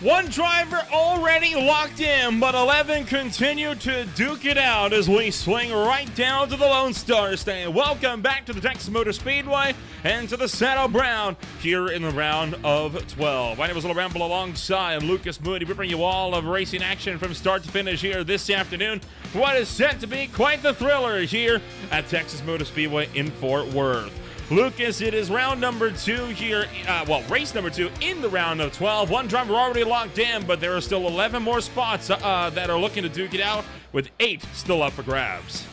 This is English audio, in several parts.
One driver already locked in, but 11 continue to duke it out as we swing right down to the Lone Star stand. Welcome back to the Texas Motor Speedway and to the Saddle Brown here in the round of 12. My name is Little Ramble alongside Lucas Moody. We bring you all of racing action from start to finish here this afternoon for what is set to be quite the thriller here at Texas Motor Speedway in Fort Worth. Lucas, it is round number 2 here, race number 2 in the round of 12. One driver already locked in, but there are still 11 more spots that are looking to duke it out, with 8 still up for grabs.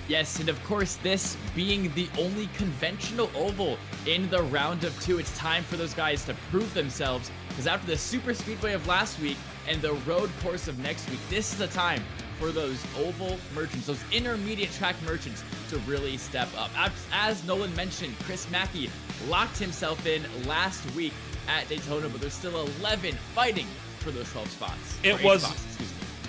Yes, and of course, this being the only conventional oval in the round of 2, it's time for those guys to prove themselves, because after the super speedway of last week and the road course of next week, this is the time for those oval merchants, those intermediate track merchants, to really step up. As Nolan mentioned, Chris Mackey locked himself in last week at Daytona, but there's still 11 fighting for those 12 spots.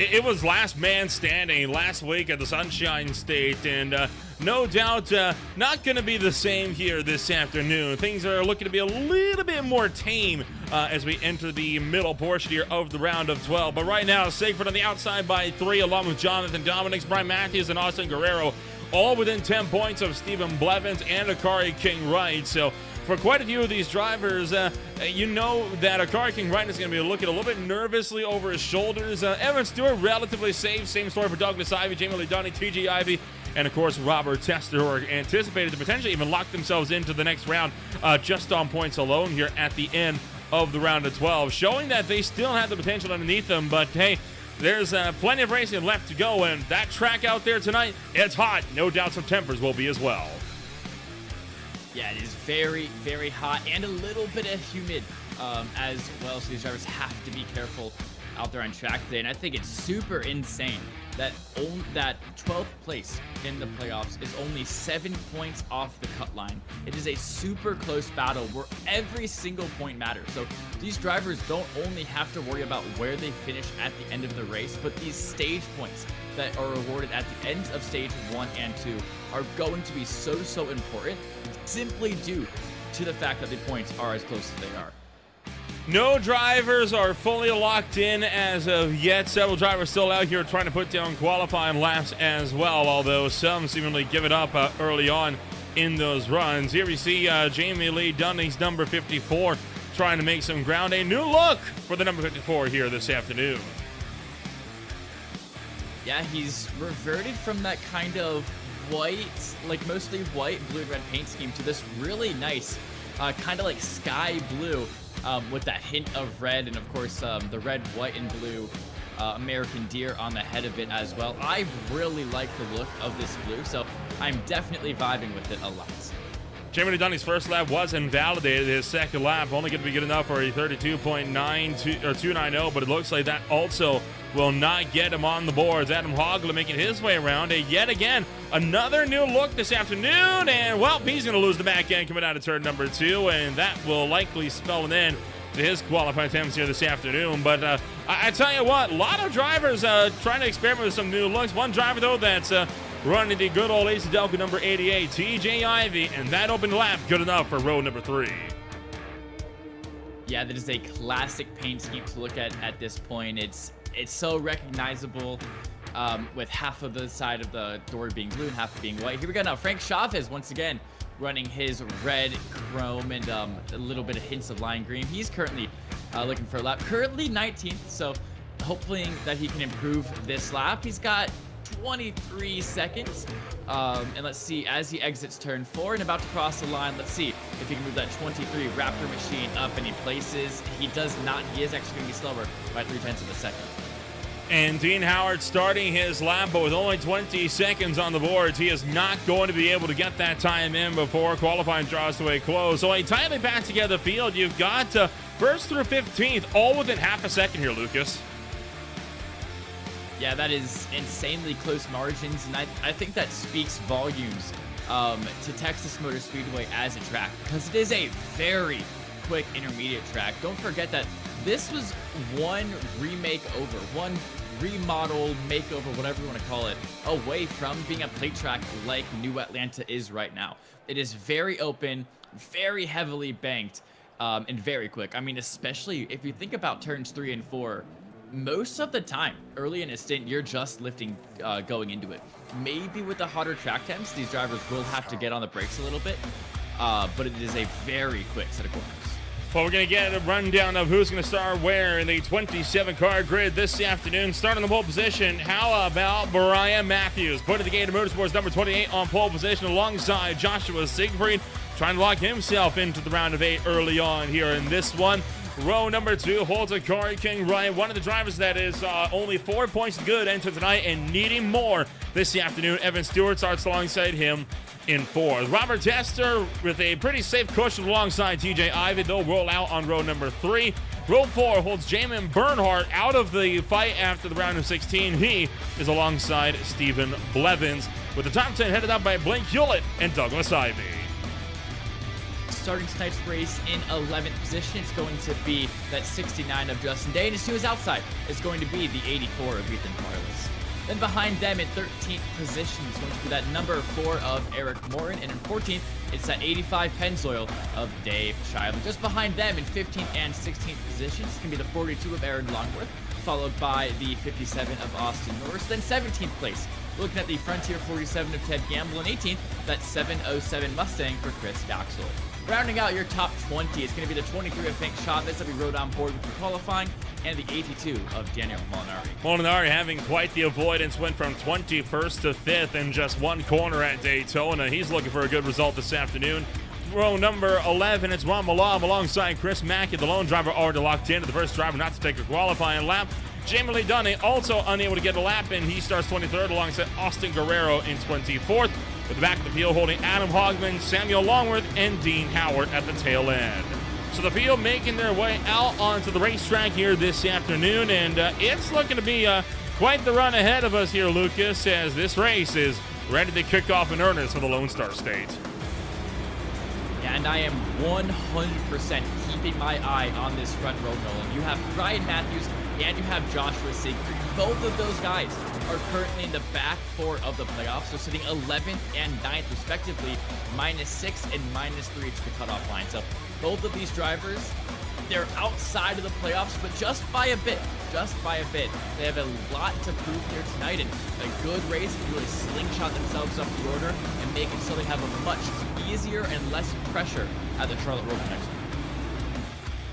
It was last man standing last week at the Sunshine State, and no doubt not going to be the same here this afternoon. Things are looking to be a little bit more tame as we enter the middle portion here of the round of 12. But right now, Sigford on the outside by 3, along with Jonathan Dominics, Brian Matthews, and Austin Guerrero, all within 10 points of Stephen Blevins and Akari King Wright. So for quite a few of these drivers, you know that Akari King Wright is going to be looking a little bit nervously over his shoulders. Evan Stewart, relatively safe. Same story for Douglas Ivey, Jamie Lee Dunny, TJ Ivey, and of course Robert Tester, who are anticipated to potentially even lock themselves into the next round just on points alone here at the end of the round of 12, showing that they still have the potential underneath them. But hey, there's plenty of racing left to go, and that track out there tonight, it's hot. No doubt some tempers will be as well. Yeah, it is very, very hot and a little bit of humid as well, so these drivers have to be careful out there on track today. And I think it's super insane that 12th place in the playoffs is only 7 points off the cut line. It is a super close battle where every single point matters. So these drivers don't only have to worry about where they finish at the end of the race, but these stage points that are awarded at the ends of stage 1 and 2 are going to be so important, simply due to the fact that the points are as close as they are. No drivers are fully locked in as of yet. Several drivers still out here trying to put down qualifying laps as well, although some seemingly give it up early on in those runs. Here we see Jamie Lee Dundy's number 54 trying to make some ground. A new look for the number 54 here this afternoon. Yeah, he's reverted from that kind of white, like mostly white, blue, and red paint scheme to this really nice, kind of like sky blue, with that hint of red, and of course the red, white, and blue American deer on the head of it as well. I really like the look of this blue, so I'm definitely vibing with it a lot. Jamie Lee Dundy's first lap was invalidated. His second lap only going to be good enough for a 32.290, but it looks like that also will not get him on the boards. Adam Hogla making his way around. Yet again, another new look this afternoon, and well, he's going to lose the back end coming out of turn number 2, and that will likely spell an end to his qualifying attempts here this afternoon. But I tell you what, a lot of drivers trying to experiment with some new looks. One driver, though, that's running the good old AC Delco number 88, TJ Ivey, and that open lap good enough for row number 3. Yeah, that is a classic paint scheme to look at this point. It's so recognizable, with half of the side of the door being blue and half being white. Here we go now. Frank Chavez once again running his red chrome and a little bit of hints of lime green. He's currently looking for a lap, currently 19th, so hopefully that he can improve this lap. He's got 23 seconds, and let's see, as he exits turn 4 and about to cross the line, let's see if he can move that 23 Raptor machine up any places. He does not. He is actually going to be slower by 0.3 of a second. And Dean Howard starting his lap, but with only 20 seconds on the boards, he is not going to be able to get that time in before qualifying draws to a close. So a tightly packed together field. You've got first through 15th, all within half a second here, Lucas. Yeah, that is insanely close margins, and I think that speaks volumes to Texas Motor Speedway as a track, because it is a very quick intermediate track. Don't forget that this was one remake over, one remodel, makeover, whatever you want to call it, away from being a plate track like New Atlanta is right now. It is very open, very heavily banked, and very quick. I mean, especially if you think about turns 3 and 4, most of the time, early in a stint, you're just lifting going into it. Maybe with the hotter track temps, these drivers will have to get on the brakes a little bit, but it is a very quick set of corners. Well, we're going to get a rundown of who's going to start where in the 27-car grid this afternoon. Starting the pole position, how about Brian Matthews? Putting the Gator Motorsports number 28 on pole position alongside Joshua Siegfried, trying to lock himself into the round of 8 early on here in this one. Row number 2 holds a Corey King Ryan, one of the drivers that is only 4 points good into tonight and needing more this afternoon. Evan Stewart starts alongside him in 4th. Robert Tester with a pretty safe cushion alongside TJ Ivey. They'll roll out on row number 3. Row 4 holds Jamin Bernhardt out of the fight after the round of 16. He is alongside Stephen Blevins, with the top 10 headed up by Blake Hewlett and Douglas Ivey. Starting tonight's race in 11th position, it's going to be that 69 of Justin Day, and as soon as outside, it's going to be the 84 of Ethan Farless. Then behind them in 13th position is going to be that number 4 of Eric Morin, and in 14th, it's that 85 Pennzoil of Dave Shively. Just behind them in 15th and 16th positions, it's going to be the 42 of Aaron Longworth, followed by the 57 of Austin Norris. Then 17th place, looking at the Frontier 47 of Ted Gamble, and 18th, that 707 Mustang for Chris Daxel. Rounding out your top 20 is going to be the 23 of Hank Chavez that we rode on board with the qualifying, and the 82 of Daniel Molinari. Molinari having quite the avoidance, went from 21st to 5th in just one corner at Daytona. He's looking for a good result this afternoon. Row number 11, it's Ron Malab alongside Chris Mackey, the lone driver already locked in, the first driver not to take a qualifying lap. Jamie Lee Dunny also unable to get a lap in. He starts 23rd alongside Austin Guerrero in 24th. With the back of the field holding Adam Hogman, Samuel Longworth, and Dean Howard at the tail end. So the field making their way out onto the racetrack here this afternoon, and it's looking to be quite the run ahead of us here, Lucas, as this race is ready to kick off in earnest for the Lone Star State. Yeah, and I am 100% keeping my eye on this front row, Nolan. You have Brian Matthews and you have Joshua Siegfried. Both of those guys are currently in the back 4 of the playoffs. They're sitting 11th and 9th, respectively, -6 and -3 to the cutoff line. So both of these drivers, they're outside of the playoffs, but just by a bit. They have a lot to prove here tonight, and a good race to really slingshot themselves up the order and make it so they have a much easier and less pressure at the Charlotte Road next week.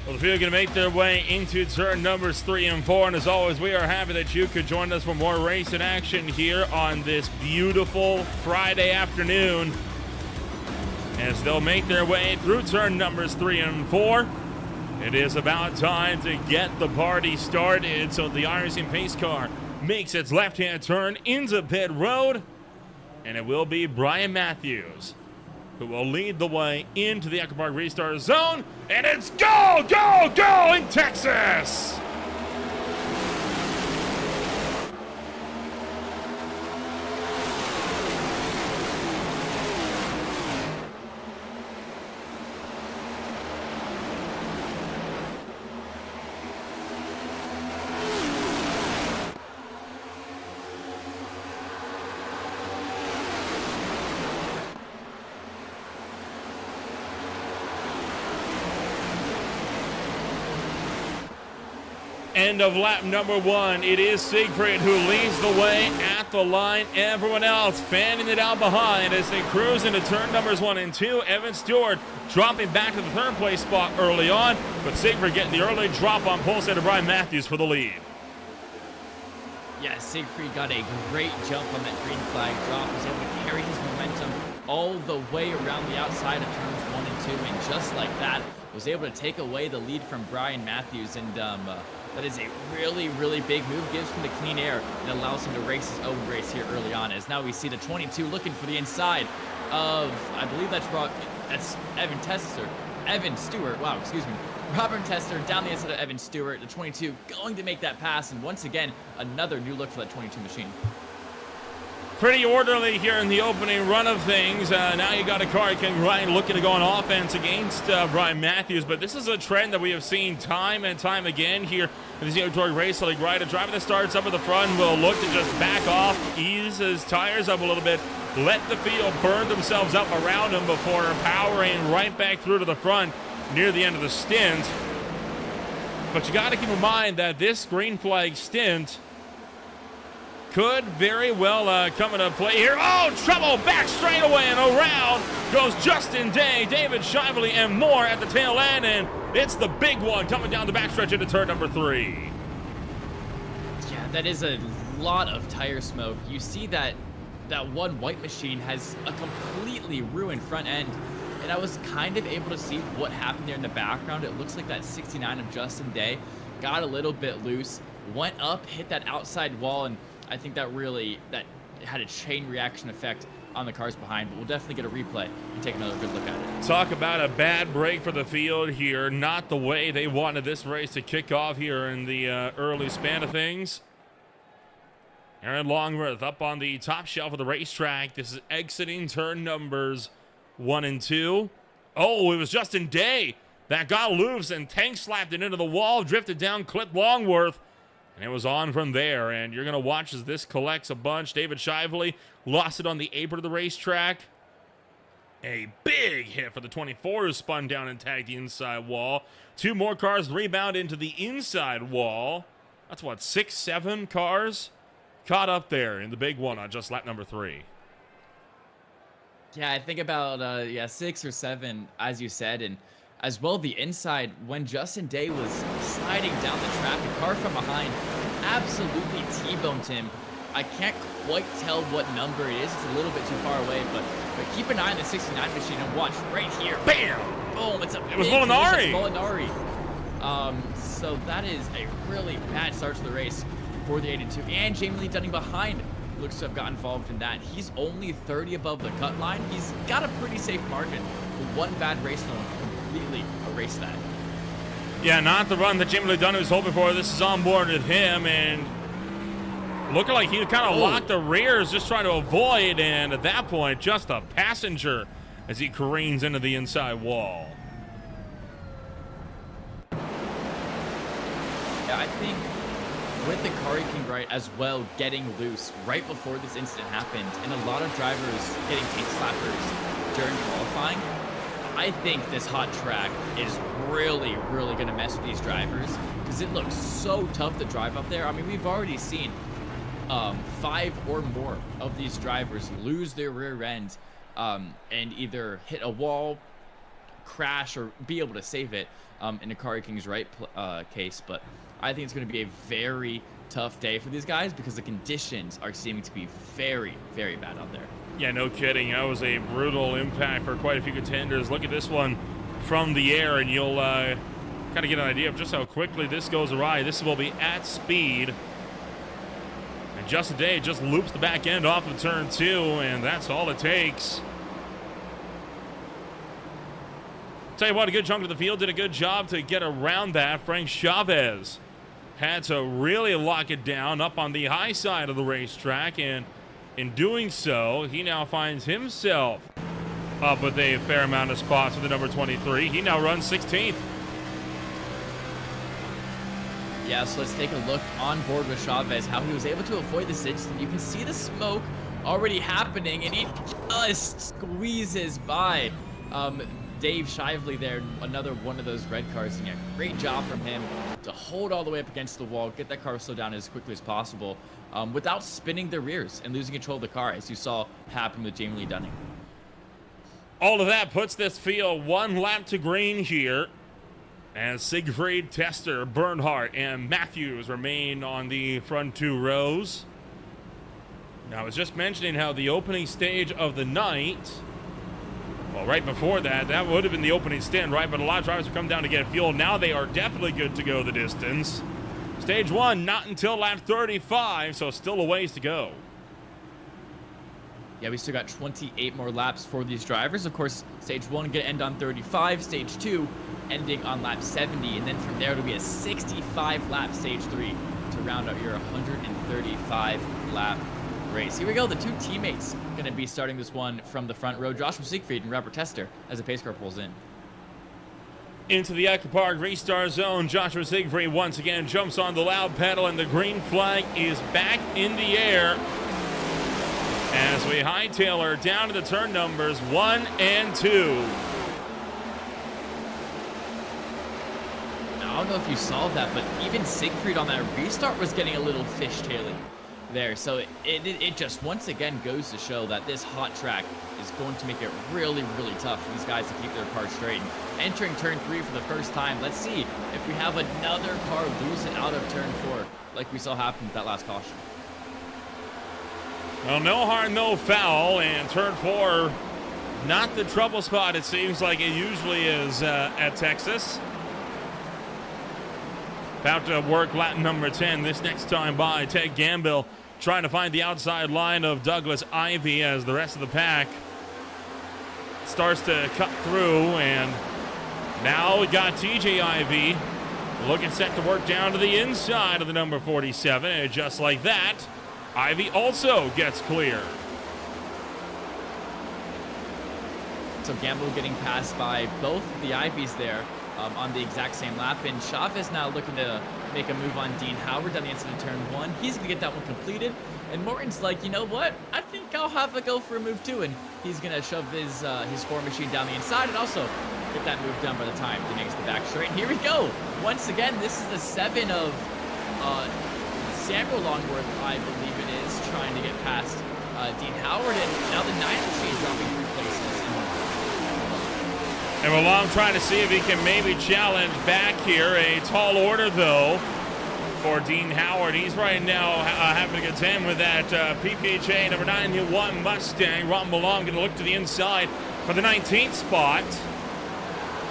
Well, the field going to make their way into turn numbers 3 and 4, and as always, we are happy that you could join us for more racing action here on this beautiful Friday afternoon, as they'll make their way through turn numbers 3 and 4. It is about time to get the party started, so the Ironson pace car makes its left-hand turn into pit road, and it will be Brian Matthews who will lead the way into the Echo Park restart zone, and it's go, go, go in Texas! End of lap number 1. It is Siegfried who leads the way at the line. Everyone else fanning it out behind as they cruise into turn numbers 1 and 2. Evan Stewart dropping back to the 3rd place spot early on, but Siegfried getting the early drop on pole setter Brian Matthews for the lead. Yeah, Siegfried got a great jump on that green flag drop. Was able to carry his momentum all the way around the outside of turns 1 and 2, and just like that, was able to take away the lead from Brian Matthews, and that is a really, really big move. Gives him the clean air and allows him to race his own race here early on. As now we see the 22 looking for the inside of, I believe that's Evan Stewart. Wow, excuse me. Robert Tester down the inside of Evan Stewart. The 22 going to make that pass, and once again, another new look for that 22 machine. Pretty orderly here in the opening run of things. Now you got a car, King Ryan, looking to go on offense against Brian Matthews, but this is a trend that we have seen time and time again here in the Zero Race League, right? A driver that starts up at the front will look to just back off, ease his tires up a little bit, let the field burn themselves up around him before powering right back through to the front. near the end of the stint. But you got to keep in mind that this green flag stint could very well come into play here. Oh, trouble back straightaway and around goes Justin Day, David Shively, and more at the tail end, and it's the big one coming down the backstretch into turn number 3. Yeah, that is a lot of tire smoke. You see that one white machine has a completely ruined front end, and I was kind of able to see what happened there in the background. It looks like that 69 of Justin Day got a little bit loose, went up, hit that outside wall, and I think that had a chain reaction effect on the cars behind, but we'll definitely get a replay and take another good look at it. Talk about a bad break for the field here. Not the way they wanted this race to kick off here in the early span of things. Aaron Longworth up on the top shelf of the racetrack. This is exiting turn numbers 1 and 2. Oh, it was Justin Day that got loose and tank slapped it into the wall, drifted down, clipped Longworth, and it was on from there. And you're going to watch as this collects a bunch. David Shively lost it on the apron of the racetrack. A big hit for the 24 who spun down and tagged the inside wall. 2 more cars rebound into the inside wall. That's what, 6, 7 cars caught up there in the big one on just lap number 3. Yeah, I think about 6 or 7, as you said, and as well the inside when Justin Day was sliding down the track, a car from behind absolutely T-boned him. I can't quite tell what number it is. It's a little bit too far away, but keep an eye on the 69 machine and watch right here. Bam! Boom! It was Molinari. So that is a really bad start to the race for the 82, and Jamie Lee Dunning behind looks to have got involved in that. He's only 30 above the cut line. He's got a pretty safe margin, but one bad race will completely erase that. Yeah, not the run that Jamie Lee Dunning was hoping for. This is on board with him, and looking like he kind of locked the rears, just trying to avoid, and at that point, just a passenger as he careens into the inside wall. Yeah, I think with the car king right as well getting loose right before this incident happened, and a lot of drivers getting tank slappers during qualifying, I think this hot track is really, really going to mess with these drivers because it looks so tough to drive up there. I mean, we've already seen 5 or more of these drivers lose their rear end and either hit a wall, crash, or be able to save it in the Car King's right case. But I think it's going to be a very tough day for these guys because the conditions are seeming to be very, very bad out there. Yeah, no kidding. That was a brutal impact for quite a few contenders. Look at this one from the air, and you'll kind of get an idea of just how quickly this goes awry. This will be at speed. And Justin Day just loops the back end off of turn 2, and that's all it takes. Tell you what, a good chunk of the field did a good job to get around that. Frank Chavez had to really lock it down up on the high side of the racetrack, and in doing so, he now finds himself up with a fair amount of spots with the number 23. He now runs 16th. Yeah, so let's take a look on board with Chavez, how he was able to avoid this incident. You can see the smoke already happening, and he just squeezes by Dave Shively there, another one of those red cars. And yeah, great job from him to hold all the way up against the wall, get that car slowed down as quickly as possible without spinning the rears and losing control of the car, as you saw happen with Jamie Lee Dunning. All of that puts this field 1 lap to green here, as Siegfried, Tester, Bernhardt, and Matthews remain on the front 2 rows. Now, I was just mentioning how the opening stage of the night, well, right before that, that would have been the opening stint, right? But a lot of drivers have come down to get fuel. Now they are definitely good to go the distance. Stage 1, not until lap 35, so still a ways to go. Yeah, we still got 28 more laps for these drivers. Of course, stage 1 going to end on 35, stage 2 ending on lap 70, and then from there it'll be a 65 lap stage 3 to round out your 135 lap race. Here we go, the 2 teammates going to be starting this one from the front row, Joshua Siegfried and Robert Tester, as the pace car pulls in. Into the Echo Park restart zone, Joshua Siegfried once again jumps on the loud pedal, and the green flag is back in the air as we hightail her down to the turn numbers 1 and 2. I don't know if you saw that, but even Siegfried on that restart was getting a little fishtailing there. So it just once again goes to show that this hot track is going to make it really, really tough for these guys to keep their car straight. And entering turn 3 for the first time, let's see if we have another car lose it out of turn 4 like we saw happen with that last caution. Well, no harm, no foul, and turn 4, not the trouble spot it seems like it usually is at Texas. About to work lap number 10 this next time by. Ted Gamble trying to find the outside line of Douglas Ivy as the rest of the pack starts to cut through, and now we got TJ Ivy looking set to work down to the inside of the number 47, and just like that, Ivy also gets clear. So Gamble getting passed by both of the Ivies there on the exact same lap, and Chavez now looking to make a move on Dean Howard down the inside of turn 1. He's gonna get that one completed, and Morton's like, you know what? I think I'll have a go for a move too, and he's gonna shove his 4 machine down the inside and also get that move done by the time he makes the back straight. And here we go. Once again, this is the 7 of Samuel Longworth, I believe it is, trying to get past Dean Howard, and now the 9 machine dropping 3 places. And Malone trying to see if he can maybe challenge back here. A tall order, though, for Dean Howard. He's right now having a good time with that PPHA number 91 Mustang. Ron Malone going to look to the inside for the 19th spot,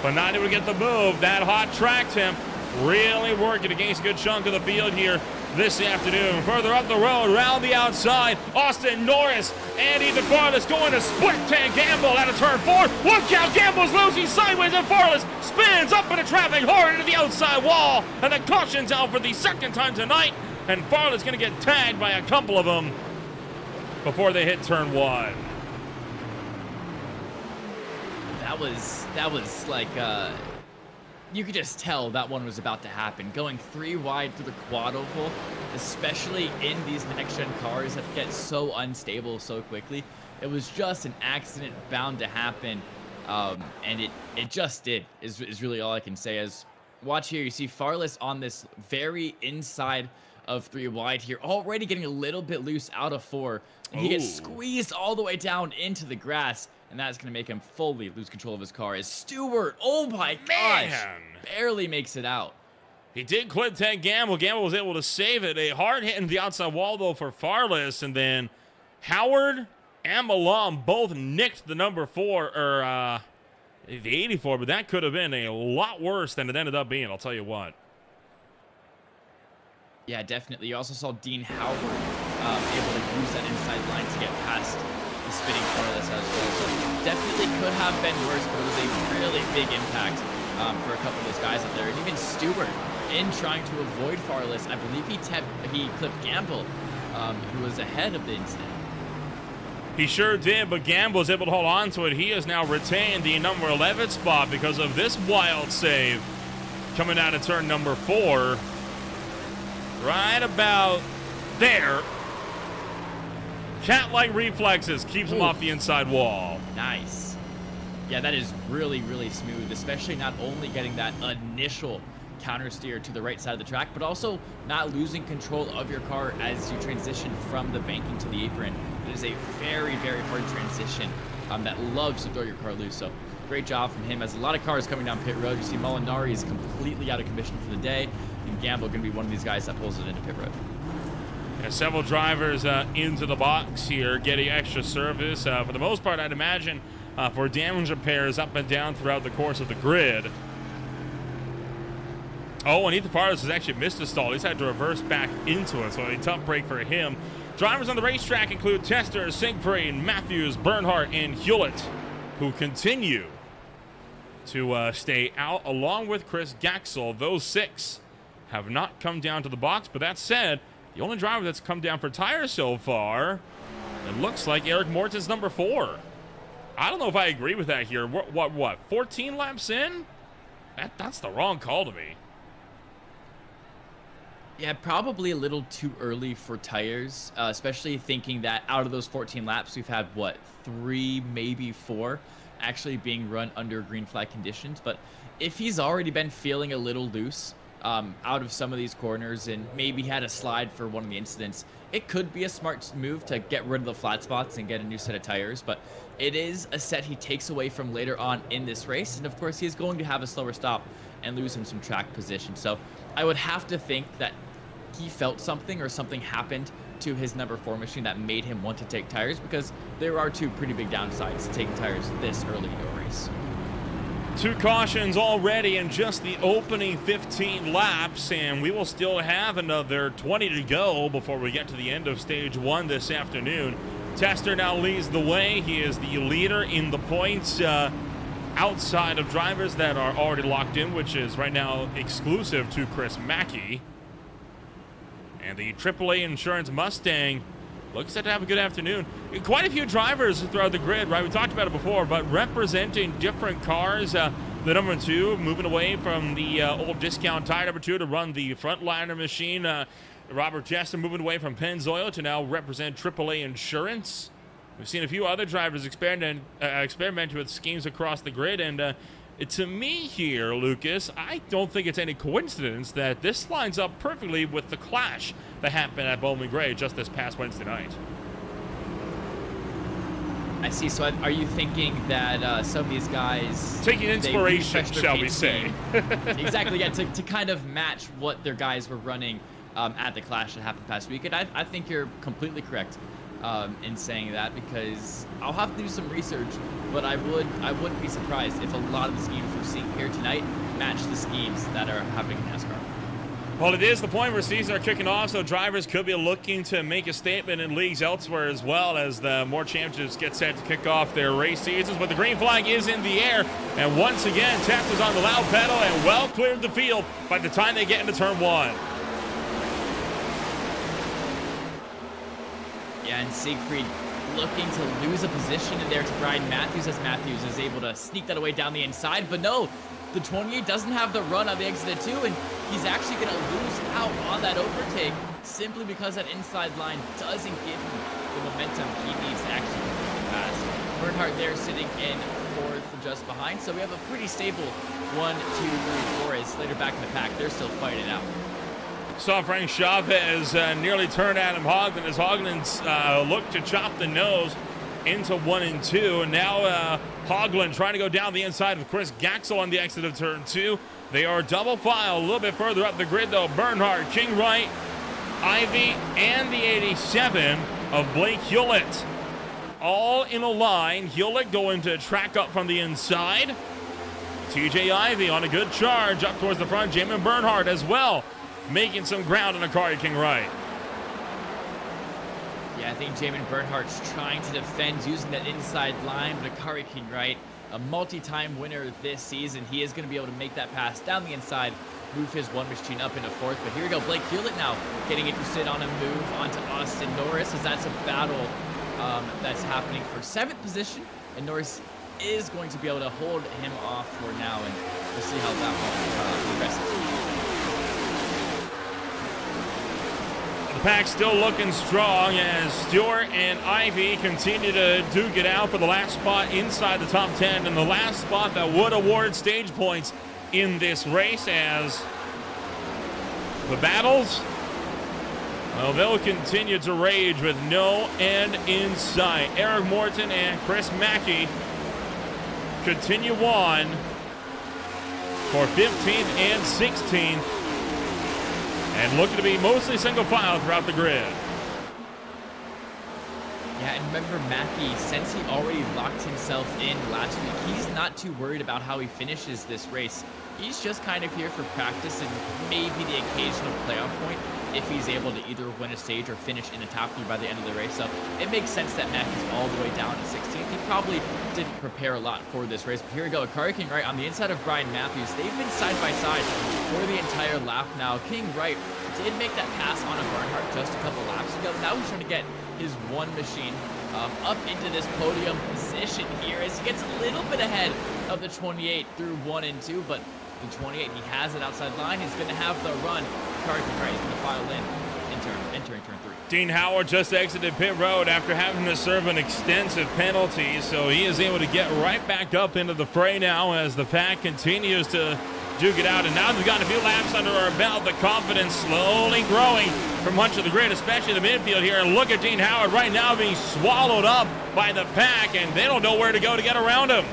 but not able to get the move. That hot track temp really working against a good chunk of the field here this afternoon. Further up the road, around the outside, Austin Norris, Andy DeFarlis going to split Ted Gamble out of turn 4. Look out, Gamble's losing sideways, and Farless spins up into traffic hard into the outside wall, and the caution's out for the second time tonight, and Farless going to get tagged by a couple of them before they hit turn 1. That was like you could just tell that one was about to happen. Going 3 wide through the quad oval, especially in these next-gen cars that get so unstable so quickly, it was just an accident bound to happen, and it just did, is really all I can say. As watch here, you see Farless on this very inside of 3 wide here, already getting a little bit loose out of 4, and he gets squeezed all the way down into the grass, and that's going to make him fully lose control of his car. As Stewart, oh my gosh, barely makes it out. He did clip Ted Gamble. Gamble was able to save it. A hard hit in the outside wall, though, for Farless, and then Howard and Malone both nicked the number 4, or the 84, but that could have been a lot worse than it ended up being, I'll tell you what. Yeah, definitely. You also saw Dean Howard able to use that inside line to get past the spinning Farless as well. So definitely could have been worse, but it was a really big impact for a couple of those guys up there. And even Stewart, in trying to avoid Farless, I believe he clipped Gamble, who was ahead of the incident. He sure did, but Gamble was able to hold on to it. He has now retained the number 11 spot because of this wild save coming out of turn number 4. Right about there. Cat-like reflexes keeps him off the inside wall. Nice. Yeah, that is really, really smooth, especially not only getting that initial counter steer to the right side of the track, but also not losing control of your car as you transition from the banking to the apron. It is a very, very hard transition that loves to throw your car loose. So great job from him. As a lot of cars coming down pit road, you see Molinari is completely out of commission for the day, and Gamble going to be one of these guys that pulls it into pit road. Yeah, several drivers into the box here getting extra service. For the most part, I'd imagine for damage repairs up and down throughout the course of the grid. Oh, and Ethan Farless has actually missed a stall. He's had to reverse back into it, so a tough break for him. Drivers on the racetrack include Tester, Siegfried, Matthews, Bernhardt, and Hewlett, who continue to stay out, along with Chris Gaxel. Those 6 have not come down to the box, but that said, the only driver that's come down for tires so far, it looks like Eric Morton's number 4. I don't know if I agree with that here. What 14 laps in? That's the wrong call to me. Yeah, probably a little too early for tires, especially thinking that out of those 14 laps, we've had, 3, maybe 4 actually being run under green flag conditions. But if he's already been feeling a little loose out of some of these corners and maybe had a slide for one of the incidents, it could be a smart move to get rid of the flat spots and get a new set of tires. But it is a set he takes away from later on in this race. And of course, he is going to have a slower stop and lose him some track position. So I would have to think that he felt something or something happened to his number 4 machine that made him want to take tires, because there are 2 pretty big downsides to taking tires this early into a race. 2 cautions already in just the opening 15 laps, and we will still have another 20 to go before we get to the end of stage 1 this afternoon. Tester now leads the way. He is the leader in the points outside of drivers that are already locked in, which is right now exclusive to Chris Mackey. And the AAA Insurance Mustang looks set to have a good afternoon. Quite a few drivers throughout the grid, right? We talked about it before, but representing different cars. The number 2 moving away from the old discount tire number 2 to run the frontliner machine. Robert Jester moving away from Pennzoil to now represent AAA Insurance. We've seen a few other drivers experiment with schemes across the grid, and to me here, Lucas, I don't think it's any coincidence that this lines up perfectly with the clash that happened at Bowman Gray just this past Wednesday night. I see. So are you thinking that some of these guys... taking inspiration, shall we say. Exactly, yeah, to kind of match what their guys were running at the clash that happened past weekend. I think you're completely correct in saying that, because I'll have to do some research, but I wouldn't be surprised if a lot of the schemes we're seeing here tonight match the schemes that are happening in NASCAR. Well, it is the point where seasons are kicking off, so drivers could be looking to make a statement in leagues elsewhere as well, as the more championships get set to kick off their race seasons. But the green flag is in the air, and once again, Taft is on the loud pedal and well cleared the field by the time they get into turn 1. Yeah, and Siegfried looking to lose a position in there to Brian Matthews, as Matthews is able to sneak that away down the inside. But no, the 28 doesn't have the run on the exit at 2, and he's actually going to lose out on that overtake simply because that inside line doesn't give him the momentum he needs to actually complete the pass. Bernhardt there sitting in 4th just behind, so we have a pretty stable 1, 2, 3, 4 as Slater back in the pack. They're still fighting it out. Saw Frank Chavez nearly turn Adam Hoglan as Hoglan's looked to chop the nose into 1 and 2. And now Hoglan trying to go down the inside of Chris Gaxel on the exit of turn 2. They are double file a little bit further up the grid though. Bernhardt, King Wright, Ivy, and the 87 of Blake Hewlett. All in a line. Hewlett going to track up from the inside. TJ Ivy on a good charge up towards the front. Jamin Bernhardt as well, making some ground on Akari King Wright. Yeah, I think Jamin Bernhardt's trying to defend using that inside line, but Akari King Wright, a multi-time winner this season, he is going to be able to make that pass down the inside, move his 1 machine up into 4th. But here we go, Blake Hewlett now getting interested on a move onto Austin Norris, as that's a battle that's happening for 7th position, and Norris is going to be able to hold him off for now, and we'll see how that one progresses. The pack still looking strong as Stewart and Ivy continue to duke it out for the last spot inside the top 10, and the last spot that would award stage points in this race, as the battles, well, they'll continue to rage with no end in sight. Eric Morton and Chris Mackey continue on for 15th and 16th, and looking to be mostly single file throughout the grid. Yeah, and remember Mackey, since he already locked himself in last week, he's not too worried about how he finishes this race. He's just kind of here for practice and maybe the occasional playoff point if he's able to either win a stage or finish in the top 3 by the end of the race. So it makes sense that Mackey's all the way down to 16th. He probably didn't prepare a lot for this race. But here we go, Akari King Wright on the inside of Brian Matthews. They've been side by side for the entire lap now. King Wright did make that pass on a Bernhardt just a couple laps ago. Now he's trying to get his 1 machine up into this podium position here as he gets a little bit ahead of the 28 through 1 and 2, but the 28, he has it outside line. He's going to have the run. Akari King Wright is going to file in, entering turn 3. Dean Howard just exited pit road after having to serve an extensive penalty, so he is able to get right back up into the fray now as the pack continues to duke it out. And now we've got a few laps under our belt. The confidence slowly growing from Hunch to the grid, especially the midfield here. And look at Dean Howard right now being swallowed up by the pack, and they don't know where to go to get around him.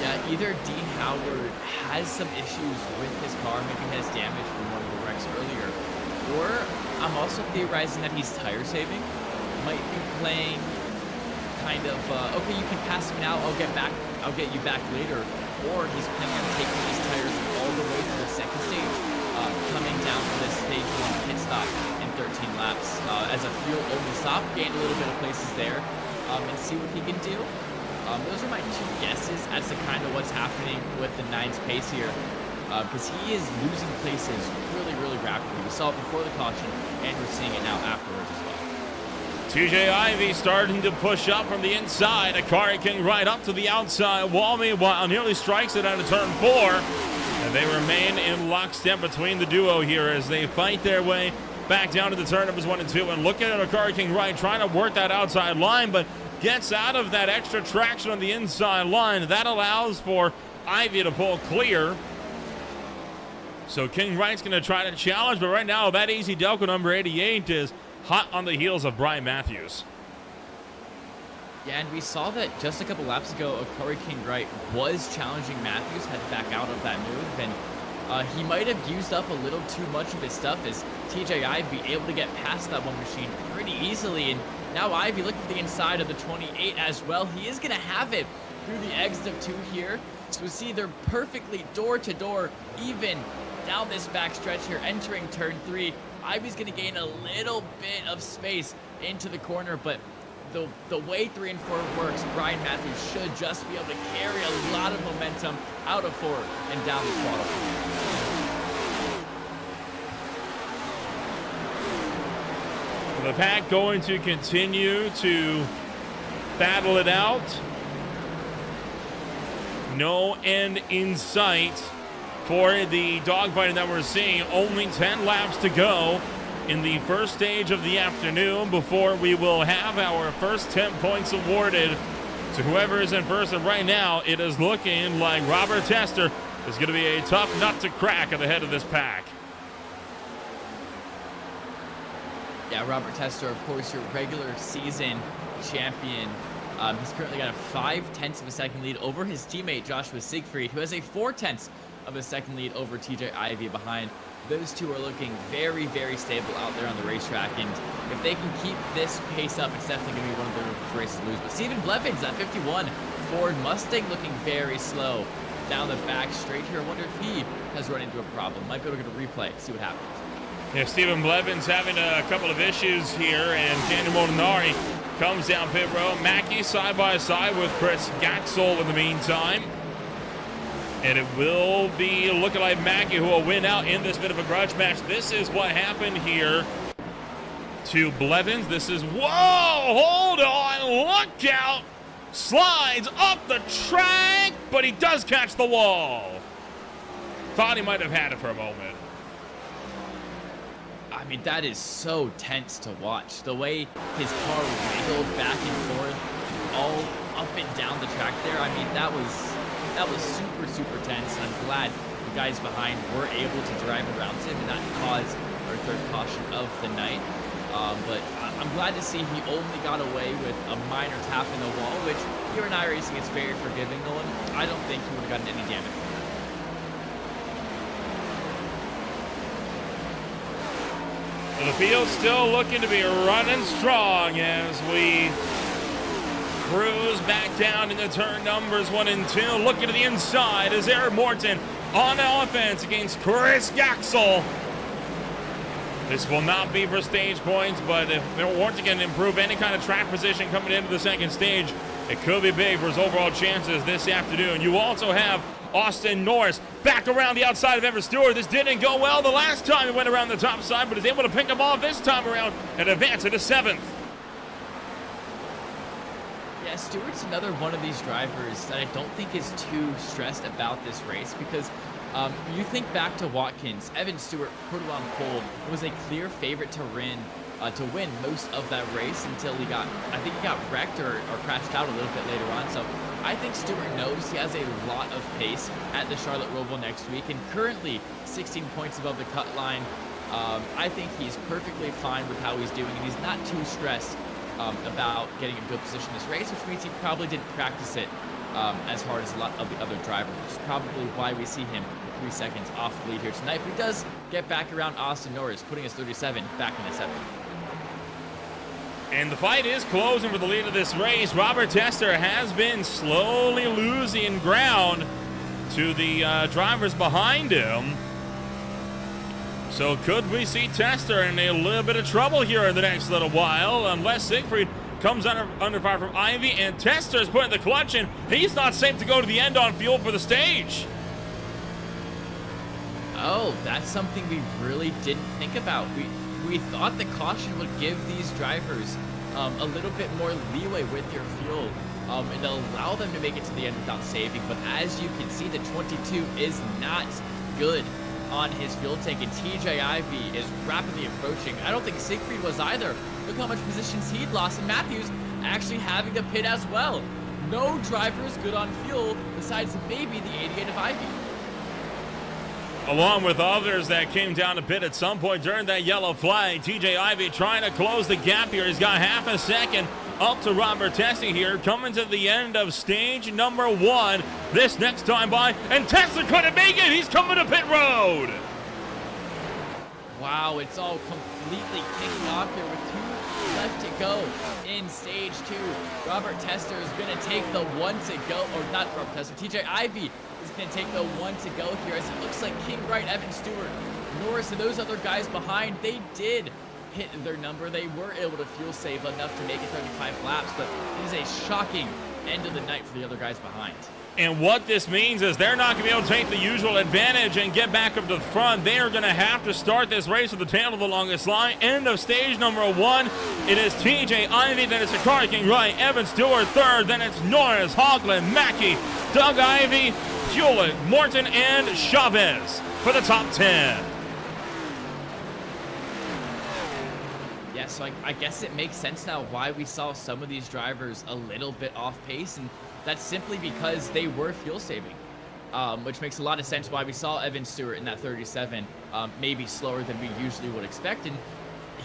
Yeah, either Dean Howard has some issues with his car, maybe has damage from one of the wrecks earlier, or I'm also theorizing that he's tire saving. Might be playing kind of, okay, you can pass me now, I'll get you back later, or he's planning on taking these tires all the way to the second stage, coming down to this stage 1 pit stop in 13 laps as a fuel only stop, gain a little bit of places there, and see what he can do. Those are my two guesses as to kind of what's happening with the 9's pace here, because he is losing places really, really rapidly. We saw it before the caution, and we're seeing it now afterwards as well. TJ Ivy starting to push up from the inside. Akari King right up to the outside wall, meanwhile nearly strikes it out of turn 4. And they remain in lockstep between the duo here as they fight their way back down to the turn numbers 1 and 2. And look at Akari King right, trying to work that outside line, but gets out of that extra traction on the inside line. That allows for Ivy to pull clear. So King Wright's going to try to challenge, but right now that easy Delco number 88 is hot on the heels of Brian Matthews. Yeah, and we saw that just a couple laps ago, Akari King Wright was challenging Matthews, had to back out of that move, and he might have used up a little too much of his stuff as TJ Ivy able to get past that one machine pretty easily, and now Ivy looking for the inside of the 28 as well. He is going to have it through the exit of 2 here. So we see they're perfectly door-to-door, even down this back stretch here, entering turn 3. Ivy's going to gain a little bit of space into the corner, but the way 3 and 4 works, Brian Matthews should just be able to carry a lot of momentum out of 4 and down the throttle. The pack going to continue to battle it out. No end in sight for the dogfighting that we're seeing. Only 10 laps to go in the first stage of the afternoon before we will have our first 10 points awarded to whoever is in first. And right now, it is looking like Robert Tester is going to be a tough nut to crack at the head of this pack. Yeah, Robert Tester, of course, your regular season champion. He's currently got a 0.5 of a second lead over his teammate Joshua Siegfried, who has a 0.4 of a second lead over TJ Ivy behind. Those two are looking very, very stable out there on the racetrack, and if they can keep this pace up, it's definitely going to be one of those races to lose. But Stephen Blevins at 51, Ford Mustang looking very slow down the back straight here. I wonder if he has run into a problem. Might be able to get a replay, see what happens. Yeah, Stephen Blevins having a couple of issues here, and Daniel Molinari comes down pit road. Mackey side by side with Chris Gaxel in the meantime. And it will be looking like Mackey who will win out in this bit of a grudge match. This is what happened here to Blevins. This is, whoa, hold on, look out. Slides up the track, but he does catch the wall. Thought he might have had it for a moment. I mean, that is so tense to watch. The way his car wiggled back and forth, all up and down the track there. I mean, that was super, super tense. And I'm glad the guys behind were able to drive around him and not cause our third caution of the night. But I'm glad to see he only got away with a minor tap in the wall, which here in iRacing is very forgiving, Nolan. I don't think he would have gotten any damage from that. The field still looking to be running strong as we cruise back down into turn numbers 1 and 2. Looking to the inside is Eric Morton on offense against Chris Gaxel. This will not be for stage points, but if Morton can improve any kind of track position coming into the second stage, it could be big for his overall chances this afternoon. You also have Austin Norris back around the outside of Everett Stewart. This didn't go well the last time he went around the top side, but is able to pick him off this time around and advance into 7th. Yeah, Stewart's another one of these drivers that I don't think is too stressed about this race, because You think back to Watkins, Evan Stewart put it on pole, was a clear favorite to win most of that race until I think he got wrecked or crashed out a little bit later on. So I think Stewart knows he has a lot of pace at the Charlotte Roval next week, and currently 16 points above the cut line. I think he's perfectly fine with how he's doing, and he's not too stressed about getting a good position in this race, which means he probably didn't practice it as hard as a lot of the other drivers, which is probably why we see him 3 seconds off the lead here tonight. But he does get back around Austin Norris, putting his 37 back in the 7th. And the fight is closing for the lead of this race. Robert Tester has been slowly losing ground to the drivers behind him. So could we see Tester in a little bit of trouble here in the next little while, unless Siegfried comes under fire from Ivy, and Tester's putting the clutch in. He's not safe to go to the end on fuel for the stage. Oh, that's something we really didn't think about. We thought the caution would give these drivers a little bit more leeway with their fuel and allow them to make it to the end without saving. But as you can see, the 22 is not good on his fuel tank, and TJ Ivy is rapidly approaching. I don't think Siegfried was either. Look how much positions he'd lost, and Matthews actually having to pit as well. No drivers good on fuel besides maybe the 88 of Ivy. Along with others that came down to pit at some point during that yellow flag. TJ Ivy trying to close the gap here. He's got half a second up to Robert Tester here, coming to the end of stage number 1 this next time by, and Tester couldn't make it. He's coming to pit road. Wow, it's all completely kicking off here with 2 left to go in stage 2. Robert Tester is going to take the 1 to go, or not Robert Tester, TJ Ivy is going to take the 1 to go here, as it looks like King Wright, Evan Stewart, Norris, and those other guys behind, they did hit their number. They were able to fuel save enough to make it 35 laps, but it is a shocking end of the night for the other guys behind. And what this means is they're not going to be able to take the usual advantage and get back up to the front. They are going to have to start this race with the tail of the longest line. End of stage number 1. It is TJ Ivy, then it's Sakari King Wright, Evan Stewart 3rd, then it's Norris, Hoagland, Mackey, Doug Ivy, Hewlett, Morton, and Chavez for the top 10. Yeah, so I guess it makes sense now why we saw some of these drivers a little bit off pace, and that's simply because they were fuel saving, which makes a lot of sense why we saw Evan Stewart in that 37, maybe slower than we usually would expect. And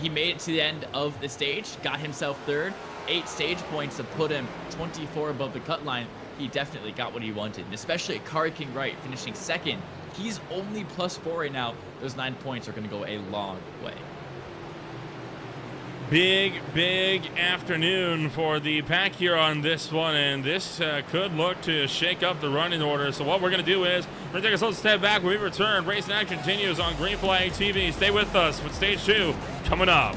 he made it to the end of the stage, got himself 3rd, 8 stage points to put him 24 above the cut line. He definitely got what he wanted, and especially Kari King Wright finishing 2nd. He's only +4 right now. Those 9 points are going to go a long way. Big afternoon for the pack here on this one, and this could look to shake up the running order. So what we're going to do is we're going to take a little step back. When we return, Racing Action continues on Green Flag TV. Stay with us with Stage 2 coming up.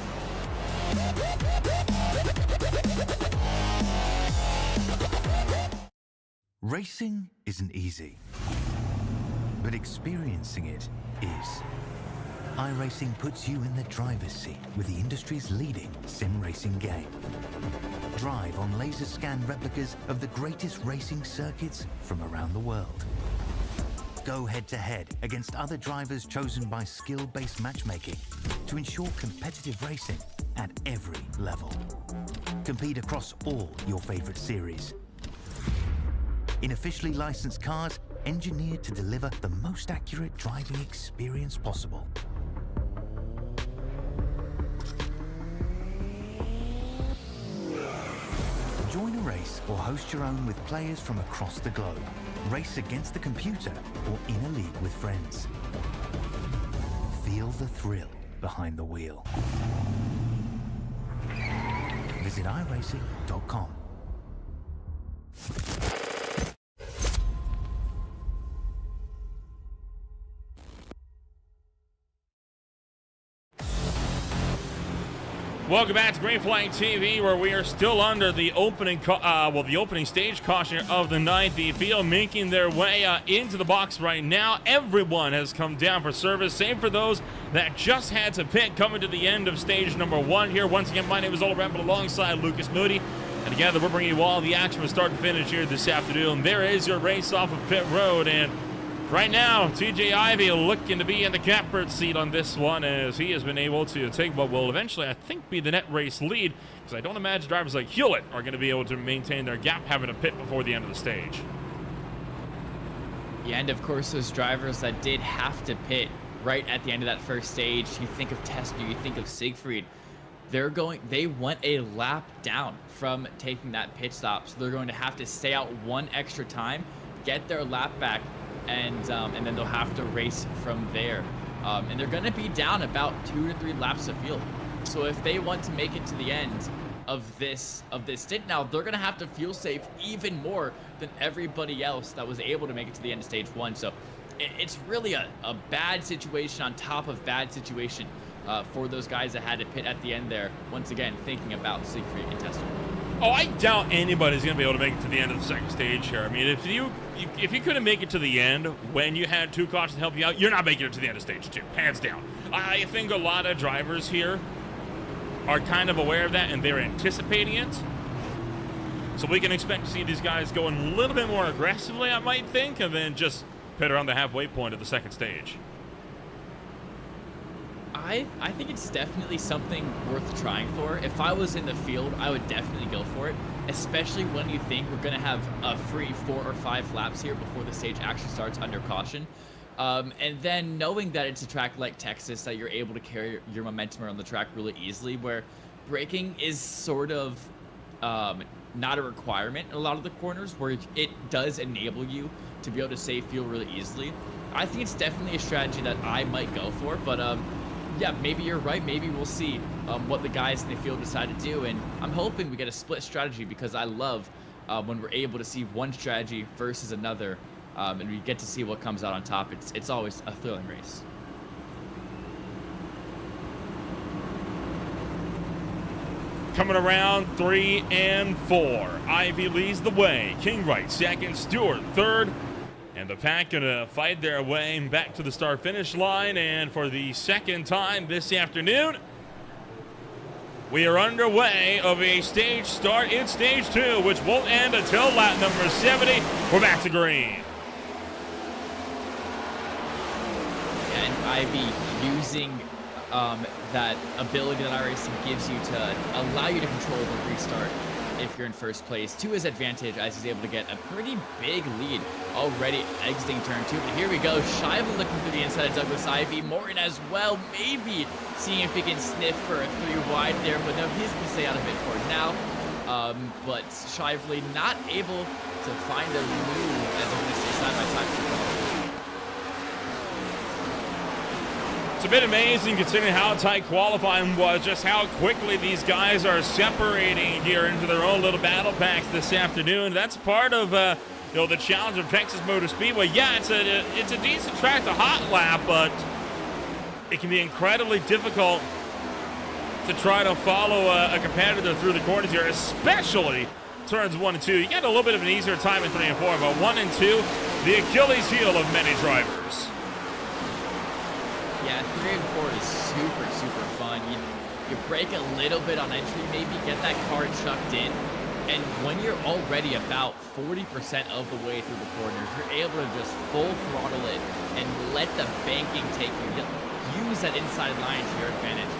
Racing isn't easy, but experiencing it is. iRacing puts you in the driver's seat with the industry's leading sim racing game. Drive on laser scan replicas of the greatest racing circuits from around the world. Go head-to-head against other drivers chosen by skill-based matchmaking to ensure competitive racing at every level. Compete across all your favorite series. In officially licensed cars, engineered to deliver the most accurate driving experience possible. Join a race or host your own with players from across the globe. Race against the computer or in a league with friends. Feel the thrill behind the wheel. Visit iRacing.com. Welcome back to Green Flag TV, where we are still under the opening stage caution of the night. The field making their way into the box right now. Everyone has come down for service, save for those that just had to pit, coming to the end of stage number 1 here. Once again, my name is Ola Rampant alongside Lucas Moody, and together we're bringing you all the action from start to finish here this afternoon. There is your race off of pit road, and Right now, TJ Ivy looking to be in the catbird seat on this one, as he has been able to take what will eventually, I think, be the net race lead, because I don't imagine drivers like Hewlett are going to be able to maintain their gap having a pit before the end of the stage. Yeah, and of course, those drivers that did have to pit right at the end of that first stage, you think of Tester, you think of Siegfried, they want a lap down from taking that pit stop, so they're going to have to stay out one extra time, get their lap back, and then they'll have to race from there. And they're going to be down about 2 to 3 laps of fuel. So if they want to make it to the end of this stint now, they're going to have to fuel save even more than everybody else that was able to make it to the end of stage 1. So it's really a bad situation on top of bad situation for those guys that had to pit at the end there. Once again, thinking about Siegfried and Tester. Oh, I doubt anybody's going to be able to make it to the end of the second stage here. I mean, if you couldn't make it to the end when you had 2 cautions to help you out, you're not making it to the end of stage 2, hands down. I think a lot of drivers here are kind of aware of that, and they're anticipating it. So we can expect to see these guys going a little bit more aggressively, I might think, and then just pit around the halfway point of the second stage. I think it's definitely something worth trying for. If I was in the field, I would definitely go for it, especially when you think we're going to have a free 4 or 5 laps here before the stage actually starts under caution. And then knowing that it's a track like Texas, that you're able to carry your momentum around the track really easily, where braking is sort of not a requirement in a lot of the corners, where it does enable you to be able to save fuel really easily. I think it's definitely a strategy that I might go for, but yeah, maybe you're right. Maybe we'll see what the guys in the field decide to do, and I'm hoping we get a split strategy, because I love when we're able to see one strategy versus another, and we get to see what comes out on top. It's always a thrilling race. Coming around 3 and 4, Ivy leads the way. Kingwright second, Stewart third. And the pack gonna fight their way back to the start-finish line, and for the second time this afternoon, we are underway of a stage start in stage 2, which won't end until lap number 70. We're back to green. And Ivy using that ability that iRacing gives you to allow you to control the restart if you're in first place, to his advantage, as he's able to get a pretty big lead already exiting turn 2. But here we go, Shiva looking through the inside of Douglas Ivy. Morton as well, maybe seeing if he can sniff for a 3 wide there, but no, he's going to stay out of it for now. But Shively not able to find a move as they're going to stay side by side. It's a bit amazing considering how tight qualifying was, just how quickly these guys are separating here into their own little battle packs this afternoon. That's part of the challenge of Texas Motor Speedway. Yeah, it's a decent track to hot lap, but it can be incredibly difficult to try to follow a competitor through the corners here, especially turns 1 and 2. You get a little bit of an easier time in 3 and 4, but 1 and 2, the Achilles heel of many drivers. Yeah, 3 and 4 is super fun. You break a little bit on entry, maybe get that car chucked in, and when you're already about 40% of the way through the corners, you're able to just full throttle it and let the banking take you. Use that inside line to your advantage,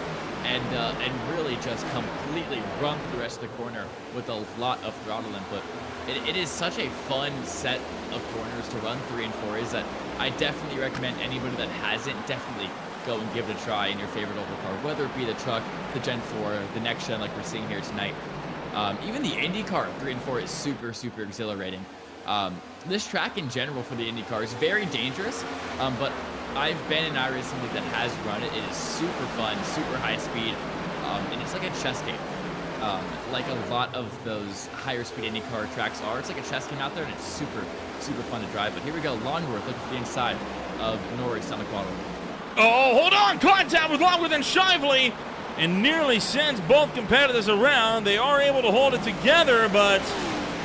and really just completely run through the rest of the corner with a lot of throttle input. It is such a fun set of corners to run 3 and 4 is that I definitely recommend anybody that hasn't, definitely go and give it a try in your favorite oval car, whether it be the truck, the Gen 4, the next gen like we're seeing here tonight. Even the Indy car 3 and 4 is super exhilarating. This track in general for the Indy car is very dangerous, but I've been in iRacing League that has run it. It is super fun, super high speed, and it's like a chess game. Like a lot of those higher speed IndyCar tracks are. It's like a chess game out there, and it's super fun to drive. But here we go, Longworth looking for the inside of Norris on the quad. Oh, hold on! Contact with Longworth and Shively, and nearly sends both competitors around. They are able to hold it together, but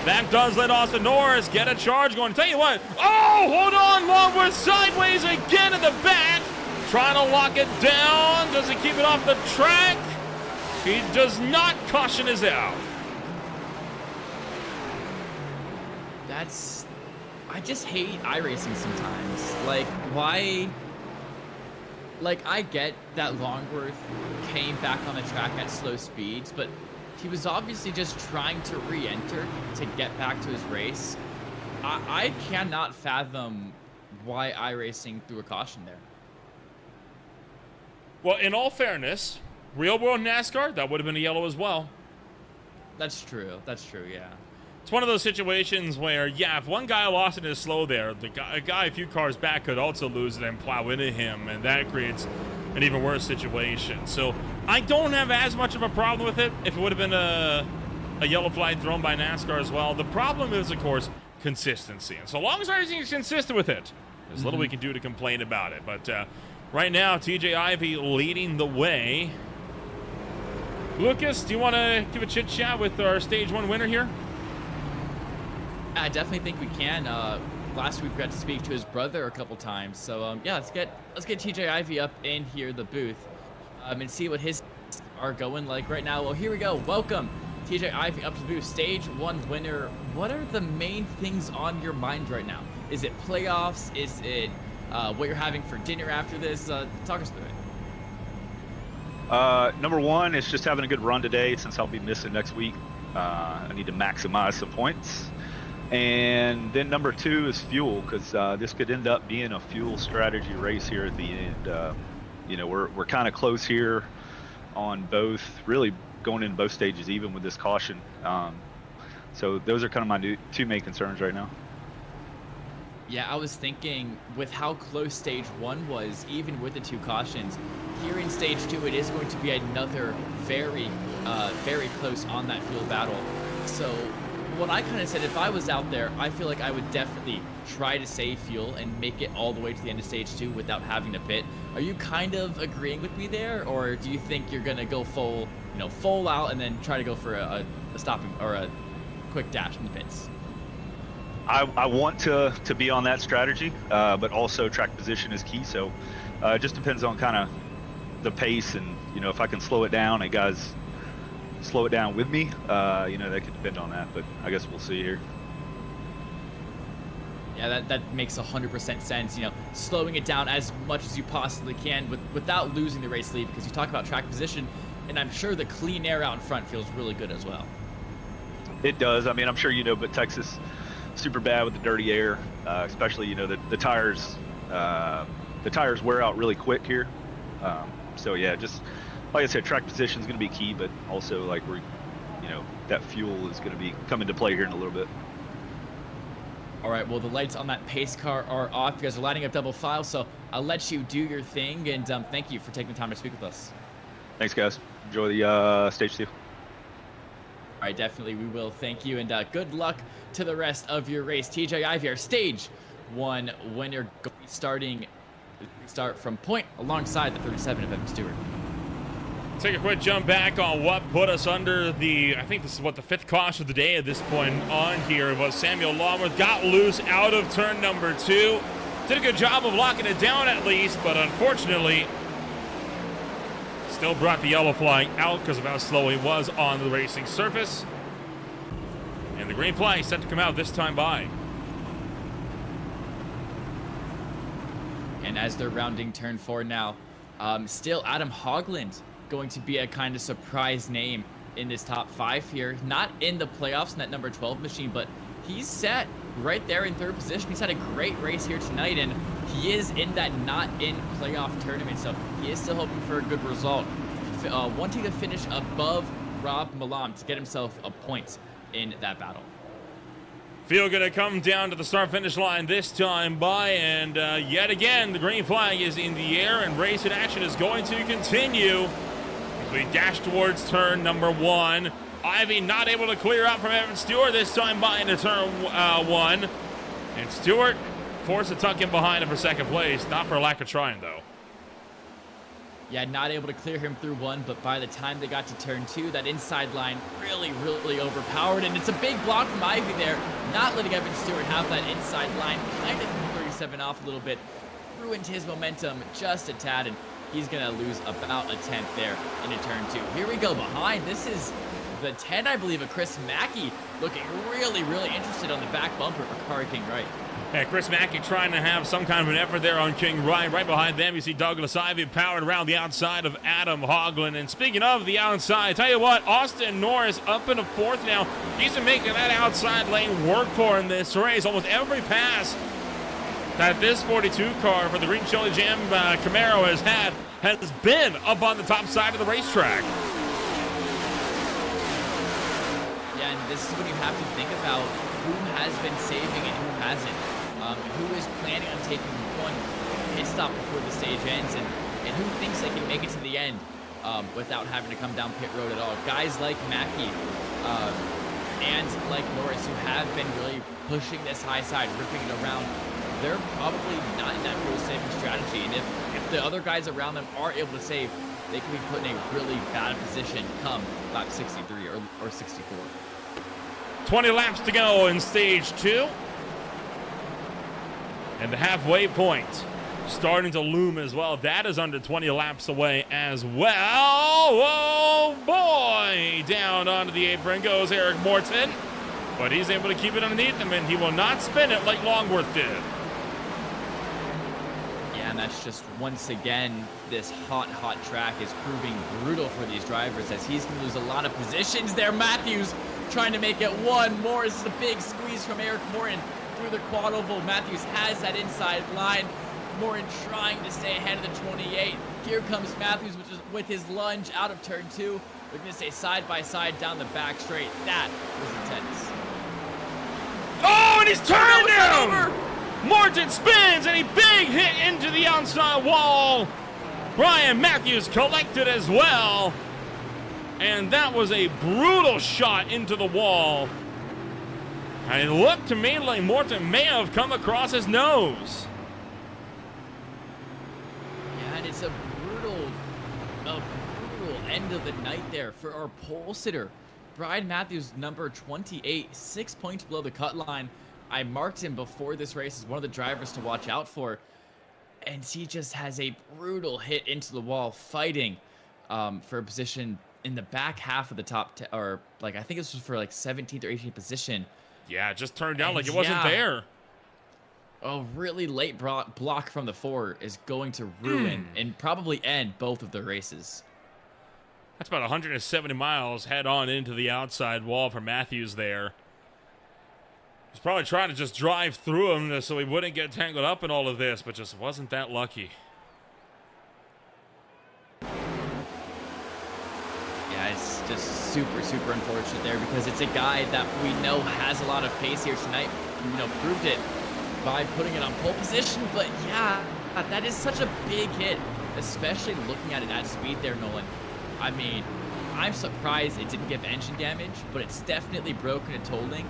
that does let Austin Norris get a charge going. Tell you what, oh, hold on! Longworth sideways again in the back, trying to lock it down. Does he keep it off the track? He does not. Caution is out. I just hate iRacing sometimes. Like, why? Like, I get that Longworth came back on the track at slow speeds, but he was obviously just trying to re-enter to get back to his race. I cannot fathom why iRacing threw a caution there. Well, in all fairness, real world NASCAR, that would have been a yellow as well. That's true. That's true, yeah. It's one of those situations where, yeah, if one guy lost it and is slow there, a guy a few cars back could also lose it and plow into him, and that creates an even worse situation. So I don't have as much of a problem with it if it would have been a yellow flag thrown by NASCAR as well. The problem is, of course, consistency. And so long as everything is consistent with it, there's little we can do to complain about it. But right now, TJ Ivy leading the way. Lucas, do you want to give a chit chat with our stage 1 winner here? I definitely think we can. Last week we got to speak to his brother a couple times, so yeah, let's get TJ Ivy up in here, the booth, and see what his are going like right now. Well, here we go. Welcome, TJ Ivy, up to the booth, stage 1 winner. What are the main things on your mind right now? Is it playoffs? Is it what you're having for dinner after this? Talk us through it. Number one is just having a good run today since I'll be missing next week. I need to maximize some points. And then number 2 is fuel, because this could end up being a fuel strategy race here at the end. You know, we're kind of close here on both, really going in both stages, even with this caution. So those are kind of my 2 main concerns right now. Yeah, I was thinking with how close stage 1 was, even with the 2 cautions, here in stage 2, it is going to be another very close on that fuel battle. So what I kind of said, if I was out there, I feel like I would definitely try to save fuel and make it all the way to the end of stage 2 without having to pit. Are you kind of agreeing with me there, or do you think you're gonna go full out and then try to go for a stopping or a quick dash in the pits? I want to be on that strategy, but also track position is key. So it just depends on kind of the pace, and if I can slow it down and guys slow it down with me, that could depend on that, but I guess we'll see here. Yeah, that makes 100% sense. Slowing it down as much as you possibly can without losing the race lead, because you talk about track position, and I'm sure the clean air out in front feels really good as well. It does. I mean, I'm sure but Texas super bad with the dirty air, especially the tires. The tires wear out really quick here. So yeah, just like I said, track position is going to be key, but also like that fuel is going to be come into play here in a little bit. All right, well, the lights on that pace car are off. You guys are lining up double file, so I'll let you do your thing, and thank you for taking the time to speak with us. Thanks, guys. Enjoy the stage 2. All right, definitely we will. Thank you, and good luck to the rest of your race. TJ Ivy, our stage 1 winner, starting start from point alongside the 37 of Evan Stewart. Take a quick jump back on what put us under I think this is the 5th caution of the day at this point on here. It was Samuel Longworth got loose out of turn number 2. Did a good job of locking it down at least, but unfortunately still brought the yellow flag out because of how slow he was on the racing surface. And the green flag set to come out this time by. And as they're rounding turn 4 now, still Adam Hogland going to be a kind of surprise name in this top 5 here. Not in the playoffs in that number 12 machine, but he's set right there in 3rd position. He's had a great race here tonight, and he is in that not in playoff tournament, so he is still hoping for a good result. Wanting to finish above Rob Malam to get himself a point in that battle. Field going to come down to the start-finish line this time by, and yet again, the green flag is in the air, and race in action is going to continue as we dash towards turn number 1. Ivy not able to clear out from Evan Stewart this time by into turn 1, and Stewart forced to tuck in behind him for 2nd place, not for lack of trying, though. Yeah, not able to clear him through 1, but by the time they got to turn 2, that inside line really overpowered, and it's a big block from Ivy there, not letting Evan Stewart have that inside line, kind of 37 off a little bit, ruined his momentum just a tad, and he's going to lose about a 10th there into turn 2. Here we go behind. This is the 10, I believe, of Chris Mackey, looking really interested on the back bumper for Car King Right. Yeah, Chris Mackey trying to have some kind of an effort there on King Ryan. Right behind them, you see Douglas Ivey powered around the outside of Adam Hoagland. And speaking of the outside, tell you what, Austin Norris up in the fourth now. He's been making that outside lane work for him this race. Almost every pass that this 42 car for the Green Chili Jam Camaro has been up on the top side of the racetrack. Yeah, and this is when you have to think about who has been saving and who hasn't. Who is planning on taking one pit stop before the stage ends, and who thinks they can make it to the end without having to come down pit road at all. Guys like Mackey and like Norris, who have been really pushing this high side, ripping it around, they're probably not in that fuel saving strategy. And if the other guys around them are able to save, they can be put in a really bad position come lap 63 or 64. 20 laps to go in stage 2. And the halfway point starting to loom as well. That is under 20 laps away as well. Oh, boy. Down onto the apron goes Eric Morton. But he's able to keep it underneath him, and he will not spin it like Longworth did. Yeah, and that's just, once again, this hot track is proving brutal for these drivers as he's going to lose a lot of positions there. Matthews trying to make it one more. This is a big squeeze from Eric Morton through the quad oval. Matthews has that inside line. Morton trying to stay ahead of the 28. Here comes Matthews with his lunge out of turn 2. We're going to stay side by side down the back straight. That was intense. Oh, and he's turning down! Over. Morton spins, and a big hit into the outside wall. Brian Matthews collected as well. And that was a brutal shot into the wall. And it looked to me like Morton may have come across his nose. Yeah, and it's a brutal end of the night there for our pole sitter. Brian Matthews, number 28, 6 points below the cut line. I marked him before this race as one of the drivers to watch out for. And he just has a brutal hit into the wall, fighting for a position in the back half of the top, or like, I think this was for like 17th or 18th position. Yeah, it just turned out like it wasn't there. A really late block from the 4 is going to ruin and probably end both of the races. That's about 170 miles head on into the outside wall for Matthews there. He's probably trying to just drive through him so he wouldn't get tangled up in all of this, but just wasn't that lucky. Yeah, it's just super unfortunate there because it's a guy that we know has a lot of pace here tonight. Proved it by putting it on pole position. But yeah, that is such a big hit, especially looking at it at speed there, Nolan. I mean, I'm surprised it didn't give engine damage, but it's definitely broken a toe link.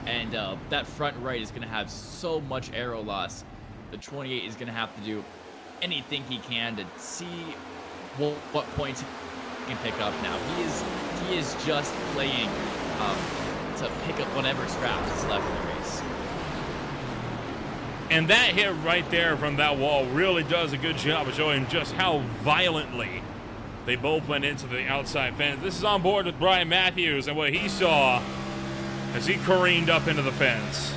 And that front right is going to have so much aero loss. The 28 is going to have to do anything he can to see what points he can pick up now. He is just playing to pick up whatever scraps is left in the race. And that hit right there from that wall really does a good job of showing just how violently they both went into the outside fence. This is on board with Brian Matthews and what he saw as he careened up into the fence.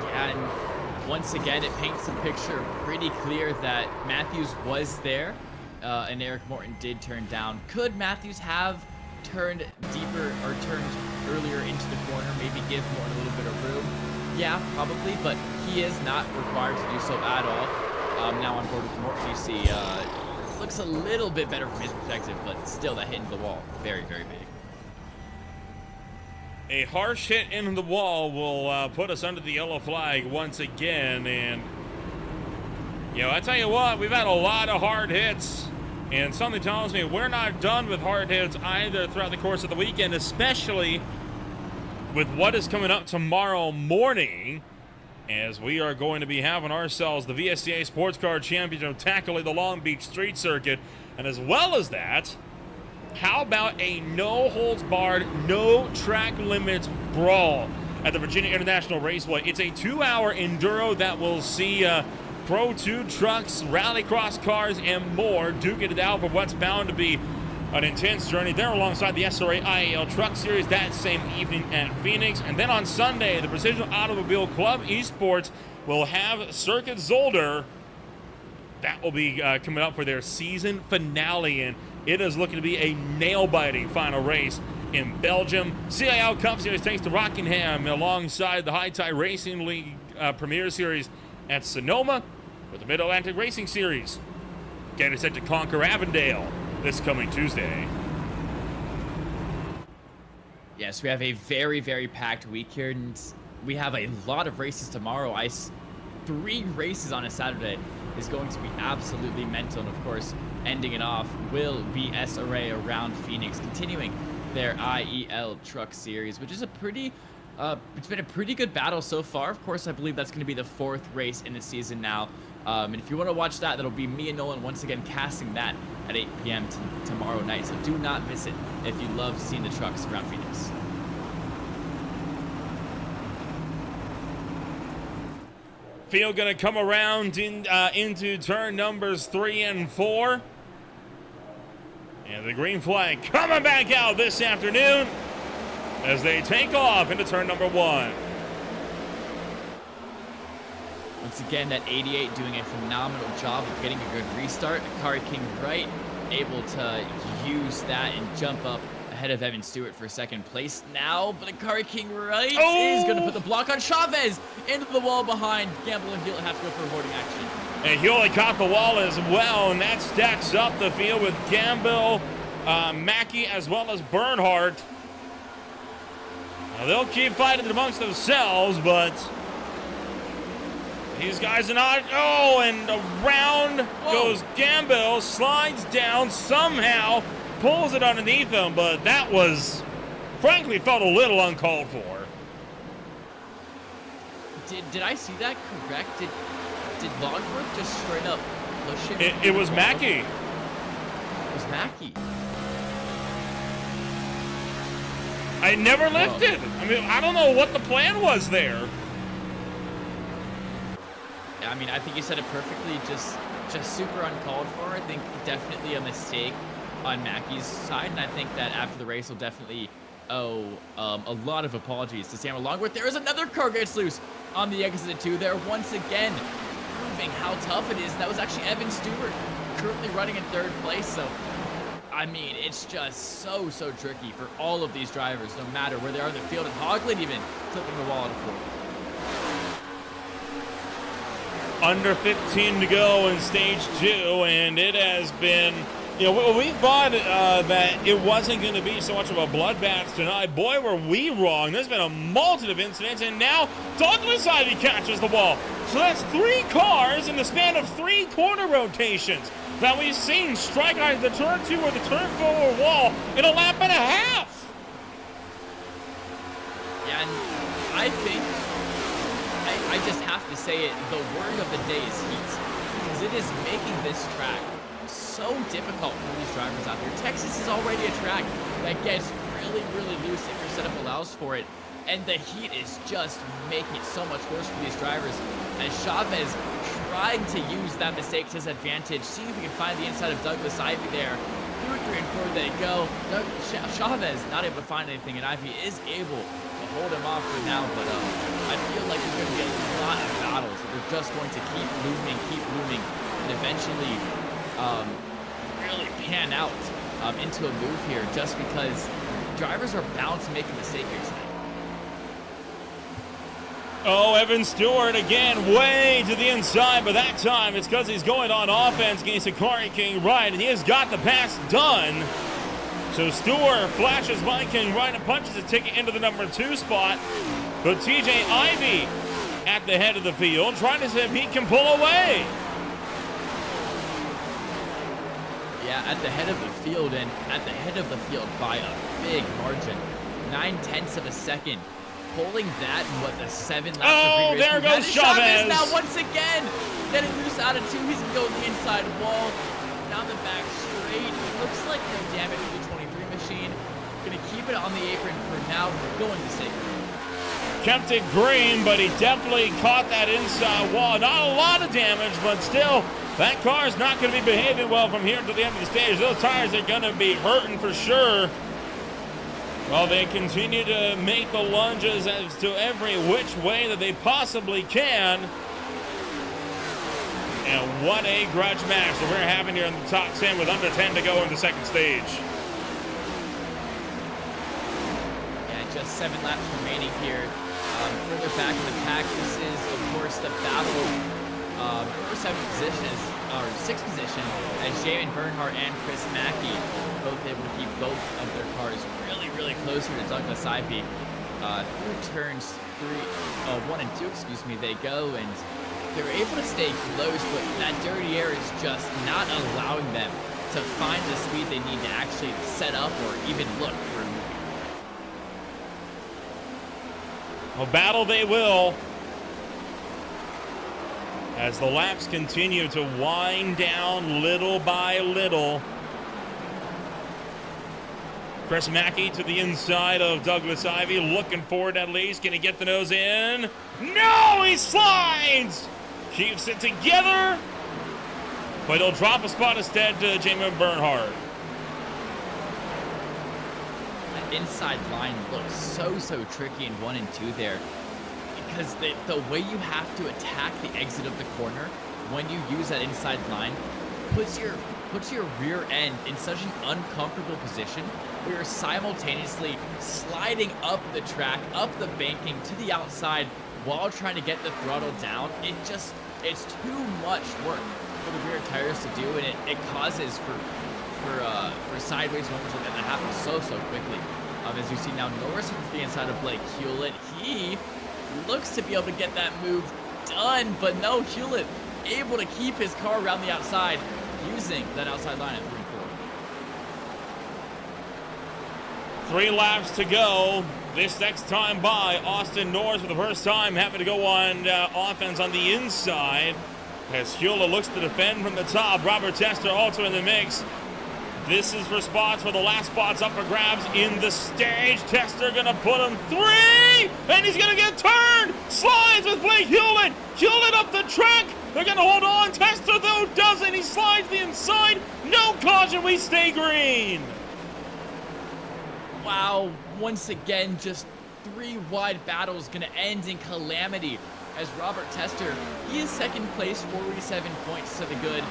Yeah, and once again, it paints the picture pretty clear that Matthews was there, and Eric Morton did turn down. Could Matthews have turned deeper or turned earlier into the corner, maybe give Morton a little bit of room? Yeah, probably, but he is not required to do so at all. Now on board with Morton, you see looks a little bit better from his perspective, but still that hit into the wall, very big. A harsh hit into the wall will put us under the yellow flag once again. And, I tell you what, we've had a lot of hard hits. And something tells me we're not done with hard hits either throughout the course of the weekend, especially with what is coming up tomorrow morning, as we are going to be having ourselves the VSCA Sports Car Championship tackling the Long Beach Street Circuit. And as well as that, how about a no-holds-barred, no-track limits brawl at the Virginia International Raceway? It's a 2-hour enduro that will see Pro 2 trucks, rallycross cars, and more duking it out for what's bound to be an intense journey there alongside the SRA IAL Truck Series that same evening at Phoenix. And then on Sunday, the Precision Automobile Club Esports will have Circuit Zolder. That will be coming up for their season finale, and it is looking to be a nail-biting final race in Belgium. CIL Cup Series takes to Rockingham alongside the High Tide Racing League Premier Series at Sonoma, with the Mid-Atlantic Racing Series getting set to conquer Avondale this coming Tuesday. Yes, we have a very, very packed week here, and we have a lot of races tomorrow. 3 races on a Saturday is going to be absolutely mental, and of course, ending it off will be SRA around Phoenix, continuing their IEL Truck Series, which is a pretty, it's been a pretty good battle so far. Of course, I believe that's going to be the 4th race in the season now. And if you want to watch that, that'll be me and Nolan once again casting that at 8 p.m. tomorrow night. So do not miss it if you love seeing the trucks around Phoenix. Field going to come around into turn numbers 3 and 4. And the green flag coming back out this afternoon as they take off into turn number 1. Once again, that 88 doing a phenomenal job of getting a good restart. Akari King Wright able to use that and jump up ahead of Evan Stewart for 2nd place now, but Akari King Wright is going to put the block on Chavez into the wall behind. Gamble and Hewlett have to go for hoarding action. And Hewlett caught the wall as well, and that stacks up the field with Gamble, Mackey, as well as Bernhardt. Now they'll keep fighting amongst themselves, but these guys are not. Oh, and around goes Gamble, slides down somehow, pulls it underneath him, but that was, frankly, felt a little uncalled for. Did I see that correct? Did Logworth just straight up push him? It was Mackey. It was Mackey. I never lifted. I mean, I don't know what the plan was there. Yeah, I mean, I think you said it perfectly. Just super uncalled for. I think definitely a mistake on Mackey's side, and I think that after the race, will definitely owe a lot of apologies to Sam Longworth. There is another car gets loose on the exit of 2 there once again, proving how tough it is. That was actually Evan Stewart, currently running in 3rd place. So, I mean, it's just so tricky for all of these drivers, no matter where they are in the field. And Hoagland even clipping the wall at a 4. Under 15 to go in stage 2, and it has been, you know, we thought that it wasn't going to be so much of a bloodbath tonight. Boy, were we wrong. There's been a multitude of incidents, and now Douglas Ivy catches the ball. So that's 3 cars in the span of 3 corner rotations that we've seen strike either the turn 2 or the turn 4 wall in a lap and a half. Yeah, and I think I just have to say it, the word of the day is heat, because it is making this track so difficult for these drivers out there. Texas is already a track that gets really loose if your setup allows for it, and the heat is just making it so much worse for these drivers as Chavez trying to use that mistake to his advantage. See if he can find the inside of Douglas Ivy there. Through 3 and 4 they go. Chavez not able to find anything, and Ivy is able to hold him off for now, but I feel like there's going to be a lot of battles that are just going to keep looming, and eventually really pan out into a move here, just because drivers are bound to make a mistake here tonight. Oh, Evan Stewart again, way to the inside, but that time it's because he's going on offense against Akari King Wright, and he has got the pass done. So Stewart flashes by King Wright and punches his ticket into the number 2 spot. But TJ Ivy at the head of the field, trying to see if he can pull away. Yeah, at the head of the field, and at the head of the field by a big margin. 9/10 of a second. Pulling that in, what, the 7 laps of there goes Chavez. Now once again getting loose out of 2. He's going to go to the inside wall, down the back straight. Looks like no damage to the 23 machine. Going to keep it on the apron for now. We're going to say Kept it green, but he definitely caught that inside wall. Not a lot of damage, but still That car is not going to be behaving well from here to the end of the stage. Those tires are going to be hurting for sure. Well, they continue to make the lunges as to every which way that they possibly can. And what a grudge match that we're having here in the top 10 with under 10 to go in the second stage. Yeah, just 7 laps remaining here. Further back in the pack, this is, of course, the battle for 6th position, as Jamin Bernhardt and Chris Mackey both able to keep both of their cars really closer to Douglas Ivy. Through turns 1 and 2, they go, and they're able to stay close, but that dirty air is just not allowing them to find the speed they need to actually set up or even look for a movie. Well, battle they will, as the laps continue to wind down little by little. Chris Mackey to the inside of Douglas Ivy, looking forward at least. Can he get the nose in? No, he slides! Keeps it together, but he'll drop a spot instead to Jamin Bernhardt. That inside line looks so tricky in 1 and 2 there, because the way you have to attack the exit of the corner when you use that inside line puts your rear end in such an uncomfortable position where you're simultaneously sliding up the track, up the banking to the outside while trying to get the throttle down. It's too much work for the rear tires to do, and it causes for sideways moments like that happen so quickly. As you see now, Norris to the inside of Blake Hewlett. He looks to be able to get that move done, but no, Hewlett able to keep his car around the outside using that outside line at 3 and 4. 3 laps to go. This next time by, Austin Norris for the first time having to go on offense on the inside as Hewlett looks to defend from the top. Robert Tester also in the mix. This is for spots, for the last spots up for grabs in the stage. Tester gonna put him 3, and he's gonna get turned. Slides with Blake Hewlett. Hewlett up the track. They're gonna hold on. Tester though doesn't. He slides the inside. No caution. We stay green. Wow, once again, just 3 wide battles gonna end in calamity as Robert Tester, he is second place, 47 points to the good.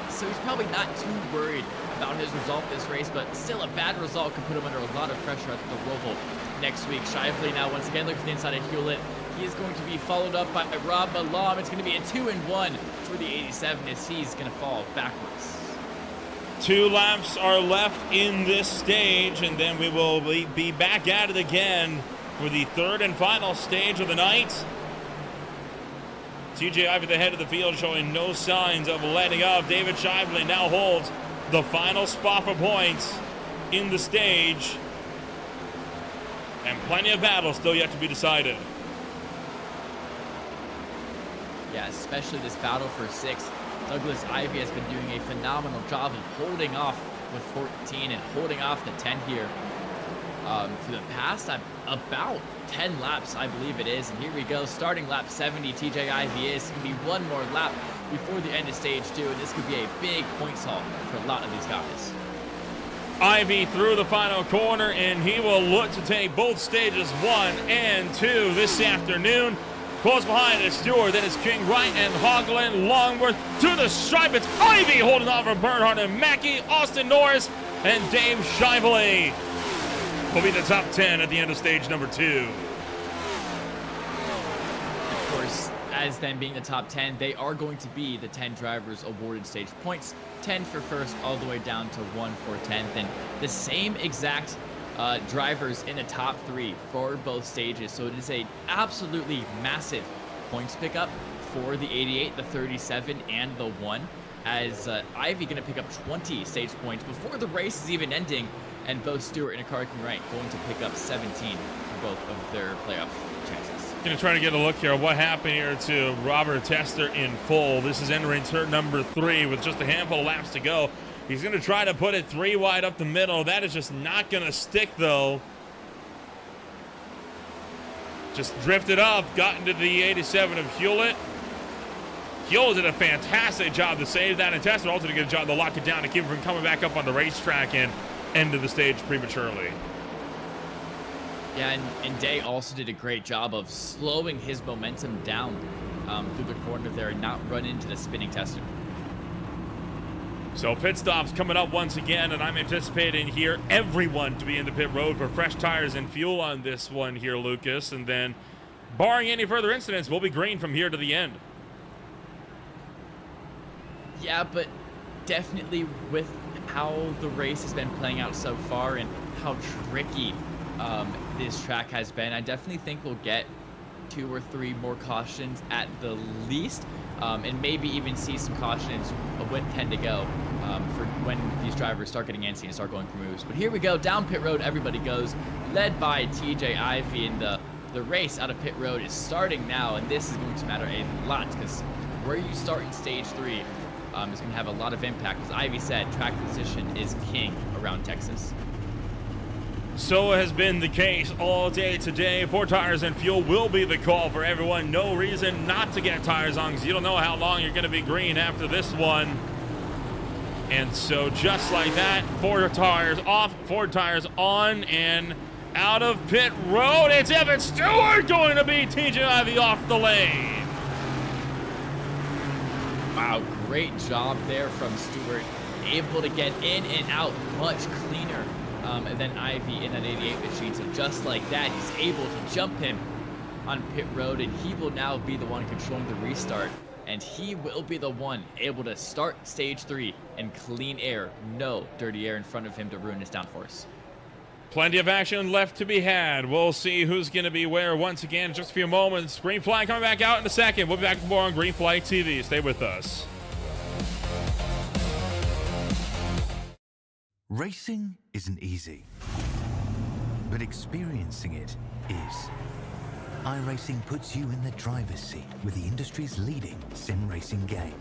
So he's probably not too worried about his result this race, but still a bad result could put him under a lot of pressure at the Roval next week. Shively now once again looking for the inside of Hewlett. He is going to be followed up by Rob Balam. It's going to be a 2 and 1 for the 87 as he's going to fall backwards. 2 laps are left in this stage, and then we will be back at it again for the 3rd and final stage of the night. TJ Ivey at the head of the field showing no signs of letting up. David Shively now holds the final spot for points in the stage. And plenty of battles still yet to be decided. Yeah, especially this battle for 6th. Douglas Ivey has been doing a phenomenal job of holding off with 14 and holding off the 10 here for the past about 10 laps, I believe it is. And here we go, starting lap 70. TJ Ivey is going to be 1 more lap before the end of stage 2, and this could be a big points haul for a lot of these guys. Ivey through the final corner, and he will look to take both stages 1 and 2 this afternoon. Close behind is Stewart, then it's King Wright and Hoagland. Longworth to the stripe. It's Ivey holding off from Bernhardt and Mackey. Austin Norris and Dave Shively will be the top 10 at the end of stage number 2. Of course, as them being the top 10, they are going to be the 10 drivers awarded stage points. 10 for first, all the way down to 1 for 10th. And the same exact drivers in the top 3 for both stages. So it is a absolutely massive points pickup for the 88, the 37, and the 1. As Ivey going to pick up 20 stage points before the race is even ending, and both Stewart and King Wright going to pick up 17 for both of their playoff chances. Going to try to get a look here at what happened here to Robert Tester in full. This is entering turn number 3 with just a handful of laps to go. He's going to try to put it 3 wide up the middle. That is just not going to stick, though. Just drifted up, got into the 87 of Hewlett. Fuel did a fantastic job to save that, and Tester also did a good job to lock it down to keep him from coming back up on the racetrack and end of the stage prematurely. Yeah, and Day also did a great job of slowing his momentum down through the corner there and not run into the spinning Tester. So pit stops coming up once again, and I'm anticipating here everyone to be in the pit road for fresh tires and fuel on this one here, Lucas. And then, barring any further incidents, we'll be green from here to the end. Yeah, but definitely with how the race has been playing out so far and how tricky this track has been, I definitely think we'll get 2 or 3 more cautions at the least, and maybe even see some cautions with 10 to go for when these drivers start getting antsy and start going for moves. But here we go, down pit road, everybody goes, led by TJ Ivy, and the race out of pit road is starting now, and this is going to matter a lot because where you start in stage 3 is going to have a lot of impact. As Ivy said, track position is king around Texas. So has been the case all day today. 4 tires and fuel will be the call for everyone. No reason not to get tires on because you don't know how long you're going to be green after this one. And so just like that, 4 tires off, 4 tires on, and out of pit road, it's Evan Stewart going to beat TJ Ivy off the lane. Wow, great job there from Stewart. Able to get in and out much cleaner than Ivy in that 88 machine. So just like that, he's able to jump him on pit road, and he will now be the one controlling the restart. And he will be the one able to start stage 3 in clean air. No dirty air in front of him to ruin his downforce. Plenty of action left to be had. We'll see who's going to be where once again in just a few moments. Green flag coming back out in a second. We'll be back with more on Green Flag TV. Stay with us. Racing isn't easy, but experiencing it is. iRacing puts you in the driver's seat with the industry's leading sim racing game.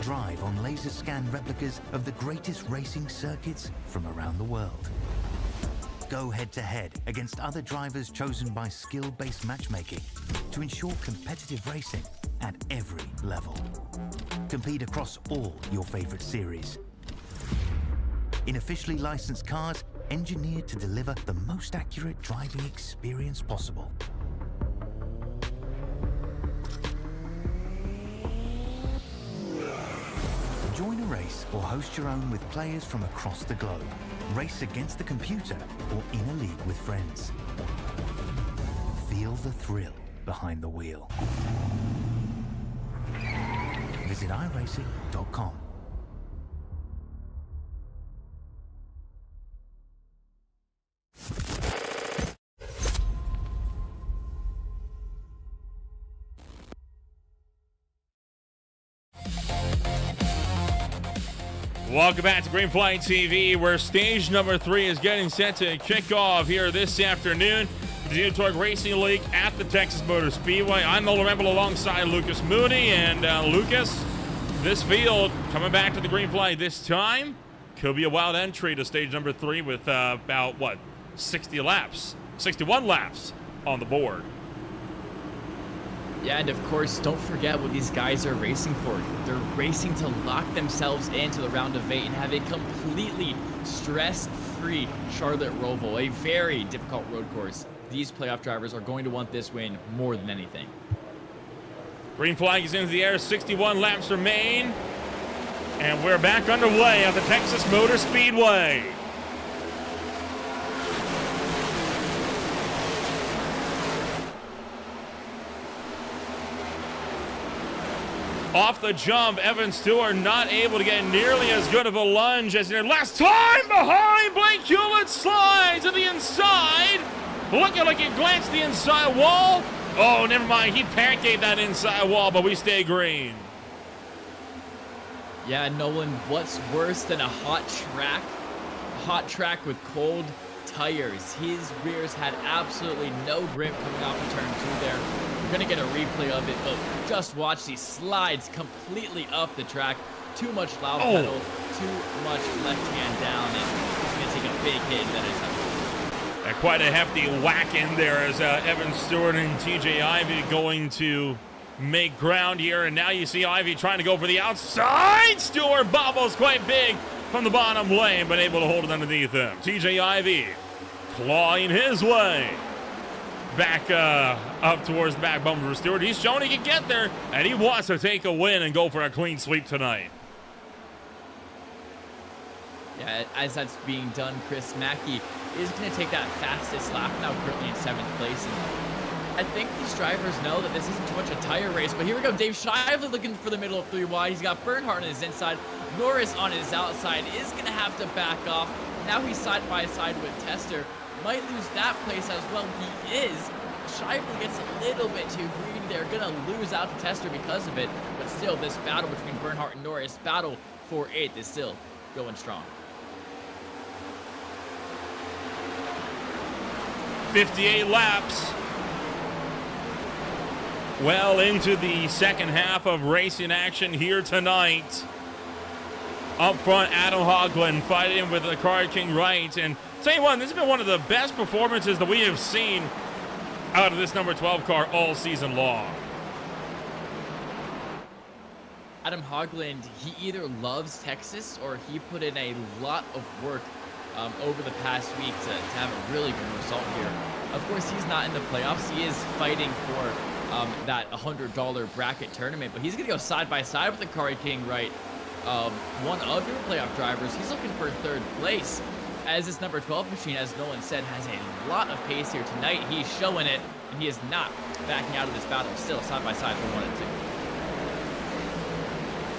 Drive on laser scan replicas of the greatest racing circuits from around the world. Go head-to-head against other drivers chosen by skill-based matchmaking to ensure competitive racing at every level. Compete across all your favorite series. In officially licensed cars, engineered to deliver the most accurate driving experience possible. Join a race or host your own with players from across the globe. Race against the computer or in a league with friends. Feel the thrill behind the wheel. Visit iRacing.com. Welcome back to Green Flag TV, where stage number 3 is getting set to kick off here this afternoon. The Unitorque Racing League at the Texas Motor Speedway. I'm Nolan Rempel alongside Lucas Mooney. And Lucas, this field coming back to the Green Flag this time could be a wild entry to stage number 3 with about, 61 laps on the board. Yeah, and of course, don't forget what these guys are racing for. They're racing to lock themselves into the round of 8 and have a completely stress-free Charlotte Roval, a very difficult road course. These playoff drivers are going to want this win more than anything. Green flag is into the air, 61 laps remain, and we're back underway at the Texas Motor Speedway. Off the jump, Evan Stewart not able to get nearly as good of a lunge as he did last time. Behind, Blake Hewlett slides to the inside. Looking like he glanced the inside wall. Oh, never mind. He pancaked that inside wall, but we stay green. Yeah, Nolan, what's worse than a hot track? A hot track with cold tires. His rears had absolutely no grip coming off of turn 2 there. We're going to get a replay of it, but just watch these slides completely up the track. Too much loud pedal, too much left hand down, and he's going to take a big hit. That is quite a hefty whack in there as Evan Stewart and TJ Ivy going to make ground here. And now you see Ivy trying to go for the outside. Stewart bobbles quite big from the bottom lane, but able to hold it underneath him. TJ Ivy clawing his way back up towards the back bumper for Stewart. He's shown he can get there, and he wants to take a win and go for a clean sweep tonight. Yeah, as that's being done, Chris Mackey is going to take that fastest lap, now currently in 7th place. And I think these drivers know that this isn't too much a tire race, but here we go. Dave Shively looking for the middle of 3 wide. He's got Bernhardt on his inside. Norris on his outside is going to have to back off. Now he's side by side with Tester. Might lose that place as well. He is. Shively gets a little bit too greedy. They're going to lose out to Tester because of it. But still, this battle between Bernhardt and Norris, battle for 8th, is still going strong. 58 laps. Well into the second half of racing action here tonight. Up front, Adam Hoagland fighting with the Car King right. And tell you what, this has been one of the best performances that we have seen out of this number 12 car all season long. Adam Hoagland, he either loves Texas or he put in a lot of work over the past week to have a really good result here. Of course, he's not in the playoffs. He is fighting for that $100 bracket tournament, but he's going to go side by side with the Car King right. One of your playoff drivers. He's looking for 3rd place. As this number 12 machine, as Nolan said, has a lot of pace here tonight. He's showing it, and he is not backing out of this battle. Still side by side for 1 and 2.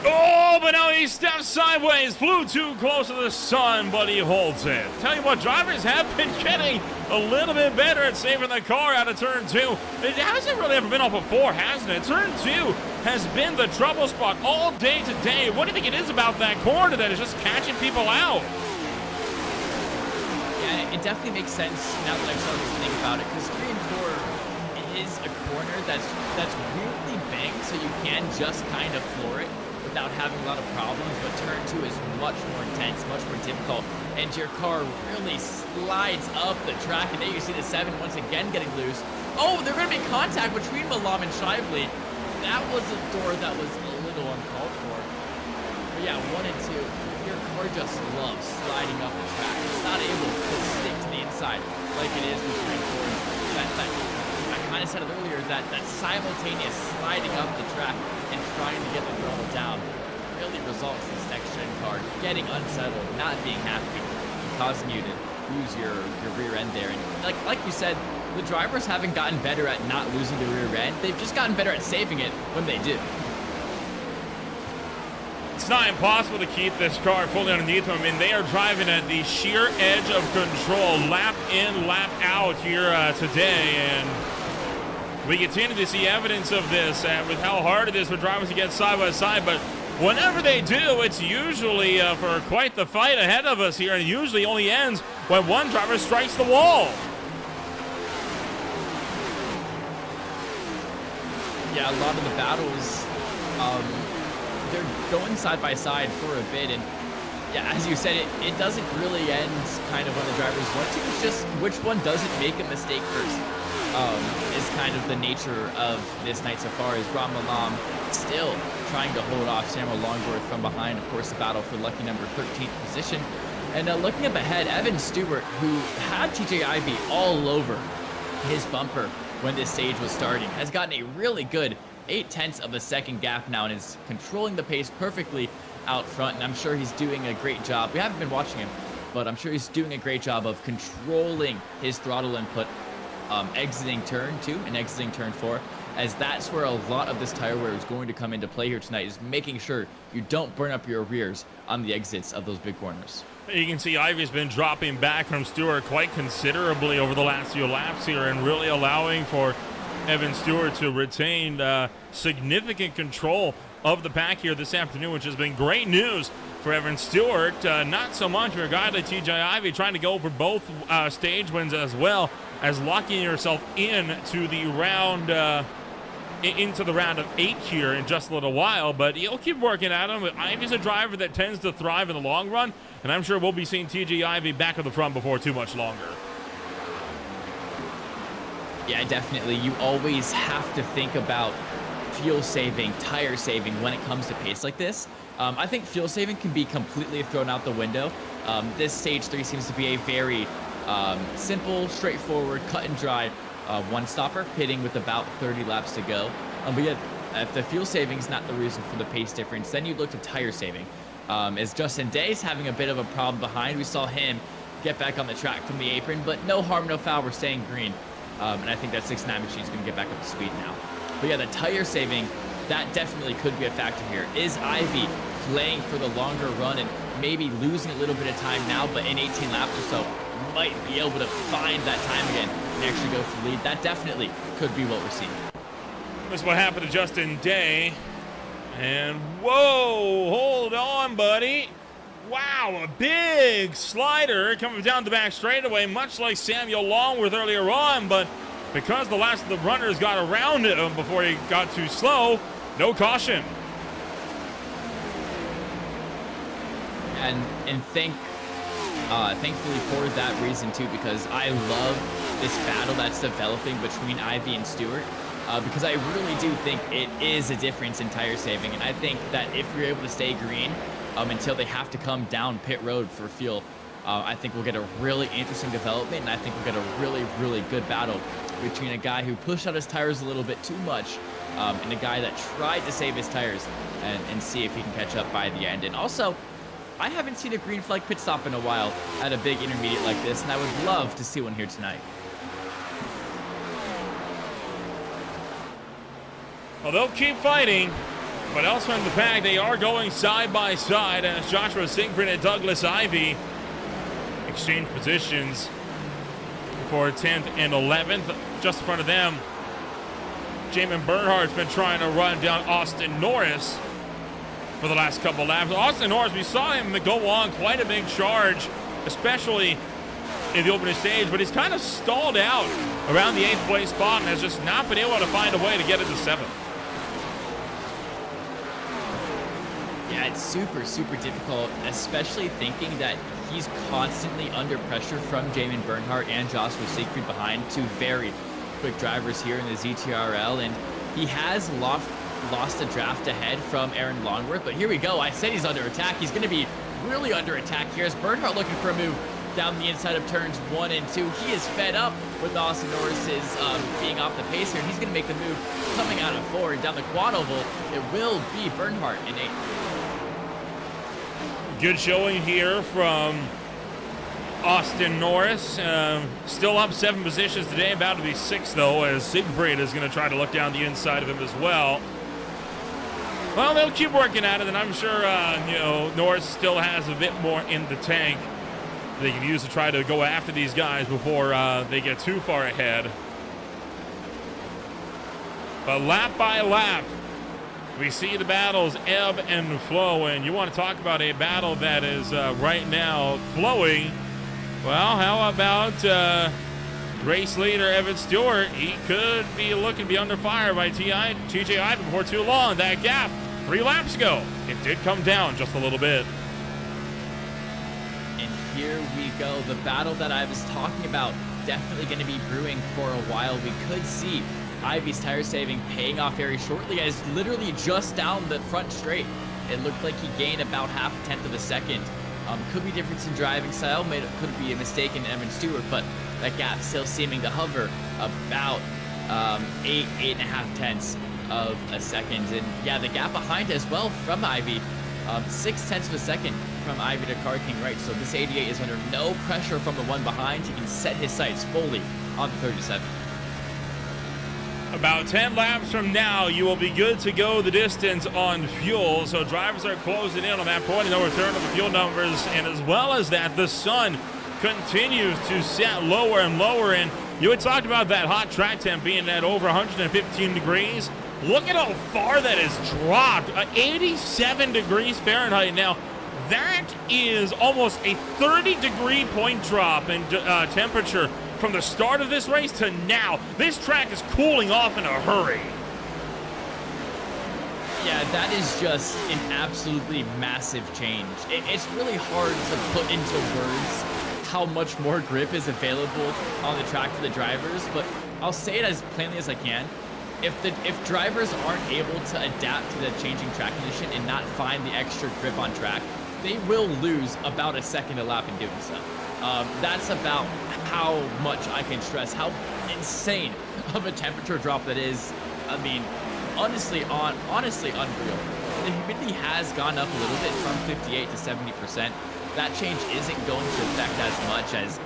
Oh, but now he steps sideways, flew too close to the sun, but he holds it. Tell you what, drivers have been getting a little bit better at saving the car out of turn 2. It hasn't really ever been off of 4, hasn't it? Turn 2 has been the trouble spot all day today. What do you think it is about that corner that is just catching people out? Yeah, it definitely makes sense now that I've started to think about it, because 3 and 4 is a corner that's weirdly banked, so you can just kind of floor it without having a lot of problems, but turn 2 is much more intense, much more difficult, and your car really slides up the track, and there you see the 7 once again getting loose. Oh, they're going to be contact between Malam and Shively. That was a door that was a little uncalled for. But yeah, 1 and 2, your car just loves sliding up the track. It's not able to stick to the inside like it is with 3 and 4. I kind of said it earlier, that simultaneous sliding up the track and trying to get the throttle down really results in this next-gen car getting unsettled, not being happy, causing you to lose your rear end there. And like you said, the drivers haven't gotten better at not losing the rear end. They've just gotten better at saving it when they do. It's not impossible to keep this car fully underneath them. I mean, they are driving at the sheer edge of control, lap in, lap out here today, and we continue to see evidence of this with how hard it is for drivers to get side by side. But whenever they do, it's usually for quite the fight ahead of us here, and it usually only ends when one driver strikes the wall. Yeah, a lot of the battles, they're going side by side for a bit, and yeah, as you said, it doesn't really end kind of when the drivers want to. It's just which one doesn't make a mistake first. Is kind of the nature of this night so far, as Ram Malam still trying to hold off Samuel Longworth from behind. Of course, the battle for lucky number 13th position. And looking up ahead, Evan Stewart, who had TJ Ivy all over his bumper when this stage was starting, has gotten a really good 0.8 of a second gap now and is controlling the pace perfectly out front. And I'm sure he's doing a great job. We haven't been watching him, but I'm sure he's doing a great job of controlling his throttle input, exiting turn 2 and exiting turn 4, as that's where a lot of this tire wear is going to come into play here tonight, is making sure you don't burn up your rears on the exits of those big corners. You can see Ivy's been dropping back from Stewart quite considerably over the last few laps here, and really allowing for Evan Stewart to retain significant control of the pack here this afternoon, which has been great news for Evan Stewart. Not so much for a guy like TJ Ivy trying to go for both stage wins, as well as locking yourself into the round of 8 here in just a little while. But you'll keep working at him. Ivy's a driver that tends to thrive in the long run, and I'm sure we'll be seeing TJ Ivy back at the front before too much longer. Yeah, definitely. You always have to think about fuel saving, tire saving when it comes to pace like this. I think fuel saving can be completely thrown out the window. This stage 3 seems to be a very simple, straightforward, cut and dry one-stopper, pitting with about 30 laps to go. But yeah, if the fuel saving is not the reason for the pace difference, then you look to tire saving. As Justin Day's having a bit of a problem behind, we saw him get back on the track from the apron, but no harm, no foul, we're staying green. And I think that 69 machine is going to get back up to speed now. But yeah, the tire saving, that definitely could be a factor here. Is Ivy playing for the longer run and maybe losing a little bit of time now, but in 18 laps or so, might be able to find that time again and actually go for the lead? That definitely could be what we're seeing. This is what happened to Justin Day. And whoa, hold on, buddy. Wow, a big slider coming down the back straightaway, much like Samuel Longworth earlier on, but because the last of the runners got around him before he got too slow, no caution. And thankfully for that reason too, because I love this battle that's developing between Ivy and Stewart, because I really do think it is a difference in tire saving, and I think that if we're able to stay green until they have to come down pit road for fuel, I think we'll get a really interesting development, and I think we'll get a really, really good battle between a guy who pushed out his tires a little bit too much and a guy that tried to save his tires and see if he can catch up by the end. And also, I haven't seen a green flag pit stop in a while at a big intermediate like this, and I would love to see one here tonight. Well, they'll keep fighting, but elsewhere in the pack, they are going side by side as Joshua Siegfried and Douglas Ivy exchange positions for 10th and 11th. Just in front of them, Jamin Bernhardt's been trying to run down Austin Norris for the last couple laps. Austin Norris, we saw him go on quite a big charge, especially in the opening stage, but he's kind of stalled out around the 8th place spot and has just not been able to find a way to get into 7th. Yeah, it's super, super difficult, especially thinking that he's constantly under pressure from Jamin Bernhardt and Joshua Siegfried behind, two very quick drivers here in the ZTRL, and he has lost a draft ahead from Aaron Longworth, but here we go. I said he's under attack. He's going to be really under attack here as Bernhardt looking for a move down the inside of turns 1 and 2. He is fed up with Austin Norris's being off the pace here, and he's going to make the move coming out of 4 and down the quad oval. It will be Bernhardt in 8th. Good showing here from Austin Norris. Still up 7 positions today, about to be 6th though, as Siegfried is going to try to look down the inside of him as well. Well, they'll keep working at it, and I'm sure Norris still has a bit more in the tank they can use to try to go after these guys before they get too far ahead. But lap by lap, we see the battles ebb and flow, and you want to talk about a battle that is right now flowing. Well, how about race leader Evan Stewart? He could be looking to be under fire by TJ Ivy before too long. That gap 3 laps ago, it did come down just a little bit. And here we go. The battle that I was talking about, definitely going to be brewing for a while. We could see Ivy's tire saving paying off very shortly, as literally just down the front straight, it looked like he gained about 0.5 of a second. Could be difference in driving style, could be a mistake in Evan Stewart, but that gap still seeming to hover about 8.5 tenths of a second. And yeah, the gap behind as well from Ivy, 0.6 of a second from Ivy to Car King Right. So this 88 is under no pressure from the one behind. He can set his sights fully on the 37. About 10 laps from now, you will be good to go the distance on fuel. So drivers are closing in on that point. No return of the fuel numbers. And as well as that, the sun continues to set lower and lower. And you had talked about that hot track temp being at over 115 degrees. Look at how far that has dropped. 87 degrees Fahrenheit now. That is almost a 30-degree point drop in temperature from the start of this race to now. This track is cooling off in a hurry. Yeah, that is just an absolutely massive change. It's really hard to put into words how much more grip is available on the track for the drivers, but I'll say it as plainly as I can. if drivers aren't able to adapt to the changing track condition and not find the extra grip on track, they will lose about a second a lap in doing so. That's about how much I can stress how insane of a temperature drop that is. I mean, honestly unreal. The humidity has gone up a little bit from 58 to 70%. That change isn't going to affect as much as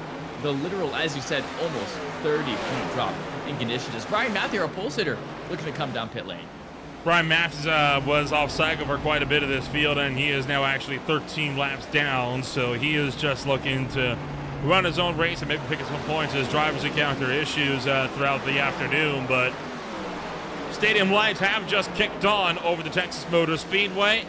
the literal, as you said, almost 30-point drop in conditions. As Brian Matthew, our pole sitter, looking to come down pit lane. Brian Matthews was off cycle for quite a bit of this field, and he is now actually 13 laps down, so he is just looking to run his own race and maybe pick up some points as drivers encounter issues throughout the afternoon. But stadium lights have just kicked on over the Texas Motor Speedway,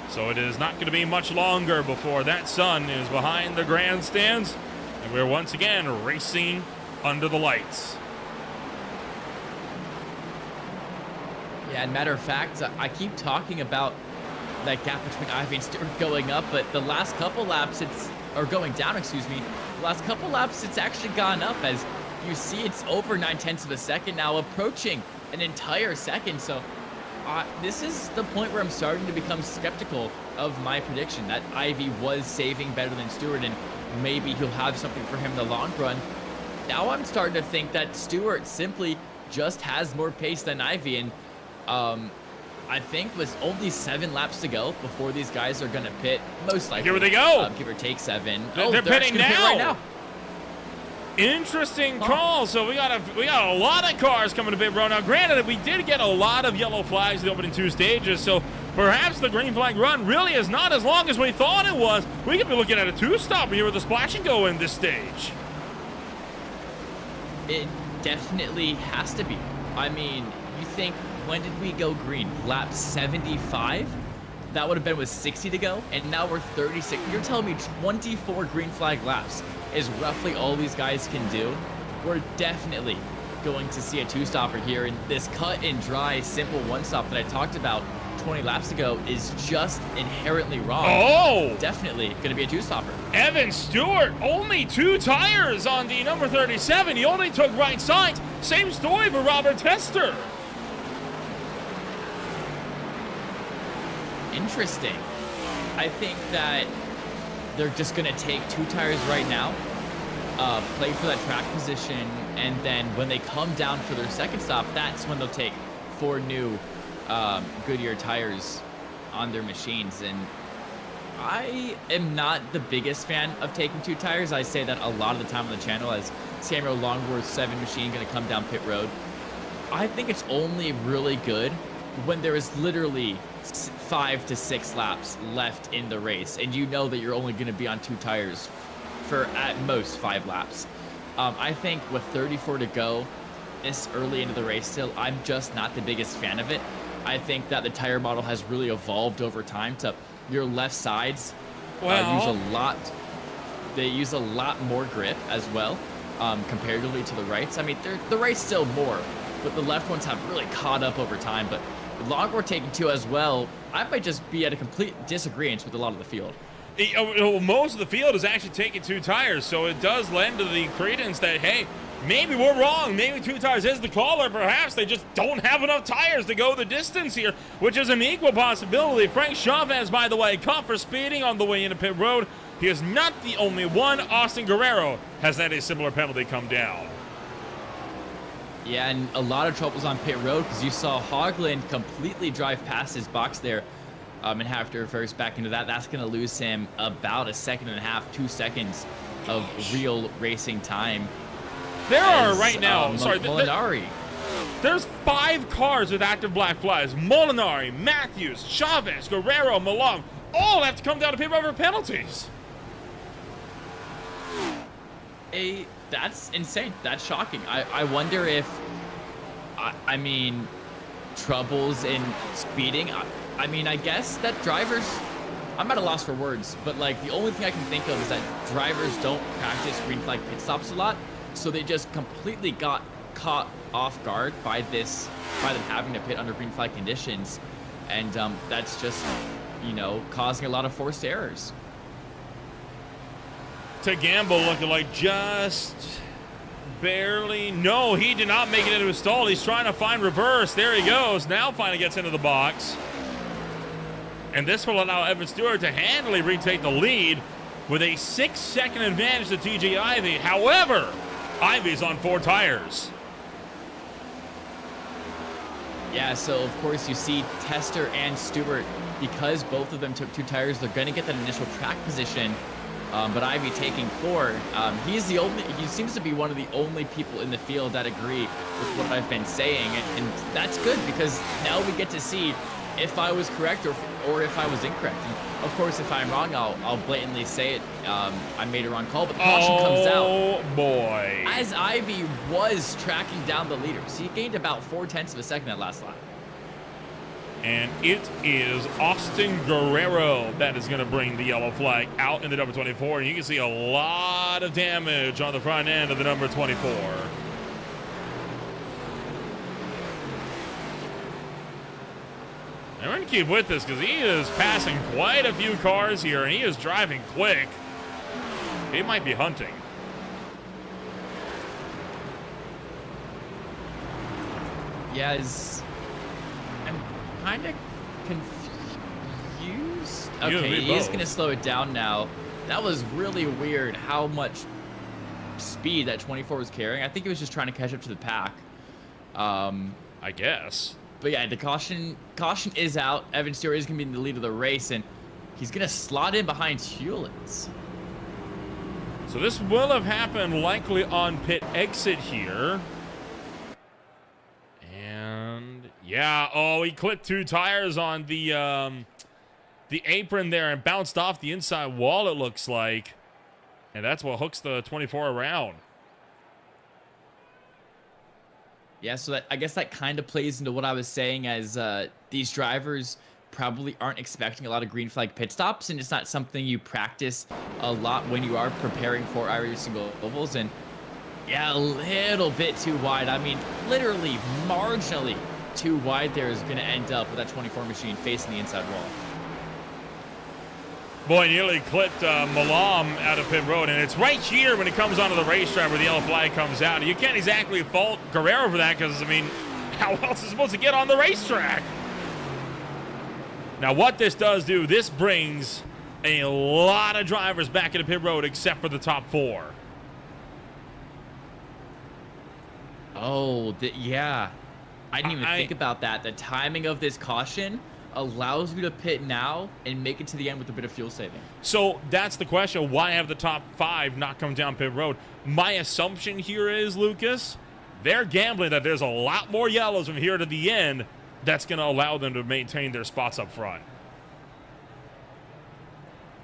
so it is not going to be much longer before that sun is behind the grandstands, and we're once again racing under the lights. Yeah, and matter of fact, I keep talking about that gap between Ivy and Stewart going up, but the last couple laps or going down, excuse me. The last couple laps, it's actually gone up. As you see, it's over 9/10 of a second now, approaching an entire second. So this is the point where I'm starting to become skeptical of my prediction that Ivy was saving better than Stewart, and maybe he'll have something for him in the long run. Now I'm starting to think that Stewart simply just has more pace than Ivy, and I think with only 7 laps to go before these guys are going to pit, most likely. Here they go. Give or take 7. They're pitting now. Pit right now. Interesting call. So we got a lot of cars coming to pit road. Now, granted, we did get a lot of yellow flags in the opening 2 stages, so perhaps the green flag run really is not as long as we thought it was. We could be looking at a 2-stop here with the splash and go in this stage. It definitely has to be. I mean, you think, when did we go green? Lap 75? That would have been with 60 to go, and now we're 36. You're telling me 24 green flag laps is roughly all these guys can do? We're definitely going to see a 2-stopper here, and this cut and dry, simple 1-stop that I talked about 20 laps ago is just inherently wrong. Oh! Definitely going to be a 2-stopper. Evan Stewart, only 2 tires on the number 37. He only took right sides. Same story for Robert Tester. Interesting. I think that they're just going to take 2 tires right now, play for that track position, and then when they come down for their second stop, that's when they'll take 4 new Goodyear tires on their machines. And I am not the biggest fan of taking 2 tires. I say that a lot of the time on the channel as Samuel Longworth's 7 machine going to come down pit road. I think it's only really good when there is literally 5 to 6 laps left in the race, and you know that you're only going to be on 2 tires for at most 5 laps. I think with 34 to go this early into the race still, I'm just not the biggest fan of it. I think that the tire model has really evolved over time to your left sides use a lot. They use a lot more grip as well, comparatively to the rights. I mean, the right's still more, but the left ones have really caught up over time. But with Longworth taking 2 as well, I might just be at a complete disagreement with a lot of the field. Most of the field is actually taking 2 tires, so it does lend to the credence that, hey, maybe we're wrong. Maybe 2 tires is the call, or perhaps they just don't have enough tires to go the distance here, which is an equal possibility. Frank Chavez, by the way, caught for speeding on the way into pit road. He is not the only one. Austin Guerrero has had a similar penalty come down. Yeah, and a lot of troubles on pit road because you saw Hogland completely drive past his box there and have to reverse back into that. That's going to lose him about 1.5 seconds, 2 seconds of real racing time. There are right now, Molinari. There's 5 cars with active black flags. Molinari, Matthews, Chavez, Guerrero, Malone, all have to come down to pit road for penalties. That's insane. That's shocking. I wonder if, I mean, troubles in speeding. I mean, I guess that drivers, I'm at a loss for words, but like the only thing I can think of is that drivers don't practice green flag pit stops a lot, so they just completely got caught off guard by them having to pit under green flag conditions, and that's just, causing a lot of forced errors. To Gamble looking like just barely. No, he did not make it into a stall. He's trying to find reverse. There he goes. Now finally gets into the box. And this will allow Evan Stewart to handily retake the lead with a 6-second advantage to TJ Ivy. However, Ivy's on 4 tires. Yeah, so of course you see Tester and Stewart, because both of them took 2 tires, they're going to get that initial track position. But Ivy taking 4. He seems to be one of the only people in the field that agree with what I've been saying. And that's good, because now we get to see if I was correct or if I was incorrect. And of course, if I'm wrong, I'll blatantly say it. I made a wrong call, but the caution comes out. Oh, boy. As Ivy was tracking down the leaders. He gained about 0.4 of a second that last lap. And it is Austin Guerrero that is going to bring the yellow flag out in the number 24. And you can see a lot of damage on the front end of the number 24. And we're going to keep with this because he is passing quite a few cars here, and he is driving quick. He might be hunting. Yeah, I'm kind of confused. Okay, he's going to slow it down now. That was really weird how much speed that 24 was carrying. I think he was just trying to catch up to the pack. I guess. But yeah, the caution is out. Evan Stewart is going to be in the lead of the race, and he's going to slot in behind Hewlins. So this will have happened likely on pit exit here. And yeah, oh, he clipped 2 tires on the apron there and bounced off the inside wall, it looks like. And that's what hooks the 24 around. Yeah, so I guess that kind of plays into what I was saying, as these drivers probably aren't expecting a lot of green flag pit stops, and it's not something you practice a lot when you are preparing for iRacing ovals. And yeah, a little bit too wide. I mean, literally marginally too wide there is going to end up with that 24 machine facing the inside wall. Boy, nearly clipped Malam out of pit road, and it's right here when it comes onto the racetrack where the yellow flag comes out. You can't exactly fault Guerrero for that because, I mean, how else is it supposed to get on the racetrack? Now, what this does do, this brings a lot of drivers back into pit road except for the top 4. Oh, yeah. I didn't even think about that. The timing of this caution allows you to pit now and make it to the end with a bit of fuel saving. So that's the question. Why have the top 5 not come down pit road? My assumption here is, Lucas, they're gambling that there's a lot more yellows from here to the end that's going to allow them to maintain their spots up front.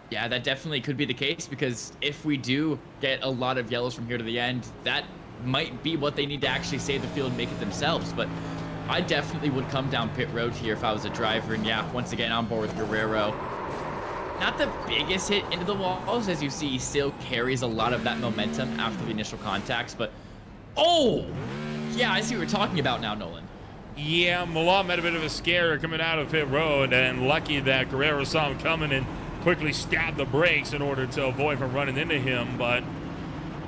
Yeah, that definitely could be the case, because if we do get a lot of yellows from here to the end, that might be what they need to actually save the field and make it themselves. But I definitely would come down pit road here if I was a driver. And yeah, once again, on board with Guerrero. Not the biggest hit into the walls. As you see, he still carries a lot of that momentum after the initial contacts. But, oh! Yeah, I see what you're talking about now, Nolan. Yeah, Malam had a bit of a scare coming out of pit road, and lucky that Guerrero saw him coming and quickly stabbed the brakes in order to avoid from running into him. But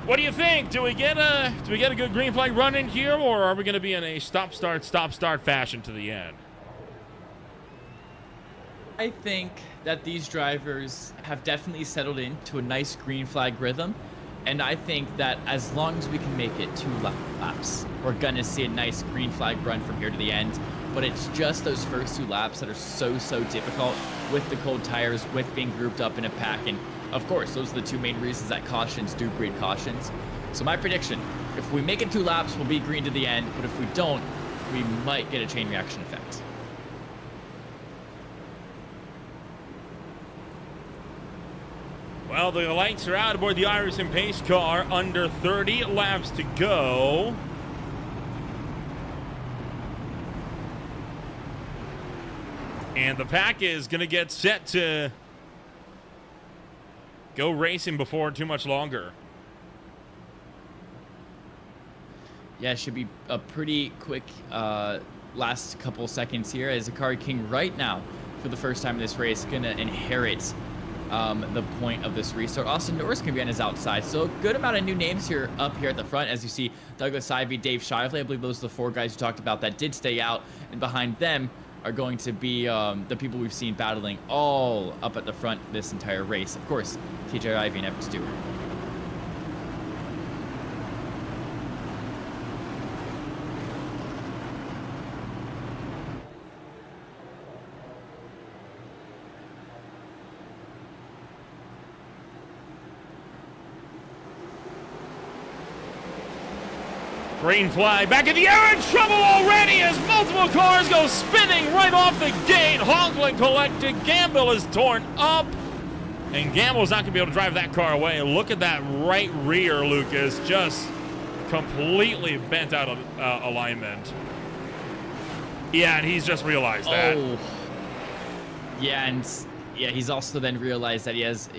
what do you think? Do we get a good green flag run in here, or are we going to be in a stop-start fashion to the end? I think that these drivers have definitely settled into a nice green flag rhythm, and I think that as long as we can make it 2 laps, we're going to see a nice green flag run from here to the end. But it's just those first 2 laps that are so difficult with the cold tires, with being grouped up in a pack. And of course, those are the 2 main reasons that cautions do breed cautions. So my prediction, if we make it 2 laps, we'll be green to the end. But if we don't, we might get a chain reaction effect. Well, the lights are out aboard the iRacing pace car. Under 30 laps to go. And the pack is going to get set to go racing before too much longer. Yeah, it should be a pretty quick last couple seconds here, as Akari King right now, for the first time in this race, going to inherit the point of this restart. Austin Norris can be on his outside. So a good amount of new names here up here at the front. As you see, Douglas Ivey, Dave Shively, I believe those are the 4 guys you talked about that did stay out. And behind them are going to be the people we've seen battling all up at the front this entire race. Of course, TJ Ivey and Evan Stewart. Green flag back in the air, in trouble already as multiple cars go spinning right off the gate. Hogland collected. Gamble is torn up. And Gamble's not going to be able to drive that car away. Look at that right rear, Lucas. Just completely bent out of alignment. Yeah, and he's just realized that. Oh. Yeah, and yeah, he's also then realized that he has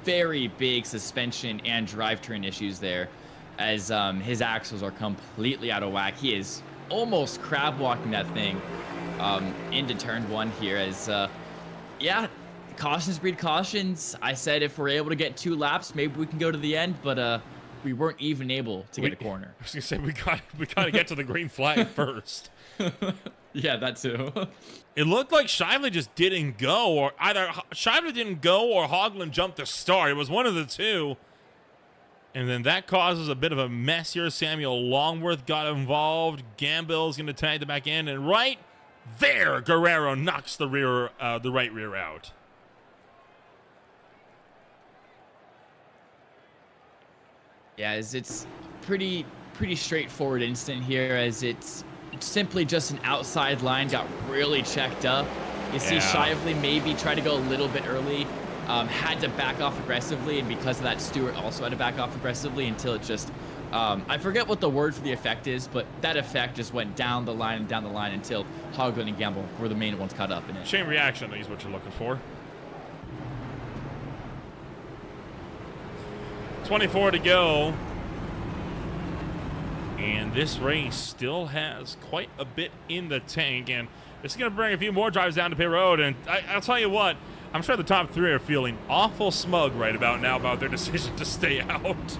very big suspension and drivetrain issues there, as his axles are completely out of whack. He is almost crab walking that thing into turn 1 here, as yeah, cautions breed cautions. I said if we're able to get 2 laps, maybe we can go to the end, but we weren't even able to get a corner. I was gonna say we got to get to the green flag first. Yeah, that too. It looked like Shively just didn't go, or either Shively didn't go or Hogland jumped the start. It was one of the two. And then that causes a bit of a mess here. Samuel Longworth got involved. Gamble's going to tag the back end. And right there, Guerrero knocks the right rear out. Yeah, as it's pretty straightforward incident here, as it's simply just an outside line got really checked up. You see Shively maybe try to go a little bit early. Had to back off aggressively, and because of that, Stewart also had to back off aggressively until it just, I forget what the word for the effect is, but that effect just went down the line and down the line until Hogland and Gamble were the main ones caught up in it. Chain reaction is what you're looking for. 24 to go. And this race still has quite a bit in the tank, and this is going to bring a few more drives down to pit road, and I'll tell you what, I'm sure the top 3 are feeling awful smug right about now about their decision to stay out.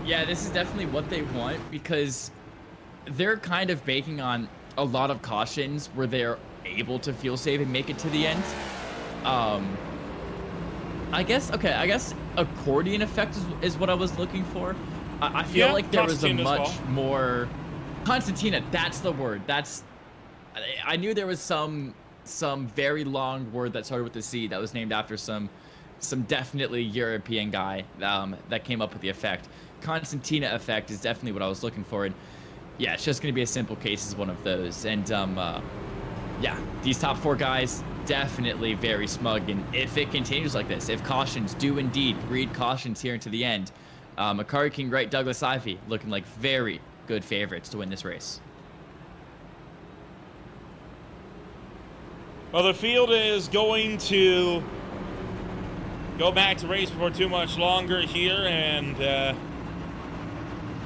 Yeah, this is definitely what they want, because they're kind of banking on a lot of cautions where they're able to feel safe and make it to the end. I guess accordion effect is what I was looking for. I feel like there was a much more... Constantina, that's the word. I knew there was some very long word that started with the C that was named after some definitely European guy that came up with the effect. Constantina effect is definitely what I was looking for, and yeah, it's just going to be a simple case as one of those. And yeah, these top 4 guys definitely very smug, and if it continues like this, if cautions do indeed breed cautions here into the end, Akari King Wright, Douglas Ivey looking like very good favorites to win this race. Well, the field is going to go back to race before too much longer here, and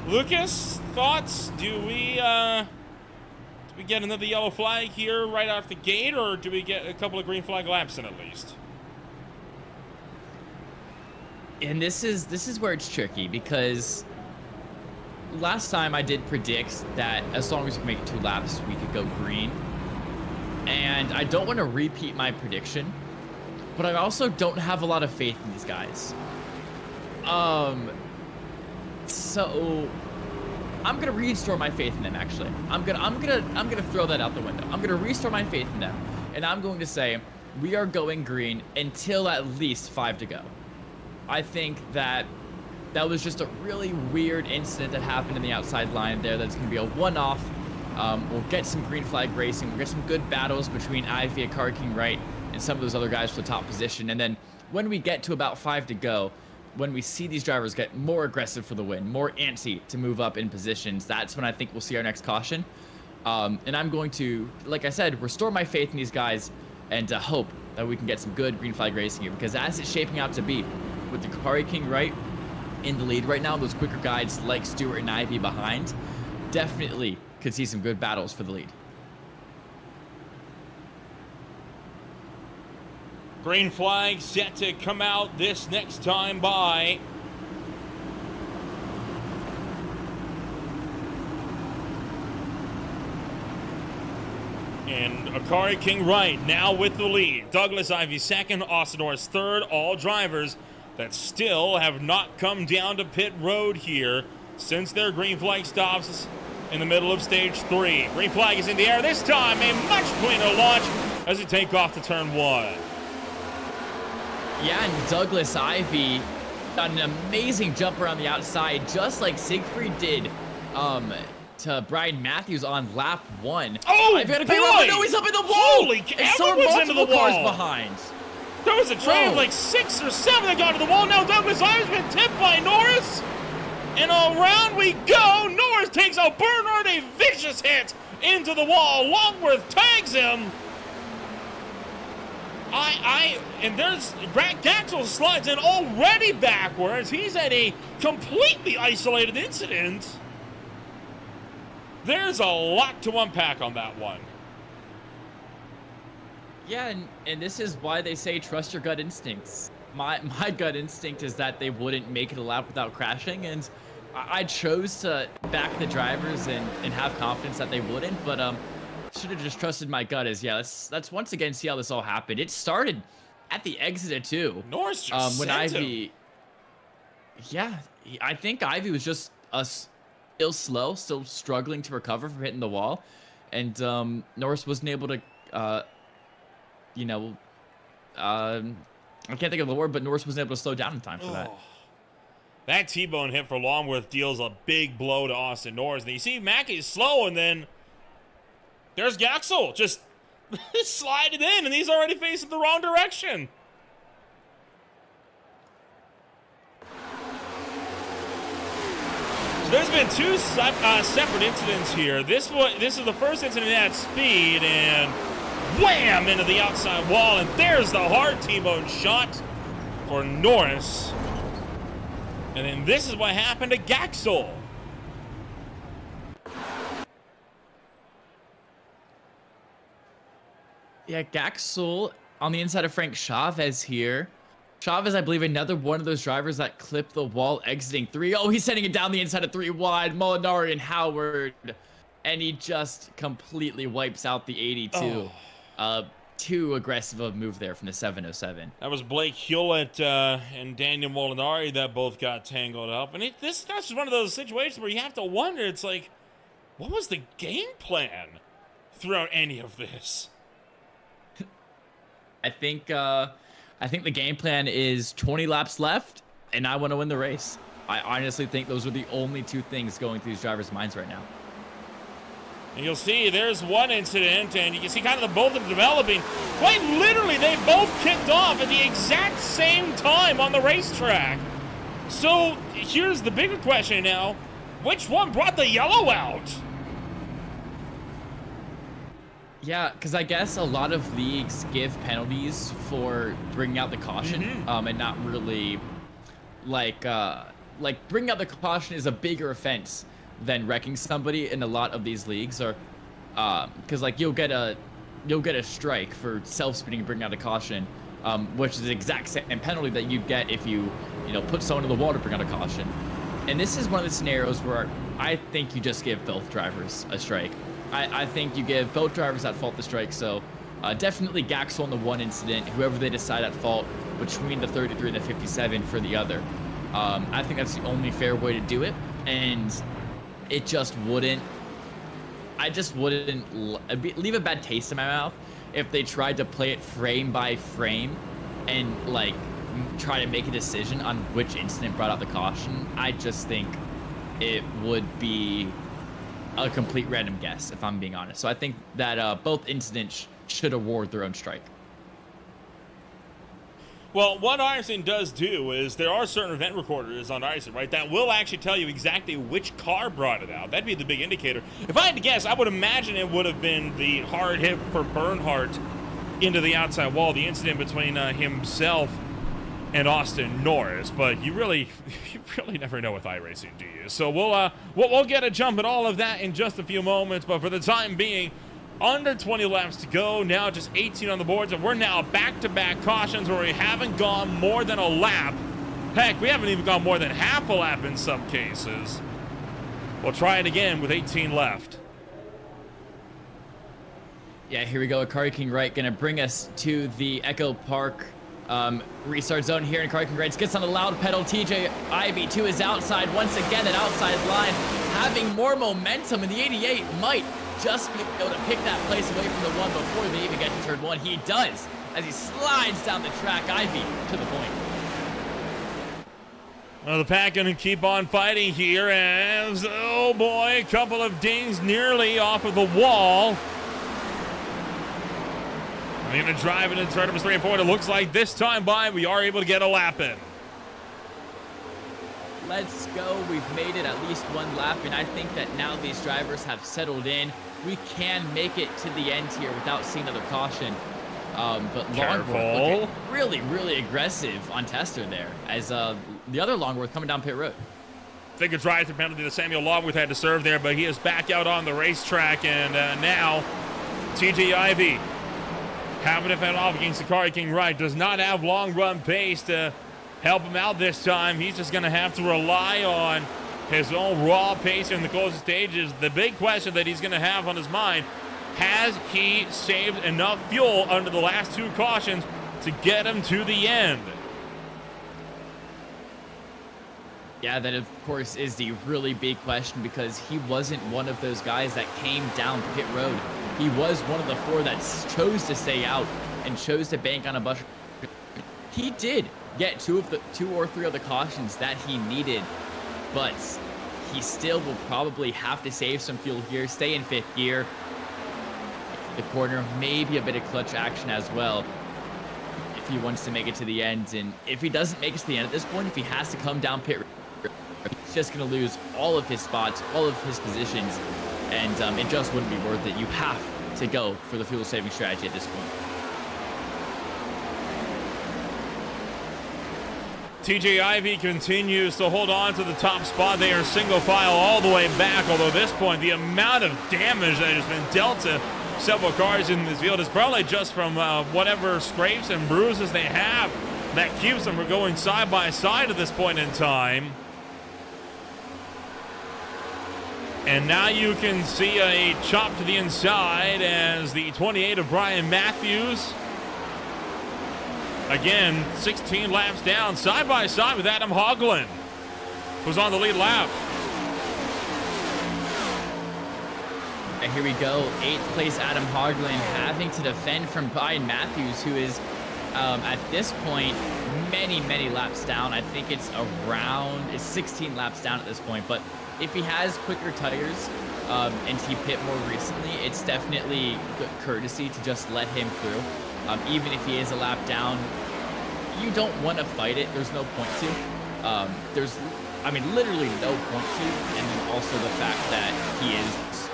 Lucas, thoughts? Do we get another yellow flag here right off the gate, or do we get a couple of green flag laps in at least? And this is where it's tricky, because last time I did predict that as long as we make it 2 laps, we could go green. And I don't want to repeat my prediction, but I also don't have a lot of faith in these guys. So I'm gonna restore my faith in them. Actually, I'm gonna throw that out the window. I'm gonna restore my faith in them, and I'm going to say we are going green until at least 5 to go. I think that was just a really weird incident that happened in the outside line there. That's gonna be a one-off. We'll get some green flag racing. We'll get some good battles between Ivy, Akari King Wright, and some of those other guys for the top position. And then when we get to about 5 to go, when we see these drivers get more aggressive for the win, more antsy to move up in positions, that's when I think we'll see our next caution. And I'm going to, like I said, restore my faith in these guys and hope that we can get some good green flag racing here. Because as it's shaping out to be, with the Akari King Wright in the lead right now, those quicker guys like Stewart and Ivy behind, definitely could see some good battles for the lead. Green flag set to come out this next time by. And Akari King Wright now with the lead. Douglas Ivey second, Austin Norris third. All drivers that still have not come down to pit road here since their green flag stops in the middle of stage 3. Green flag is in the air this time. A much cleaner launch as they take off to turn 1. Yeah, and Douglas Ivey got an amazing jump around the outside, just like Siegfried did to Brian Matthews on lap 1. Oh, I've got to boy! No, he's up in the wall! Holy And so are everyone's into the multiple cars wall. behind. There was a train of Whoa. like 6 or 7 that got to the wall. Now Douglas Ivey's been tipped by Norris. And around we go. Norris takes out Bernard, a vicious hit into the wall. Longworth tags him. And there's Gaxel slides in already backwards. He's at a completely isolated incident. There's a lot to unpack on that one. Yeah, and this is why they say trust your gut instincts. My gut instinct is that they wouldn't make it a lap without crashing, and I chose to back the drivers and have confidence that they wouldn't, but should have just trusted my gut. Let's once again see how this all happened. It started at the exit too. Norris just when sent Ivy, him. yeah, I think Ivy was just still slow, still struggling to recover from hitting the wall, and Norris wasn't able to, I can't think of the word, but Norris wasn't able to slow down in time for that. That T-bone hit for Longworth deals a big blow to Austin Norris. And you see Mackey's slow, and then there's Gaxel just sliding in, and he's already facing the wrong direction. So there's been 2 separate incidents here. This is the first incident at speed, and wham into the outside wall, and there's the hard T-bone shot for Norris. And then this is what happened to Gaxel. Yeah, Gaxel on the inside of Frank Chavez here. Chavez, I believe, another one of those drivers that clipped the wall exiting 3. Oh, he's sending it down the inside of 3 wide. Molinari and Howard. And he just completely wipes out the 82. Too aggressive of a move there from the 707. That was Blake Hewlett and Daniel Molinari that both got tangled up. And that's just one of those situations where you have to wonder, it's like, what was the game plan throughout any of this? I think the game plan is 20 laps left, and I want to win the race. I honestly think those are the only 2 things going through these drivers' minds right now. And you'll see there's one incident, and you can see kind of the both of them developing. Quite literally, they both kicked off at the exact same time on the racetrack. So here's the bigger question now. Which one brought the yellow out? Yeah, because I guess a lot of leagues give penalties for bringing out the caution, and not really, like bringing out the caution is a bigger offense than wrecking somebody in a lot of these leagues, or because like you'll get a strike for self-speeding and bringing out a caution, which is the exact same penalty that you get if you put someone in the wall to bring out a caution. And this is one of the scenarios where I think you just give both drivers a strike. I think you give both drivers at fault the strike. So definitely Gaxel on the one incident, whoever they decide at fault between the 33 and the 57 for the other. I think that's the only fair way to do it, and it just wouldn't. I just wouldn't leave a bad taste in my mouth if they tried to play it frame by frame and like try to make a decision on which incident brought out the caution. I just think it would be a complete random guess, if I'm being honest. So I think that both incidents should award their own strike. Well, what iRacing does do is there are certain event recorders on iRacing, right, that will actually tell you exactly which car brought it out. That'd be the big indicator. If I had to guess, I would imagine it would have been the hard hit for Bernhardt into the outside wall, the incident between himself and Austin Norris. But you really never know with iRacing, do you? So we'll get a jump at all of that in just a few moments. But for the time being, Under 20 laps to go. Now just 18 on the boards, and we're now back-to-back cautions where we haven't gone more than a lap. Heck, we haven't even gone more than half a lap in some cases. We'll try it again with 18 left. Yeah, here we go. Car King Right gonna bring us to the Echo Park restart zone here in Car King Right. Gets on the loud pedal. TJ Ivy to his outside. Once again, that outside line having more momentum, and the 88 might just be able to pick that place away from the one before they even get to turn one. He does as he slides down the track. Ivy to the point. Well, the pack going to keep on fighting here as, oh boy, a couple of dings nearly off of the wall. They're going to drive it into turn numbers 3 and 4. It looks like this time by, we are able to get a lap in. Let's go. We've made it at least one lap, and I think that now these drivers have settled in. We can make it to the end here without seeing another caution. But Longworth looking really, really aggressive on Tester there as the other Longworth coming down pit road. I think a drive-through penalty that Samuel Longworth had to serve there, but he is back out on the racetrack, and now TJ Ivy having to fend off against the Car King Right. Does not have long run pace to help him out this time. He's just going to have to rely on his own raw pace in the closing stages. The big question that he's going to have on his mind, has he saved enough fuel under the last two cautions to get him to the end? Yeah, that of course is the really big question, because he wasn't one of those guys that came down pit road. He was one of the four that chose to stay out and chose to bank on a bus. He did get two or three of the cautions that he needed, but he still will probably have to save some fuel here, stay in fifth gear. The corner, maybe a bit of clutch action as well if he wants to make it to the end. And if he doesn't make it to the end at this point, if he has to come down pit road, he's just going to lose all of his spots, all of his positions, and it just wouldn't be worth it. You have to go for the fuel saving strategy at this point. TJ Ivy continues to hold on to the top spot. They are single file all the way back, although at this point the amount of damage that has been dealt to several cars in this field is probably just from whatever scrapes and bruises they have that keeps them from going side by side at this point in time. And now you can see a chop to the inside as the 28 of Brian Matthews, again 16 laps down, side by side with Adam Hoagland, who's on the lead lap. And here we go, 8th place Adam Hoagland having to defend from Brian Matthews, who is at this point many laps down. I think it's 16 laps down at this point, but if he has quicker tires and he pit more recently, it's definitely good courtesy to just let him through. Even if he is a lap down, you don't want to fight it. There's no point to. There's literally no point to. And then also the fact that he is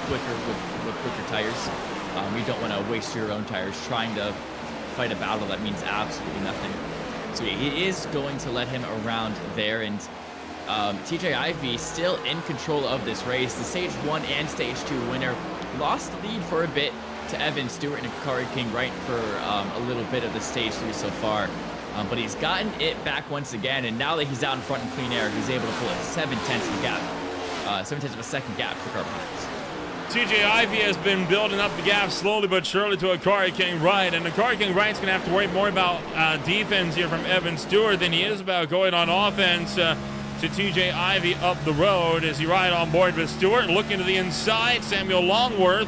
quicker with quicker tires. You don't want to waste your own tires trying to fight a battle that means absolutely nothing. So he is going to let him around there, and TJ Ivy still in control of this race. The Stage 1 and Stage 2 winner lost the lead for a bit to Evan Stewart and Car King Right for a little bit of the Stage 3 so far. But he's gotten it back once again, and now that he's out in front in clean air, he's able to pull a 7/10 of a gap. 7/10 of a second gap for Car King. TJ Ivy has been building up the gap slowly but surely to a Car King Right, and the Car King Right's going to have to worry more about defense here from Evan Stewart than he is about going on offense to TJ Ivy up the road as he ride on board with Stewart. Looking to the inside, Samuel Longworth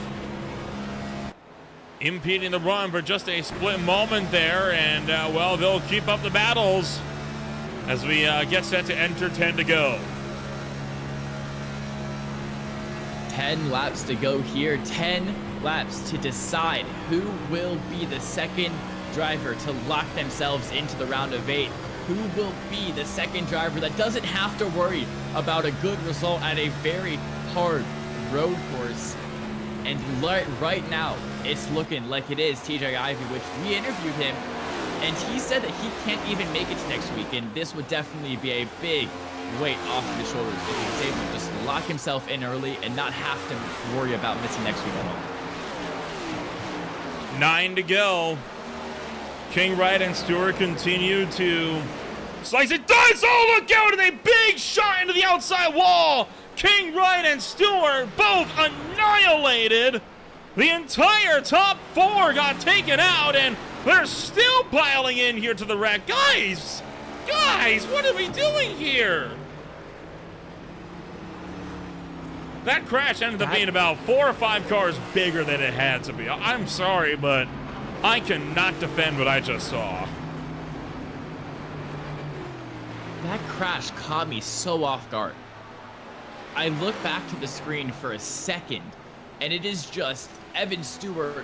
impeding the run for just a split moment there, and well, they'll keep up the battles as we get set to enter 10 to go. 10 laps to go here, 10 laps to decide who will be the second driver to lock themselves into the round of 8. Who will be the second driver that doesn't have to worry about a good result at a very hard road course. And right now, it's looking like it is TJ Ivy, which we interviewed him, and he said that he can't even make it to next week, and this would definitely be a big weight off of his shoulders if he was able to just lock himself in early and not have to worry about missing next week at all. 9 to go. King Wright and Stewart continue to slice. It does! Oh, look out! And a big shot into the outside wall. King Wright and Stewart both annihilated. The entire top 4 got taken out, and they're still piling in here to the wreck. Guys, what are we doing here? That crash ended up being about 4 or 5 cars bigger than it had to be. I'm sorry, but I cannot defend what I just saw. That crash caught me so off guard. I look back to the screen for a second, and it is just Evan Stewart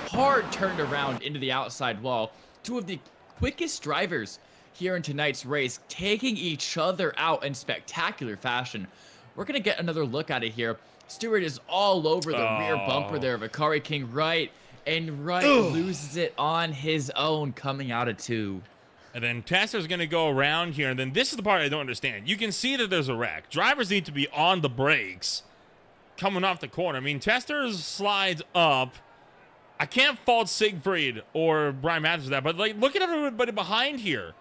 hard turned around into the outside wall. 2 of the quickest drivers here in tonight's race taking each other out in spectacular fashion. We're going to get another look at it here. Stewart is all over the rear bumper there of Akari King Wright, and Wright loses it on his own coming out of 2. And then Tester's going to go around here, and then this is the part I don't understand. You can see that there's a wreck. Drivers need to be on the brakes coming off the corner. I mean, Tester slides up. I can't fault Siegfried or Brian Matthews for that, but like, look at everybody behind here.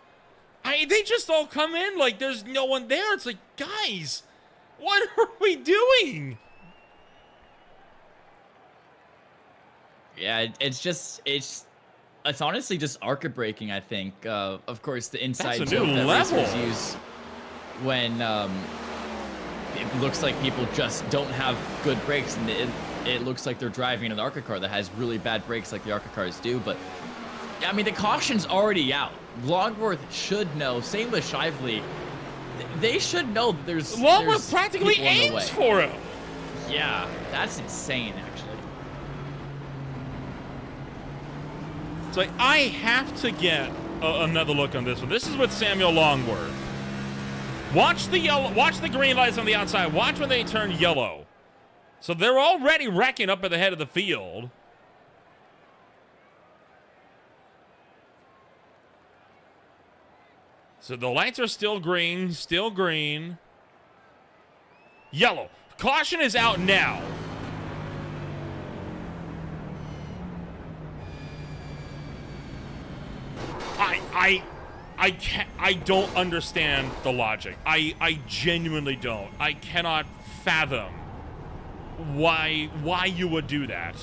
They just all come in like there's no one there. It's like, guys, what are we doing? Yeah, it's honestly just arc braking, I think. Of course, the inside That's a new joke that level. racers use when it looks like people just don't have good brakes, and it looks like they're driving an ARCA car that has really bad brakes like the ARCA cars do. But I mean, the caution's already out. Longworth should know. Same with Shively. They should know that there's Longworth practically people on the way. aims for him. Yeah, that's insane, actually. It's like, I have to get another look on this one. This is with Samuel Longworth. Watch the green lights on the outside. Watch when they turn yellow. So they're already wrecking up at the head of the field. So the lights are still green, Yellow. Caution is out now. I don't understand the logic. I genuinely don't. I cannot fathom why you would do that.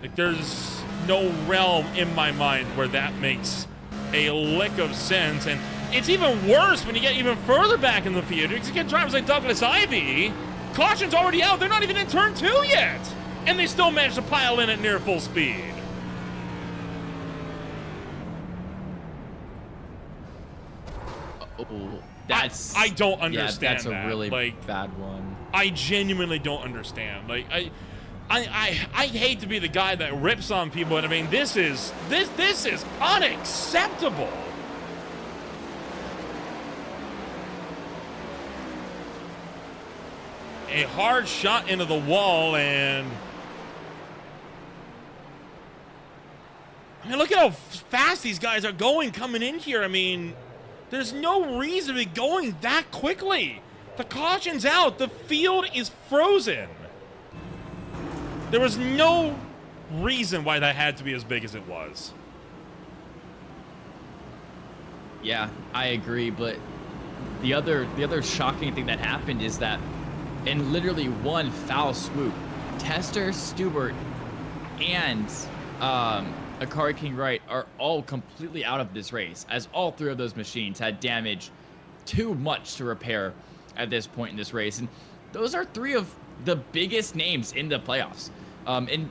Like, there's no realm in my mind where that makes a lick of sense. And it's even worse when you get even further back in the field. You get drivers like Douglas Ivey. Caution's already out. They're not even in turn 2 yet. And they still manage to pile in at near full speed. Oh, that's I don't understand. Yeah, that's that. a really like, bad one. I genuinely don't understand. Like, I hate to be the guy that rips on people, but I mean, this is unacceptable. A hard shot into the wall, and I mean, look at how fast these guys are going coming in here. I mean, there's no reason to be going that quickly. The caution's out. The field is frozen. There was no reason why that had to be as big as it was. Yeah, I agree, but the other shocking thing that happened is that in literally one foul swoop, Tester, Stewart, and Akari King Wright are all completely out of this race, as all 3 of those machines had damage too much to repair at this point in this race. And those are 3 of the biggest names in the playoffs. And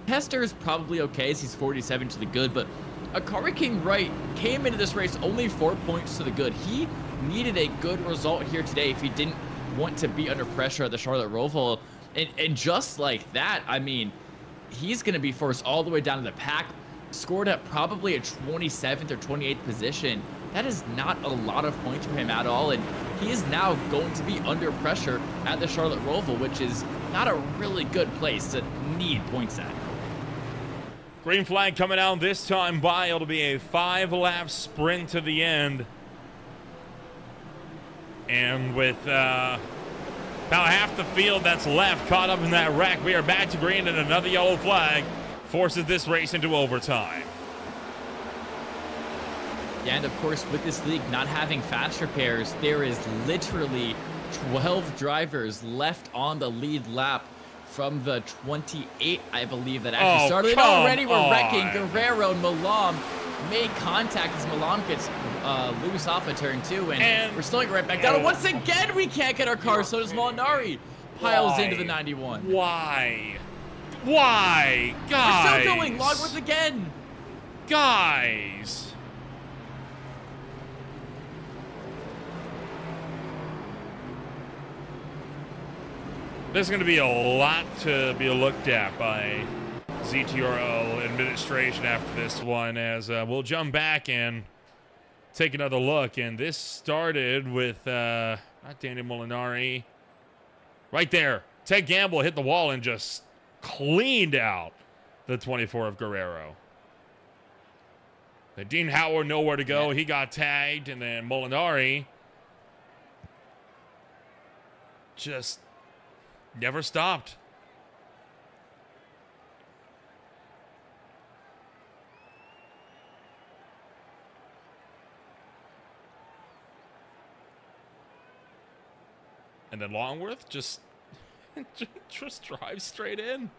Tester is probably okay, as he's 47 to the good, but Akari King Wright came into this race only 4 points to the good. He needed a good result here today if he didn't want to be under pressure at the Charlotte Roval. And just like that, I mean, he's going to be forced all the way down to the pack, scored at probably a 27th or 28th position. That is not a lot of points for him at all, and he is now going to be under pressure at the Charlotte Roval, which is not a really good place to need points at. Green flag coming out this time by. It'll be a 5-lap sprint to the end. And with about half the field that's left caught up in that wreck, we are back to green and another yellow flag. forces this race into overtime. Yeah, and of course, with this league not having fast repairs, there is literally 12 drivers left on the lead lap from the 28, I believe, that actually started. And already we're wrecking. Guerrero and Malam make contact as Malam gets loose off of turn 2, and we're slowing right back down. And once again, we can't get our car, so does Molinari. Piles into the 91. Why? Why? Guys. We're still going. Logworth again. Guys. There's going to be a lot to be looked at by ZTRL administration after this one, as we'll jump back and take another look. And this started with not Danny Molinari. Right there. Ted Gamble hit the wall and just cleaned out the 24 of Guerrero. Then Dean Howard nowhere to go. He got tagged, and then Molinari just never stopped. And then Longworth just drives straight in.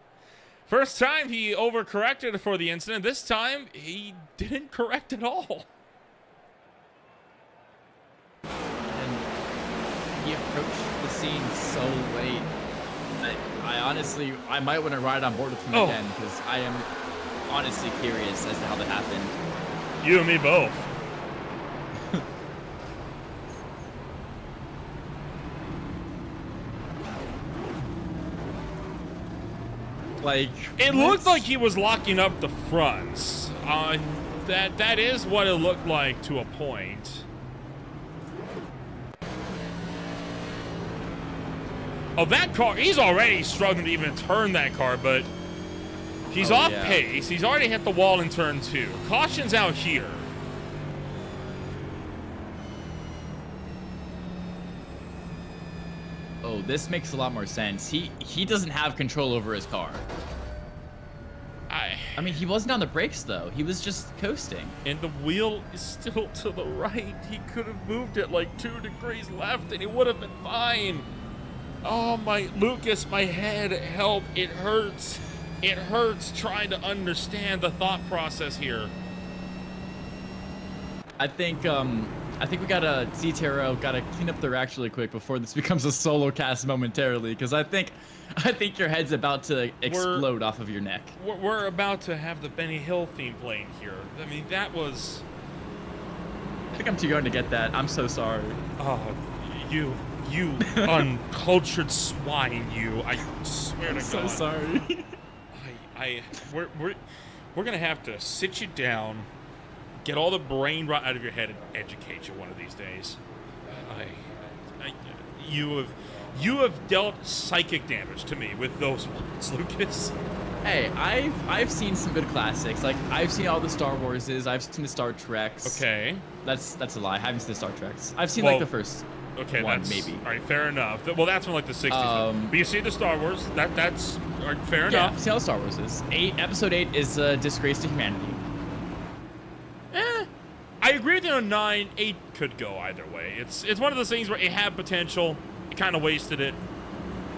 First time he overcorrected for the incident. This time he didn't correct at all. And he approached the scene so late. I honestly, I might want to ride on board with him again, because I am honestly curious as to how that happened. You and me both. Like, it looked like he was locking up the fronts. That is what it looked like to a point. Oh, that car, he's already struggling to even turn that car, but he's off pace. He's already hit the wall in turn 2. Caution's out here. Oh, this makes a lot more sense. He doesn't have control over his car. I mean, he wasn't on the brakes, though. He was just coasting. And the wheel is still to the right. He could have moved it like 2 degrees left, and he would have been fine. Oh, my Lucas, my head, help. It hurts. It hurts trying to understand the thought process here. I think we gotta ZTRL gotta clean up the rack really quick before this becomes a solo cast momentarily, because I think your head's about to explode off of your neck. We're about to have the Benny Hill theme playing here. I mean, that was... I think I'm too young to get that. I'm so sorry. Oh, you uncultured swine, you. I swear to God. I'm so sorry. We're gonna have to sit you down, get all the brain rot out of your head, and educate you one of these days. You have dealt psychic damage to me with those words, Lucas. Hey, I've seen some good classics. Like, I've seen all the Star Warses. I've seen the Star Treks. Okay. That's a lie. I haven't seen the Star Treks. I've seen like the first. Okay, one, that's maybe. All right, fair enough. Well, that's from like the 60s. But you see the Star Wars. That's all right, fair enough. Yeah, I've seen all the Star Warses. Episode 8 is a disgrace to humanity. I agree with you on 9. 8 could go either way. It's one of those things where it had potential. It kind of wasted it.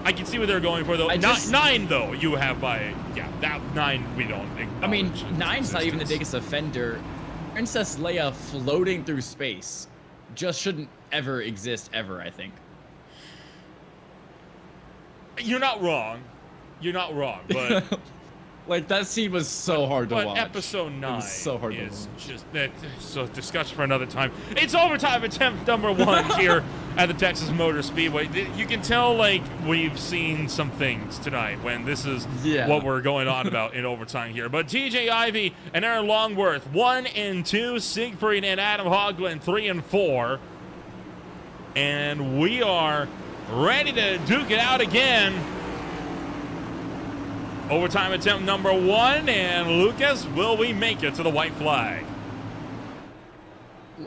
I can see what they're going for, though. 9, though, you have by... Yeah, that 9 we don't acknowledge. I mean, 9's not even the biggest offender. Princess Leia floating through space just shouldn't ever exist ever, I think. You're not wrong. You're not wrong, but... Like, that scene was so hard to watch. But episode 9 was so hard to is watch. just... So discussion for another time. It's overtime attempt number 1 here at the Texas Motor Speedway. You can tell, like, we've seen some things tonight when this is what we're going on about in overtime here. But TJ Ivey and Aaron Longworth, 1 and 2. Siegfried and Adam Hoagland, 3 and 4. And we are ready to duke it out again. Overtime attempt number 1, and Lucas, will we make it to the white flag?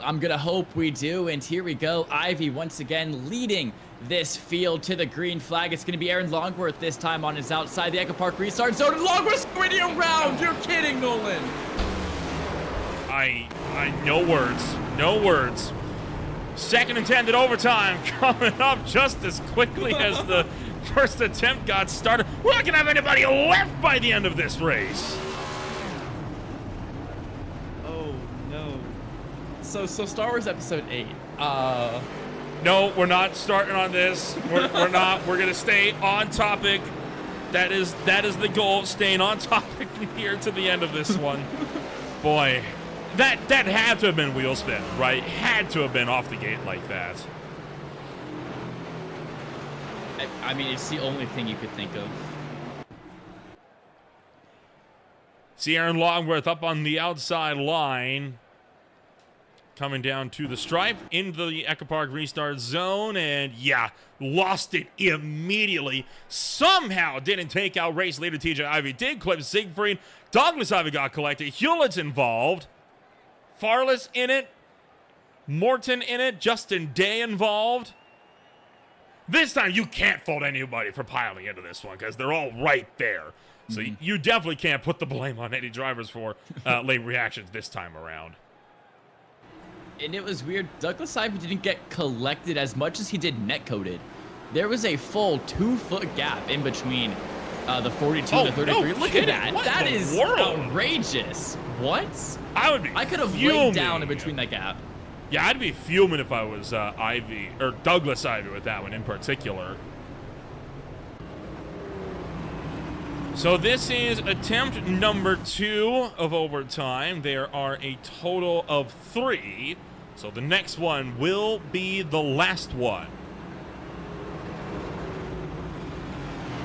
I'm gonna hope we do, and here we go. Ivy once again leading this field to the green flag. It's gonna be Aaron Longworth this time on his outside. The Echo Park restart zone, and Longworth's winning around. You're kidding, Nolan. No words. No words. Second attempt at overtime coming up just as quickly as the first attempt got started. We're not gonna have anybody left by the end of this race. Oh no. So Star Wars Episode 8. No, we're not starting on this. We're not. We're gonna stay on topic. That is the goal. Staying on topic from here to the end of this one. Boy, that had to have been wheel spin, right? Had to have been off the gate like that. I mean, it's the only thing you could think of. See Aaron Longworth up on the outside line. Coming down to the stripe into the Echo Park restart zone, and yeah, lost it immediately. Somehow didn't take out race leader TJ Ivy. Did clip Siegfried. Douglas Ivy got collected. Hewlett's involved. Farless in it. Morton in it. Justin Day involved. This time you can't fault anybody for piling into this one because they're all right there. So you definitely can't put the blame on any drivers for late reactions this time around. And it was weird. Douglas Ivy didn't get collected as much as he did net-coded. There was a full 2-foot gap in between the 42 and the 33. No Look kidding. at that. What That in the is world? outrageous. What? I could have fuming. laid down in between that gap. Yeah, I'd be fuming if I was Ivy, or Douglas Ivy with that one in particular. So this is attempt number 2 of overtime. There are a total of 3. So the next one will be the last one.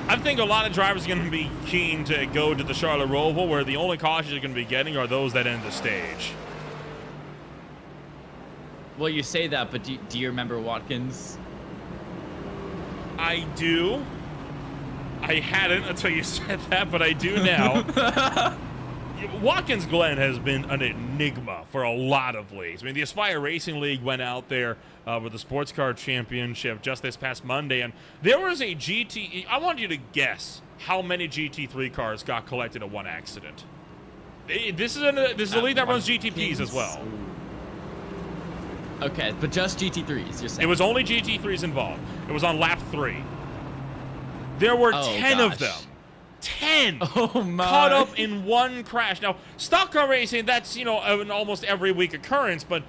I think a lot of drivers are going to be keen to go to the Charlotte Roval, where the only cautions you're going to be getting are those that end the stage. Well, you say that, but do you remember Watkins? I do. I hadn't until you said that, but I do now. Watkins Glen has been an enigma for a lot of leagues. I mean, the Aspire Racing League went out there with the Sports Car Championship just this past Monday, and there was a GT. I want you to guess how many GT3 cars got collected in one accident. This is a league that runs GTPs as well. Okay, but just GT3s, you're saying? It was only GT3s involved. It was on lap 3. There were 10 of them. 10 Oh my. caught up in one crash. Now, stock car racing, that's, an almost every week occurrence, but,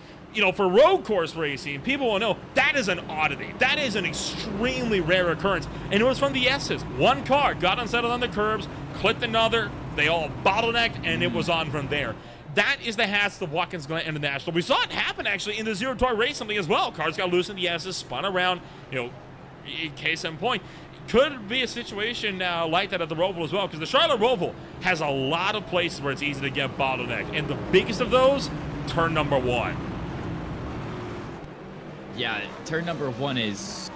for road course racing, people will know that is an oddity. That is an extremely rare occurrence, and it was from the S's. One car got unsettled on the curbs, clipped another, they all bottlenecked, and it was on from there. That is the hats of Watkins Glen International. We saw it happen, actually, in the Zero Tour recently as well. Cars got loose in the S's, spun around, case in point. Could be a situation like that at the Roval as well, because the Charlotte Roval has a lot of places where it's easy to get bottlenecked, and the biggest of those, turn number 1. Yeah, turn number 1 is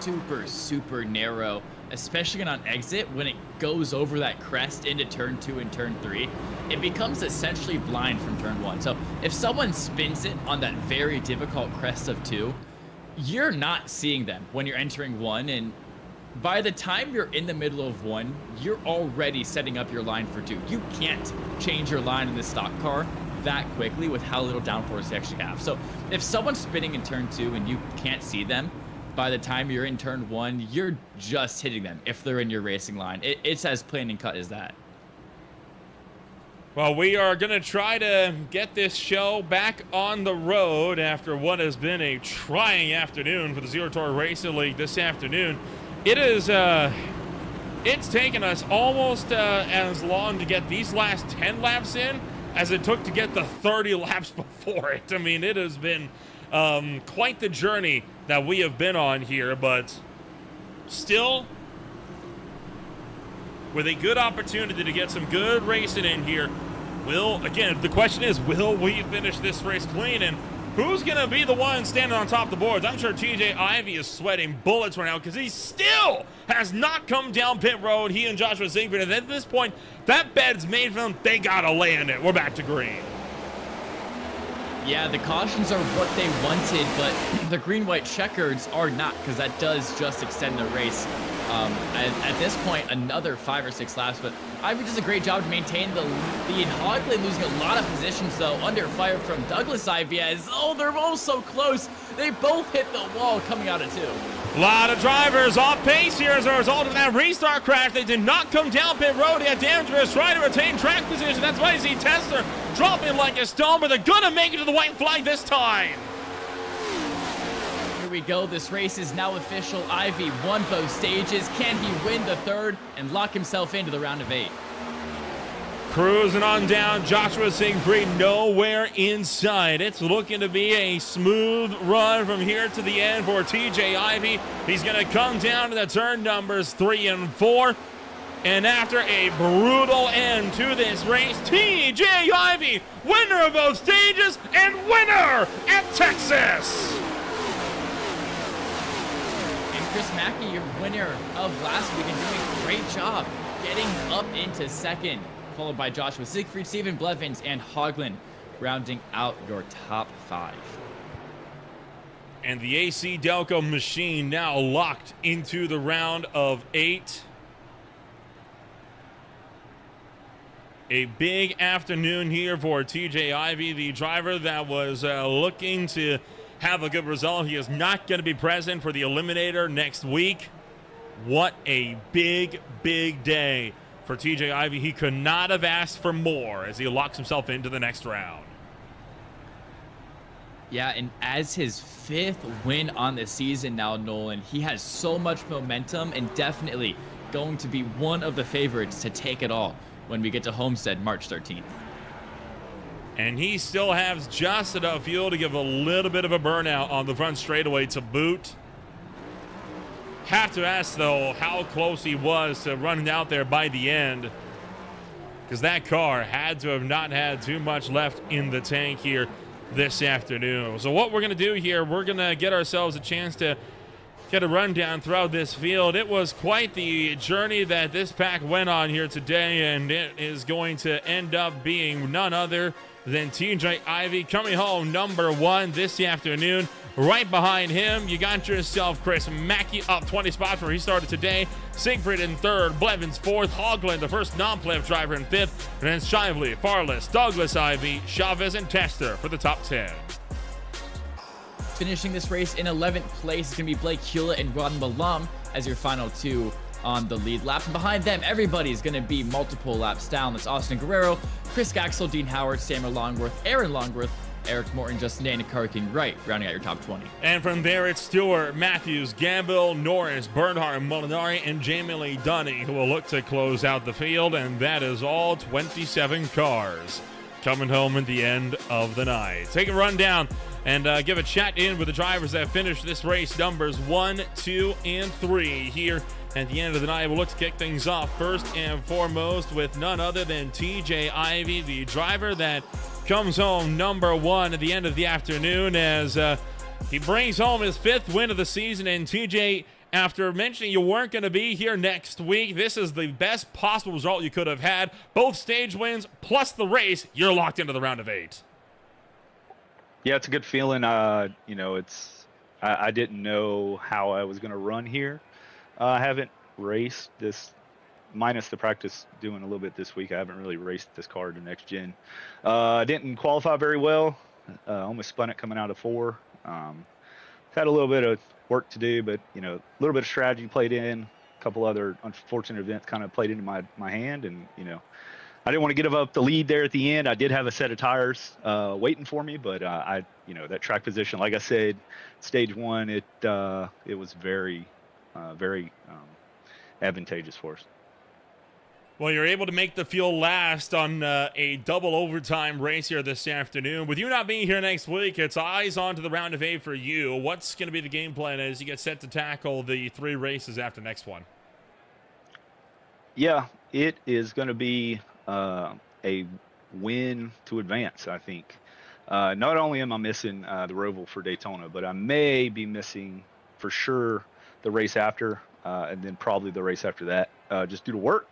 super narrow, especially on exit. When it goes over that crest into turn 2 and turn 3, it becomes essentially blind from turn 1. So if someone spins it on that very difficult crest of 2, you're not seeing them when you're entering 1, and by the time you're in the middle of 1, you're already setting up your line for 2. You can't change your line in the stock car that quickly with how little downforce you actually have. So if someone's spinning in turn 2 and you can't see them, by the time you're in turn 1, you're just hitting them if they're in your racing line. It's as plain and cut as that. Well, we are going to try to get this show back on the road after what has been a trying afternoon for the Zero Tour Racing League this afternoon. It is, it's taken us almost as long to get these last 10 laps in as it took to get the 30 laps before it. I mean, it has been quite the journey that we have been on here, but still with a good opportunity to get some good racing in here. Again, the question is, will we finish this race clean? And who's going to be the one standing on top of the boards? I'm sure TJ Ivy is sweating bullets right now because he still has not come down pit road. He and Joshua Siegfried. And at this point, that bed's made for them. They got to land it. We're back to green. Yeah, the cautions are what they wanted, but the green-white checkers are not, because that does just extend the race. At this point, another 5 or 6 laps, but Ivy does a great job to maintain the lead. Hogley losing a lot of positions, though, under fire from Douglas Ivy as, oh, they're both so close. They both hit the wall coming out of 2. A lot of drivers off pace here as a result of that restart crash. They did not come down pit road. He had dangerous trying to retain track position. That's why you see Tester dropping like a stone, but they're gonna make it to the white flag this time. Here we go. This race is now official. Ivy won both stages. Can he win the third and lock himself into the round of 8? Cruising on down, Joshua Siegfried nowhere inside. It's looking to be a smooth run from here to the end for TJ Ivy. He's going to come down to the turn numbers 3 and 4. And after a brutal end to this race, TJ Ivy, winner of both stages and winner at Texas. And Chris Mackey, your winner of last week, and doing a great job getting up into second, followed by Joshua Siegfried, Stephen Blevins, and Hoagland, rounding out your top 5. And the AC Delco machine now locked into the round of 8. A big afternoon here for TJ Ivy, the driver that was looking to have a good result. He is not going to be present for the Eliminator next week. What a big, big day for TJ Ivy. He could not have asked for more as he locks himself into the next round. Yeah, and as his 5th win on the season now, Nolan, he has so much momentum and definitely going to be one of the favorites to take it all when we get to Homestead March 13th. And he still has just enough fuel to give a little bit of a burnout on the front straightaway to boot. Have to ask, though, how close he was to running out there by the end, because that car had to have not had too much left in the tank here this afternoon. So what we're going to do here, we're going to get ourselves a chance to get a rundown throughout this field. It was quite the journey that this pack went on here today, and it is going to end up being none other than TJ Ivy coming home number 1 this afternoon. Right behind him, you got yourself Chris Mackey up 20 spots where he started today. Siegfried in 3rd, Blevins 4th, Hoagland, the first non-playoff driver, in 5th, and then Shively, Farless, Douglas Ivy, Chavez, and Tester for the top 10. Finishing this race in 11th place is going to be Blake Hewlett and Rodden Malum as your final 2 on the lead lap. And behind them, everybody's going to be multiple laps down. That's Austin Guerrero, Chris Gaxel, Dean Howard, Samuel Longworth, Aaron Longworth, Eric Morton, Justin Day, and Curry King Wright, rounding out your top 20. And from there, it's Stewart, Matthews, Gamble, Norris, Bernhardt, Molinari, and Jamie Lee Dunning who will look to close out the field. And that is all 27 cars coming home at the end of the night. Take a run down and give a chat in with the drivers that finished this race, numbers 1, 2, and 3 here at the end of the night. We'll look to kick things off first and foremost with none other than TJ Ivy, the driver that comes home number 1 at the end of the afternoon as he brings home his 5th win of the season. And TJ, after mentioning you weren't going to be here next week, this is the best possible result you could have had. Both stage wins plus the race, you're locked into the round of 8. Yeah, it's a good feeling. You know, I didn't know how I was going to run here. I haven't raced this, minus the practice doing a little bit this week. I haven't really raced this car to next gen. I didn't qualify very well. Almost spun it coming out of 4. Had a little bit of work to do, but you know, a little bit of strategy played in. A couple other unfortunate events kind of played into my hand, and you know, I didn't want to give up the lead there at the end. I did have a set of tires waiting for me, but you know, that track position, like I said, stage 1, it was very advantageous for us. Well, you're able to make the field last on a double overtime race here this afternoon. With you not being here next week, it's eyes on to the round of 8 for you. What's going to be the game plan as you get set to tackle the 3 races after next one? Yeah, it is going to be a win to advance, I think. Not only am I missing the Roval for Daytona, but I may be missing for sure the race after, and then probably the race after that, just due to work.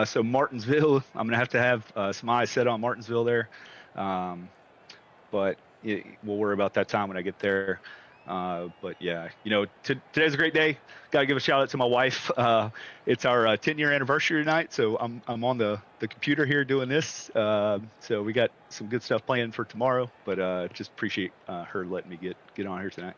So Martinsville, I'm going to have some eyes set on Martinsville there. But we'll worry about that time when I get there. But yeah, today's a great day. Got to give a shout out to my wife. It's our 10-year anniversary tonight, so I'm on the computer here doing this. So we got some good stuff planned for tomorrow, but just appreciate her letting me get on here tonight.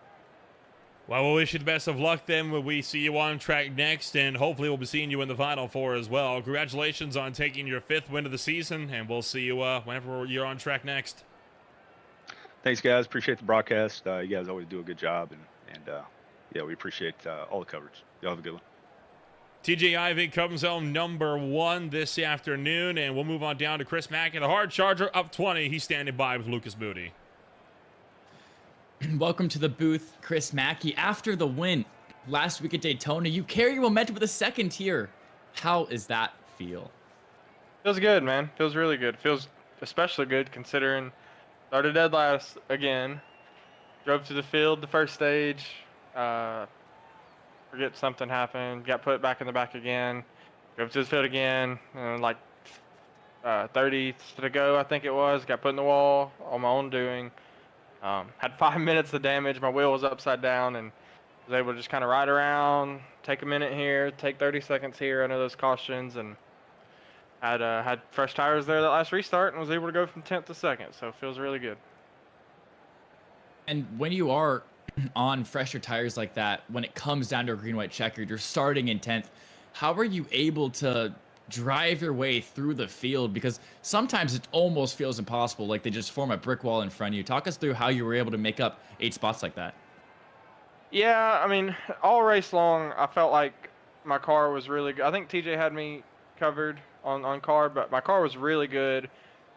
Well, we'll wish you the best of luck then when we see you on track next, and hopefully we'll be seeing you in the Final Four as well. Congratulations on taking your 5th win of the season, and we'll see you whenever you're on track next. Thanks, guys. Appreciate the broadcast. You guys always do a good job, and yeah, we appreciate all the coverage. Y'all have a good one. TJ Ivey comes home number 1 this afternoon, and we'll move on down to Chris Mackey, the hard charger, up 20. He's standing by with Lucas Booty. Welcome to the booth, Chris Mackey. After the win last week at Daytona, you carry your momentum with a 2nd here. How is that feel? Feels good, man. Feels really good. Feels especially good considering started dead last again. Drove to the field the first stage. Forget something happened. Got put back in the back again. Drove to the field again. And like 30 to go, I think it was. Got put in the wall on my own doing. Had 5 minutes of damage. My wheel was upside down and was able to just kind of ride around, take a minute here, take 30 seconds here under those cautions, and had fresh tires there that last restart and was able to go from 10th to 2nd. So it feels really good. And when you are on fresher tires like that, when it comes down to a green-white checkered, you're starting in 10th. How are you able to drive your way through the field? Because sometimes it almost feels impossible, like they just form a brick wall in front of you. Talk us through how you were able to make up 8 spots like that. Yeah, I mean, all race long, I felt like my car was really good. I think TJ had me covered on car, but my car was really good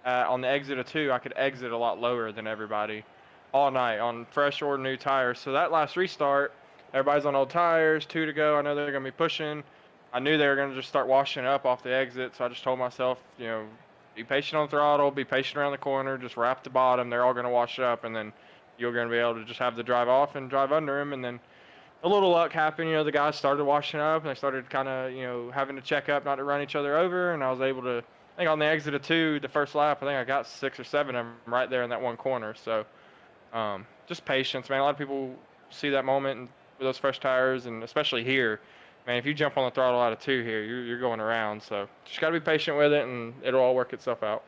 on the exit of 2. I could exit a lot lower than everybody all night on fresh or new tires. So that last restart, everybody's on old tires, 2 to go. I know they're going to be pushing. I knew they were going to just start washing up off the exit, so I just told myself, be patient on throttle, be patient around the corner, just wrap the bottom. They're all going to wash up, and then you're going to be able to just have the drive off and drive under them. And then a little luck happened. The guys started washing up, and they started kind of, having to check up not to run each other over, and I was able to, I think on the exit of 2, the first lap, I think I got 6 or 7 of them right there in that one corner. So just patience, man. A lot of people see that moment with those fresh tires, and especially here. Man, if you jump on the throttle out of 2 here, you're going around. So just got to be patient with it, and it'll all work itself out.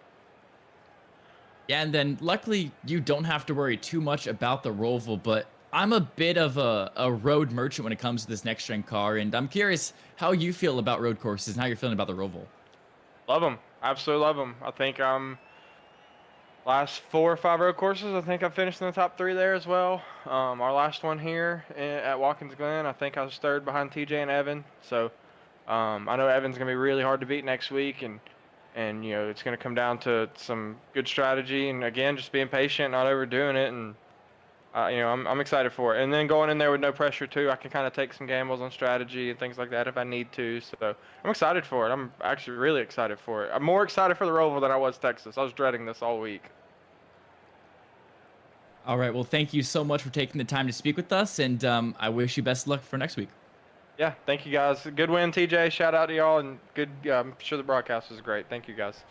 Yeah, and then luckily you don't have to worry too much about the Roval, but I'm a bit of a road merchant when it comes to this next-gen car, and I'm curious how you feel about road courses and how you're feeling about the Roval. Love them. Absolutely love them. I think last 4 or 5 road courses, I think I finished in the top 3 there as well. Our last one here at Watkins Glen, I think I was 3rd behind TJ and Evan. So I know Evan's going to be really hard to beat next week, and it's going to come down to some good strategy, and again, just being patient, not overdoing it, and I'm excited for it. And then going in there with no pressure too, I can kind of take some gambles on strategy and things like that if I need to. So I'm excited for it. I'm actually really excited for it. I'm more excited for the Roval than I was Texas. I was dreading this all week. All right, well, thank you so much for taking the time to speak with us, and I wish you best of luck for next week. Yeah, thank you guys. Good win, TJ. Shout out to y'all, and good. I'm sure the broadcast was great. Thank you guys.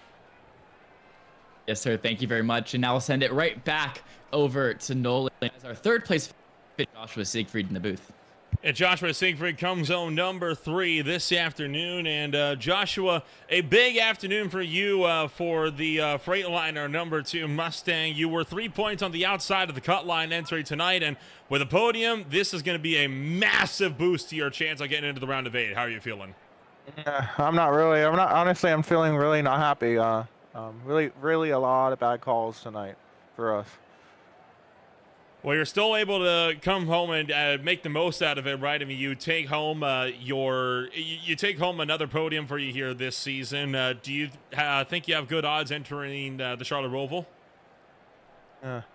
Yes, sir. Thank you very much. And now we'll send it right back over to Nolan as our 3rd place Joshua Siegfried in the booth. And Joshua Siegfried comes home number 3 this afternoon. And Joshua, a big afternoon for you for the Freightliner number 2 Mustang. You were 3 points on the outside of the cut line entry tonight. And with a podium, this is going to be a massive boost to your chance of getting into the round of 8. How are you feeling? Honestly, I'm feeling really not happy. Really a lot of bad calls tonight for us. Well, you're still able to come home and make the most out of it, right? I mean, you take home you take home another podium for you here this season. Do you think you have good odds entering the Charlotte Roval?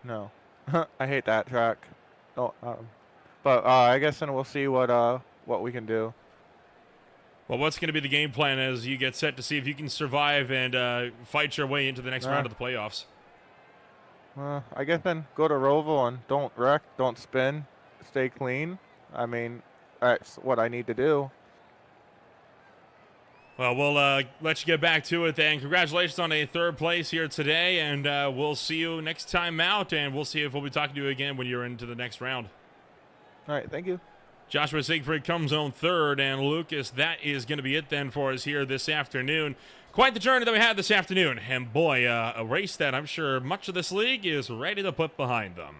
No, I hate that track. Oh, but I guess then we'll see what we can do. Well, what's going to be the game plan as you get set to see if you can survive and fight your way into the next round of the playoffs? I guess then go to Roval and don't wreck, don't spin, stay clean. I mean, that's what I need to do. Well, we'll let you get back to it then. Congratulations on a third place here today, and we'll see you next time out, and we'll see if we'll be talking to you again when you're into the next round. All right, thank you. Joshua Siegfried comes on third, and Lucas, that is going to be it then for us here this afternoon. Quite the journey that we had this afternoon, and boy, a race that I'm sure much of this league is ready to put behind them.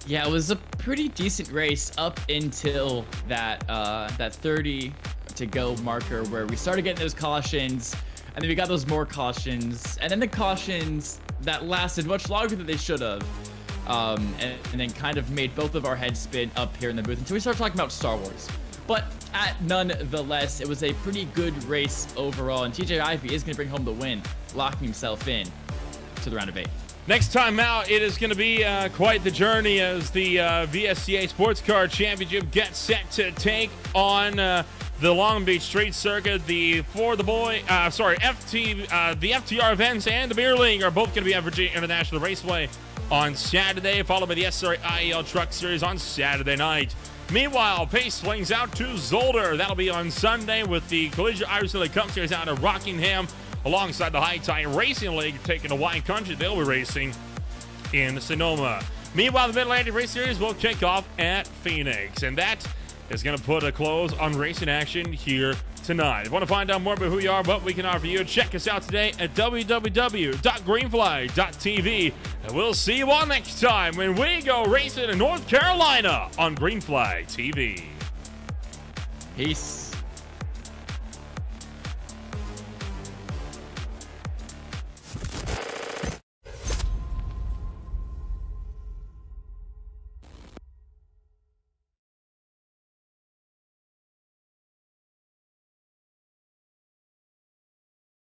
Yeah, it was a pretty decent race up until that 30 to go marker where we started getting those cautions, and then we got those more cautions, and then the cautions that lasted much longer than they should have, and then kind of made both of our heads spin up here in the booth until we started talking about Star Wars. But nonetheless, it was a pretty good race overall, and TJ Ivey is going to bring home the win, locking himself in to the round of 8. Next time out, it is going to be quite the journey as the VSCA Sports Car Championship gets set to take on the Long Beach Street Circuit. The FTR events and the Beer League are both going to be at Virginia International Raceway on Saturday, followed by the SRA IEL Truck Series on Saturday night. Meanwhile, pace swings out to Zolder. That'll be on Sunday with the Collegiate Irish League Cup Series out of Rockingham, alongside the High Tide Racing League taking the Wine Country. They'll be racing in Sonoma. Meanwhile, the Mid-Atlantic Race Series will kick off at Phoenix, and that is going to put a close on racing action here tonight. If you want to find out more about who you are, what we can offer you, check us out today at www.greenflag.tv, and we'll see you all next time when we go racing in North Carolina on Green Flag TV. Peace.